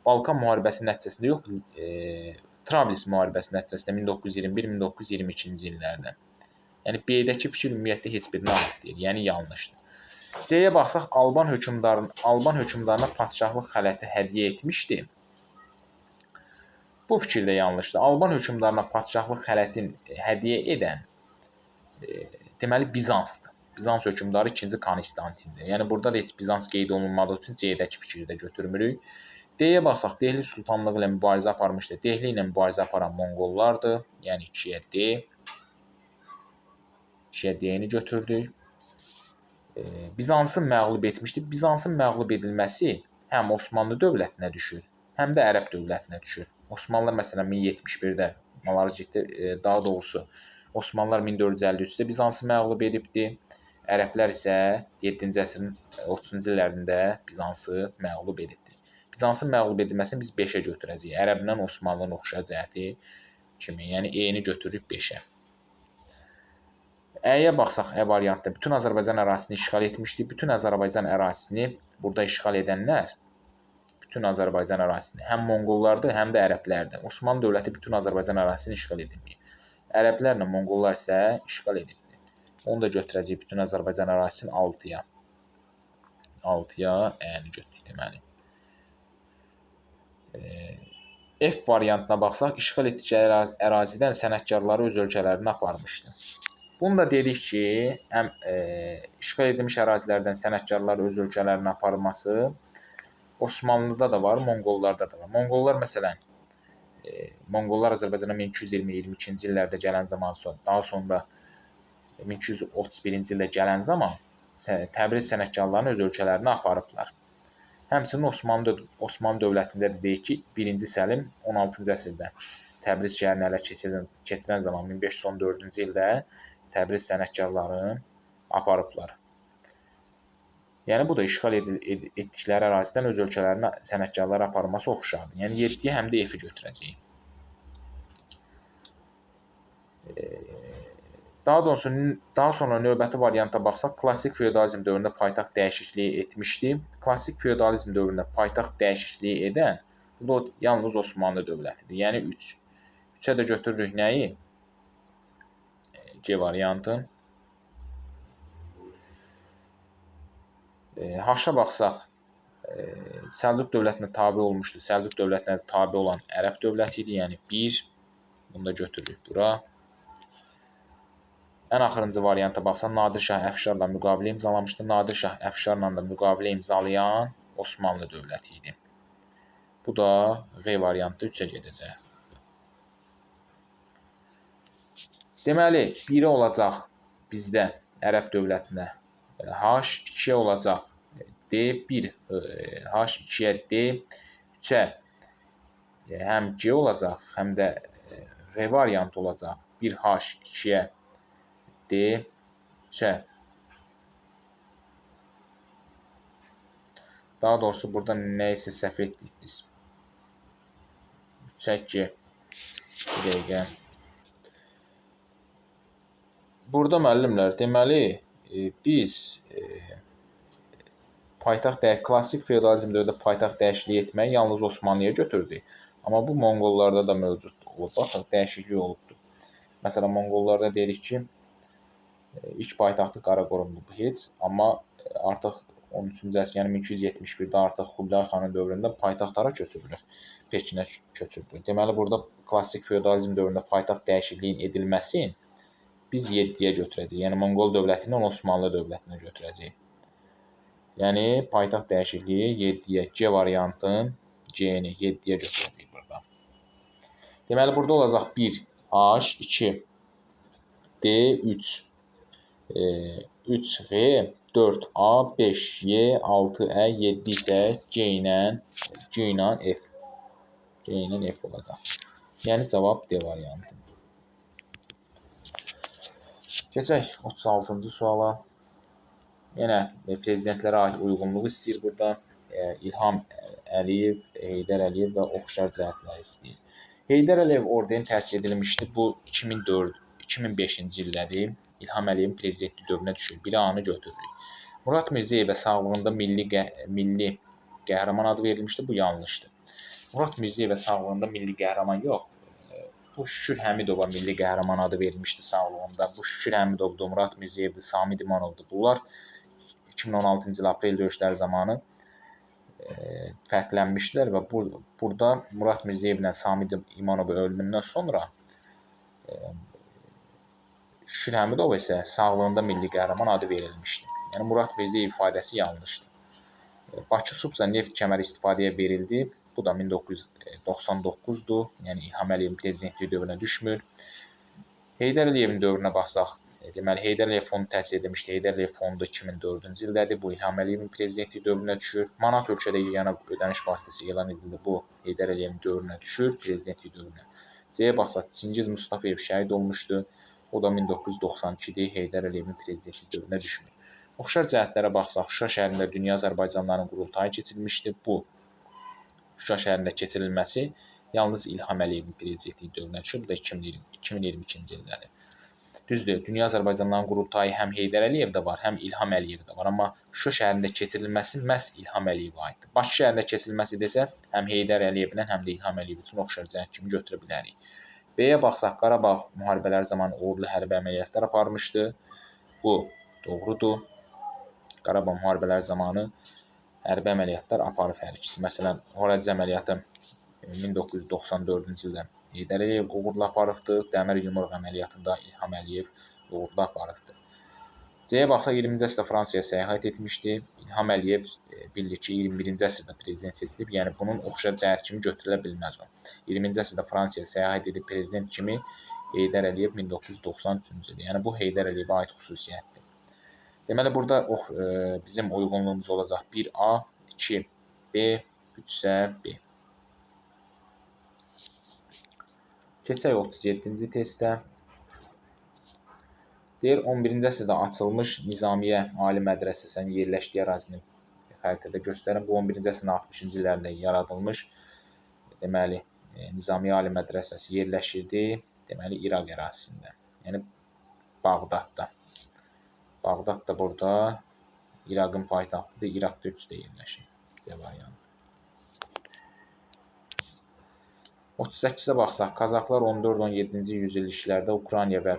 Balkan müharibəsi nəticəsində yox, Trablis müharibəsi nəticəsində 1921-1922-ci illərdə. Yəni B-dəki fikir ümumiyyətlə heç birinə aid deyil, yəni yanlışdır. C-yə baxsaq, Alban hökmdarına padşahlıq xələti hədiyyə etmişdi. Bu fikir də yanlışdır. Alban hökmdarına padşahlıq xələtin hədiyyə edən deməli Bizansdır. Bizans hökmdarı 2-ci Konstantindir. Yəni burada da heç Bizans qeyd olunmadığı üçün C-dəki fikri də götürmürük. D-yə baxsaq, Dehli sultanlığı ilə mübarizə aparmışdı. Dehli ilə mübarizə aparan Monqollardır. Yəni 2-yə D. 2-yə D-ni götürdük. Bizansın məğlub etmişdi. Bizansın məğlub edilməsi həm Osmanlı dövlətinə düşür, həm də Ərəb dövlətinə düşür. Osmanlılar məsələn 1071-də daha doğrusu Osmanlılar 1453-də Bizansı məğlub edibdi. Ərəblər isə 7-ci əsrin 30-cu illərində Bizansı məğlub edibdi. Bizansın məğlub edilməsini biz 5-ə götürəcəyik. Ərəblə Osmanlının oxşar cəhəti kimi. Yəni E-ni götürürük 5-ə. Ə-yə baxsaq, Ə variantda bütün Azərbaycan ərazisini işğal etmişdi. Bütün Azərbaycan ərazisini burada işğal edənlər, bütün Azərbaycan ərazisini həm Monqollardır, həm də Ərəblərdir. Osmanlı dövləti bütün Azərbaycan ərazisini işğal edilməyib. Ərəblərlə Monqollar isə işğal edibdi. Onu da götürəcəyik bütün Azərbaycan ərazisini 6-ya. 6-ya Ə-ni götürdük deməli. F variantına baxsaq, işğal etdiyi ərazidən sənətkarları öz ölkələrinə aparmışdı. Bunu da dedik ki, işğal edilmiş ərazilərdən sənətkarları öz ölkələrinə aparması Osmanlıda da var, Monqollarda da var. Monqollar məsələn, Monqollar Azərbaycana 1220-22-ci illərdə gələn zaman, daha sonra 1231-ci ildə gələn zaman Təbriz sənətkarlarını öz ölkələrinə aparıblar. Həmçinin Osmanlı dövlətində də deyək ki, 1-ci Səlim 16-cı əsrdə Təbriz şəhərini ələ keçirən zaman 1514-cü ildə Təbriz sənətkarlarını aparıblar. Yəni bu da işğal etdikləri ərazidən öz ölkələrinə sənətkarlar aparılması oxşardır. Yəni 7-yə həm də F-i götürəcəyik. Daha sonra növbəti varianta baxsaq, klassik feodalizm dövründə paytaxt dəyişikliyi etmişdi. Klassik feodalizm dövründə paytaxt dəyişikliyi edən bu da yalnız Osmanlı dövlətidir. Yəni 3. 3-ə də götürürük nəyi? C variantı. H-a baxsaq, Səlcuq dövlətinə tabe olmuşdu. Səlcuq dövlətinə tabe olan ərəb dövləti idi. Yəni 1. Bunu da götürürük bura. Ən axırıncı varianta baxsaq, Nadir Şah Əfşarla müqavilə imzalamışdı. Nadir Şah Əfşarla da müqavilə imzalayan Osmanlı dövləti idi. Bu da V variantı 3-ə gedəcək. Deməli, 1-ə olacaq bizdə ərəb dövlətinə H, 2-yə olacaq D1, H2-yə D, 3-ə həm C olacaq, həm də V variantı olacaq. 1H, 2-yə D, 3-ə. Daha doğrusu burada nə isə səhv etdik biz. 3-ə G. Bir dəqiqə. Burada müəllimlər, deməli, biz klassik feodalizm dövründə paytaxt dəyişikliyi etməyi yalnız Osmanlıya götürdük. Amma bu Monqollarda da mövcud olub. Baxın, dəyişiklik olubdur. Məsələn, Monqollarda deyirik ki, ilk paytaxtı Qaraqorumdur bu heç. Amma artıq 13-cü əsr, yəni 1271-də artıq Xubay xanın dövründə paytaxtlara köçürülür. Pekinə köçürülür. Deməli, burada klassik feodalizm dövründə paytaxt dəyişikliyin edilməsi biz 7-yə götürəcəyik. Yəni, Monqol dövlətindən Osmanlı dövlətinə götürəcəyik. Yəni, paytaxt dəyişikliyi 7-yə, C variantın C-ni 7-yə götürəcəyik burada. Deməli, burada olacaq 1, H, 2, D, 3, 3G, 4A, 5Y, 6Ə, 7 isə C ilə F. C ilə F olacaq. Yəni, cavab D variantı. Keçək 36-cı suala. Yenə prezidentlərə aid uyğunluq istəyir burada. İlham Əliyev, Heydər Əliyev və oxşar cəhətləri istəyir. Heydər Əliyev ordeni təsis edilmişdi. Bu 2005-ci ildədir. İlham Əliyevin prezidentlik dövrünə düşür. Bir anı götürürük. Murad Mirzəyevə sağlığında milli qəhrəman adı verilmişdi. Bu yanlışdır. Murad Mirzəyevə sağlığında milli qəhrəman yox. Bu Şükür Həmidova milli qəhrəman adı verilmişdi sağlığında. Bu Şükür Həmidovdur, Murad Mirzəyevdir, Samid İmanovdur. Bunlar 2016-cı il aprel döyüşləri zamanı fərqlənmişdilər və burada Murad Mirzəyevlə Samid İmanovun ölümündən sonra Şükür Həmidova isə sağlığında milli qəhrəman adı verilmişdi. Yəni Murad Mirzəyev ifadəsi yanlışdır. Bakı Subza neft kəməri istifadəyə verildi. Bu da 1999-dur. Yəni İlham Əliyevin prezidentliyi dövrünə düşmür. Heydər Əliyevin dövrünə baxsaq, deməli Heydər Əliyev fondu təsis edilmişdi. Heydər Əliyev fondu 2004-cü ildədir. Bu İlham Əliyevin prezidentliyi dövrünə düşür. Manat ölkədə yeganə ödəniş vasitəsi elan edildi. Bu Heydər Əliyevin dövrünə düşür, prezidentliyi dövrünə. C-yə baxsaq, Çingiz Mustafayev şəhid olmuşdu. O da 1992-dir. Heydər Əliyevin prezidentliyi dövrünə düşmür. Oxşar cəhətlərə baxsaq, Şuşa şəhərində dünya Azərbaycanlıların qurultayı keçirilmişdi. Bu Şuşa şəhərində keçirilməsi yalnız İlham Əliyevin prezidentliyi dövrünə düşür. Bu da 2022-ci ildədir. Düzdür, dünya Azərbaycanlıların qurultayı həm Heydər Əliyevdə var, həm İlham Əliyevdə var. Amma Şuşa şəhərində keçirilməsi məhz İlham Əliyevə aiddir. Bakı şəhərində keçirilməsi desə, həm Heydər Əliyevlə, həm də İlham Əliyev üçün oxşar cəhət kimi götürə bilərik. B-yə baxsaq, Qarabağ müharibələri zamanı uğurlu hərbi əməliyyatlar aparmışdı. Bu doğrudur. Qarabağ müharibələri zamanı hərbi əməliyyatlar aparıb hər ikisi. Məsələn, Horadiz əməliyyatı 1994-cü ildə Heydər Əliyev uğurla aparıbdır. Dəmir yumruq əməliyyatında İlham Əliyev uğurla aparıbdır. C-yə baxsaq, 20-ci əsrdə Fransaya səyahət etmişdi. İlham Əliyev bilir ki, 21-ci əsrdə prezident seçilib. Yəni, bunun oxşar cəhət kimi götürülə bilməz o. 20-ci əsrdə Fransaya səyahət edib prezident kimi Heydər Əliyev 1993-cü ildə. Yəni, bu Heydər Əliyevə aid xüsusiyyətdir. Deməli, burada bizim uyğunluğumuz olacaq 1A, 2 B, bütsə B. Keçək 37-ci testə. Deyir, 11-ci əsrdə açılmış Nizamiye Ali Mədrəsəsinin yerləşdiyi ərazini xəritədə göstərin. Bu 11-ci əsrin 60-cı illərdə yaradılmış, deməli, Nizamiye Ali Mədrəsəsi yerləşirdi, deməli, İraq ərazisində. Yəni, Bağdadda. Bağdad da burada İraqın paytaxtıdır, İraq Qüdsdə yerləşir. C variantı. 38-ə baxsaq, Qazaxlar 14-17-ci yüzilliklərdə Ukrayna və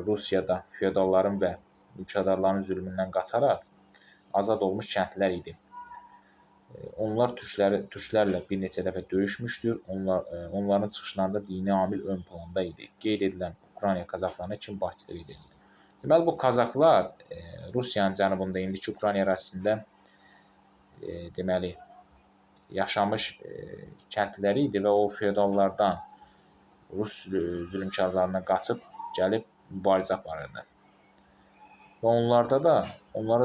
Rusiyada feodalların və mülkədarların zülmündən qaçaraq azad olmuş kəndlər idi. Onlar türklərlə bir neçə dəfə döyüşmüşdür. Onların çıxışlarında dini amil ön planda idi. Qeyd edilən Ukrayna Qazaxlarına kim başçılıq edirdi? Deməli, bu Qazaxlar Rusiyanın cənubunda, indiki Ukrayna ərazisində deməli, yaşamış kəndləri idi və o feodallardan, Rus zülmkarlarına qaçıb gəlib mübarizə aparırdı. Və onlara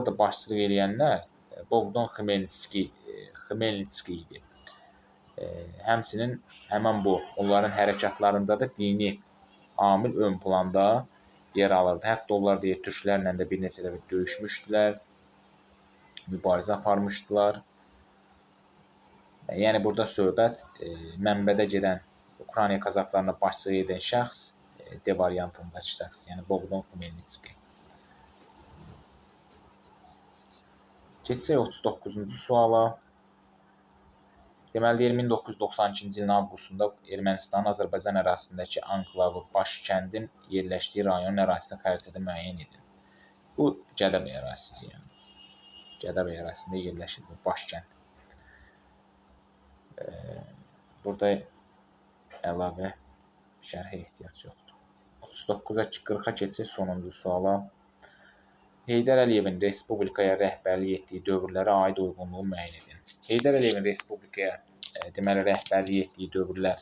da başçılıq edənlər Bogdan Xmelnitski idi. Həmçinin həmən bu, onların hərəkatlarında da dini amil ön planda yer alırdı. Hətta onlar deyir, türklərlə də bir neçə dəfə döyüşmüşdülər, mübarizə aparmışdılar. Yəni, burada söhbət mənbədə gedən Ukrayna Qazaxlarına başçılıq edən şəxs D variantındakı şəxs, yəni Bogdan Xmelnitski. Keçsək 39-cu suala. Deməli, 1992-ci ilin avqustunda Ermənistanın Azərbaycan ərazisindəki anklavı Başkəndin yerləşdiyi rayonun ərazisini xəritədə müəyyən edin. Bu, Gədəbəy ərazisidir. Yəni. Gədəbəy ərazisində yerləşir bu Başkənd. Burada əlavə şərhə ehtiyac yoxdur. 39-40-a keçək sonuncu suala. Heydər Əliyevin Respublikaya rəhbərlik etdiyi dövrlərə aid uyğunluğu müəyyən edin. Heydər Əliyevin Respublikaya deməli, rəhbərlik etdiyi dövrlər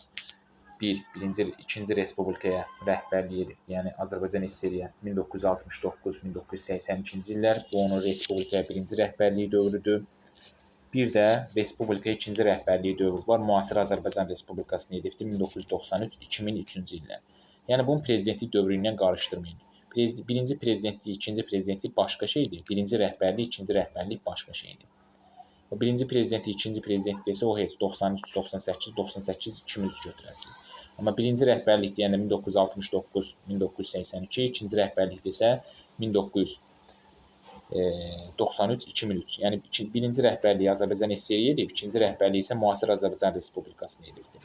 2-ci Respublikaya rəhbərlik edibdir. Yəni, Azərbaycan SSR-yə 1969-1982-ci illər. Bu, onun Respublikaya 1-ci rəhbərliyi dövrüdür. Bir də Respublika 2-ci rəhbərliyi dövrü var. Müasir Azərbaycan Respublikasını edibdir 1993-2003-cü illər. Yəni, bunun prezidentlik dövrü ilə qarışdırmayın. Birinci prezidentlik, ikinci prezidentlik başqa şeydir. Birinci rəhbərlik, ikinci rəhbərlik başqa şeydir. Birinci prezidentlik, ikinci prezidentlik isə o heç 93, 98, 98, 2003 götürəsiniz. Amma birinci rəhbərlik deyəndə 1969, 1982, ikinci rəhbərlik isə 1993, 2003. Yəni, birinci rəhbərliyi Azərbaycan SSR-yə edib, ikinci rəhbərliyi isə Müasir Azərbaycan Respublikasını edibdir.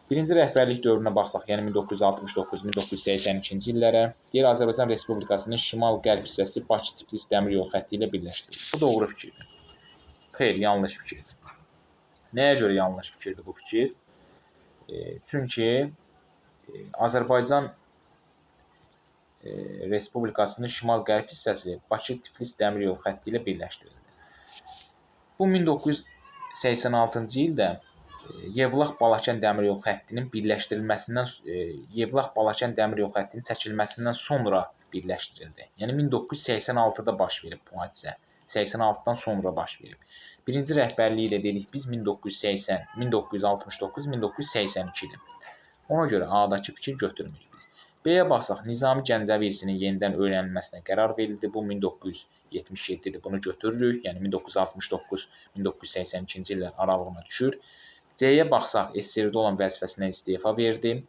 Birinci rəhbərlik dövrünə baxsaq, yəni 1969-1982-ci illərə, deyir, Azərbaycan Respublikasının şimal-qərb hissəsi Bakı-Tiflis dəmir yol xətti ilə birləşdirir. Bu doğru fikirdir. Xeyr, yanlış fikirdir. Nəyə görə yanlış fikirdir bu fikir? Çünki Azərbaycan Respublikasının şimal-qərb hissəsi Bakı-Tiflis dəmir yol xətti ilə birləşdirildi. Bu 1986-cı ildə Yevlax-Balakən dəmir yol xəttinin birləşdirilməsindən, Yevlax-Balakən dəmir yol xəttinin çəkilməsindən sonra birləşdirildi. Yəni 1986-da baş verib bu hadisə. 86-dan sonra baş verib. Birinci rəhbərliyi də dedik biz 1980, 1969, 1982-dir. Ona görə A-dakı fikir götürmürük biz. B-yə baxsaq, Nizami Gəncəvi irsinin yenidən öyrənilməsinə qərar verildi. Bu 1977-dir. Bunu götürürük. Yəni 1969-1982-ci illər aralığına düşür. C-yə baxsaq, SSR-də olan vəzifəsindən istefa verdi.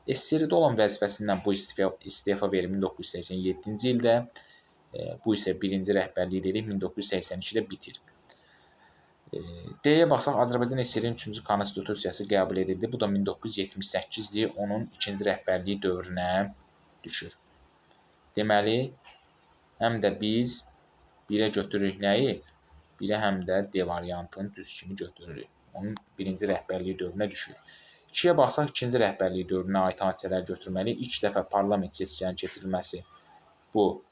SSR-də olan vəzifəsindən bu istefa verir 1987-ci ildə. Bu isə birinci rəhbərliyi dedik 1982-də bitir. D-yə baxsaq, Azərbaycan SSR-nin 3-cü konstitusiyası qəbul edildi. Bu da 1978-dir. Onun ikinci rəhbərliyi dövrünə düşür. Deməli, həm də biz 1-ə götürürük nəyi? 1-ə həm də D variantını düz kimi götürürük. Onun birinci rəhbərliyi dövrünə düşür. 2-yə baxsaq, ikinci rəhbərliyi dövrünə aid hadisələr götürməliyik. İlk dəfə parlament seçkilərinin keçirilməsi bu,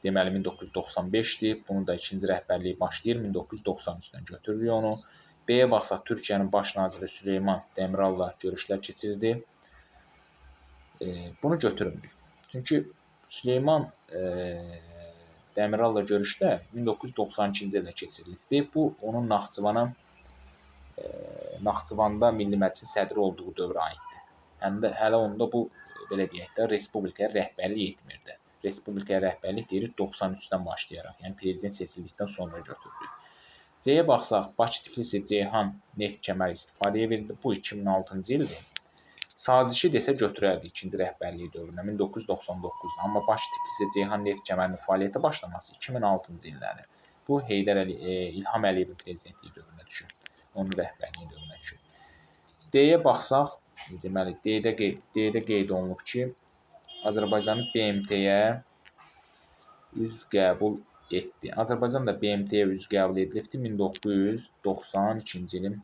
deməli 1995-dir. Bunun da ikinci rəhbərliyi başlayır 1993-dən götürürük onu. B-yə baxsaq, Türkiyənin baş naziri Süleyman Demiral'la görüşlər keçirdi. Bunu götürmürük. Çünki Süleyman Dəmiral'la görüşdə 1992-ci ildə keçirilibdir. Bu, onun Naxçıvanda Milli Məclisin sədri olduğu dövrə aiddir. Həm də hələ onda bu, belə deyək də, respublikaya rəhbərlik etmirdi. Respublikaya rəhbərlik deyirik 93-dən başlayaraq, yəni prezident seçildikdən sonra götürülür. C-yə baxsaq, Bakı Tbilisi Ceyhan neft kəməri istifadəyə verildi. Bu 2006-cı ildir. Sazişi desə götürərdi ikinci rəhbərliyi dövrünə 1999-da. Amma Bakı Tbilisi Ceyhan neft kəmərinin fəaliyyətə başlaması 2006-cı illərdir. Bu İlham Əliyevin prezidentliyi dövrünə düşür. Onun rəhbərliyi dövrünə düşür. D-yə baxsaq, deməli D-də qeyd olunub ki, Azərbaycanın BMT-yə üzv qəbul etdi. Azərbaycan da BMT-yə üzv qəbul edilibdir 1992-ci ilin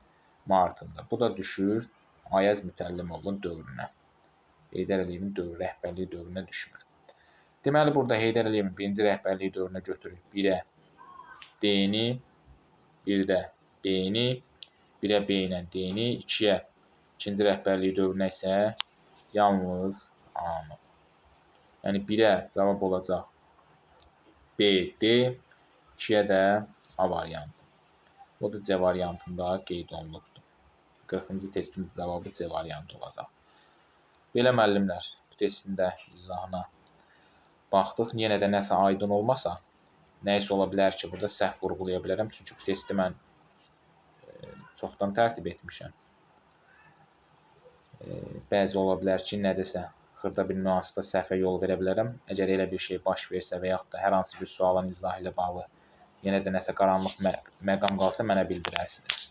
martında. Bu da düşür Ayaz Mütəllimovun dövrünə. Heydər Əliyevin rəhbərliyi dövrünə düşmür. Deməli, burada Heydər Əliyevin birinci rəhbərliyi dövrünə götürür 1-ə D-ni, 1-də B-ni, 1-ə B ilə D-ni, 2-yə ikinci rəhbərliyi dövrünə isə yalnız A-nı. Yəni 1-ə cavab olacaq B, D, 2-yə də A variantı. O da C variantında qeyd olunubdur. 40-cı testin cavabı C variantı olacaq. Belə müəllimlər, bu testin də izahına baxdıq. Yenə də nəsə aydın olmasa, nəyisə ola bilər ki, burada səhv vurğulaya bilərəm. Çünki bu testi mən çoxdan tərtib etmişəm. Bəzi ola bilər ki, nədirsə, xırda bir nüansda səhvə yol verə bilərəm. Əgər elə bir şey baş versə və yaxud da hər hansı bir sualın izahı ilə bağlı yenə də nəsə qaranlıq məqam qalsa mənə bildirərsiniz.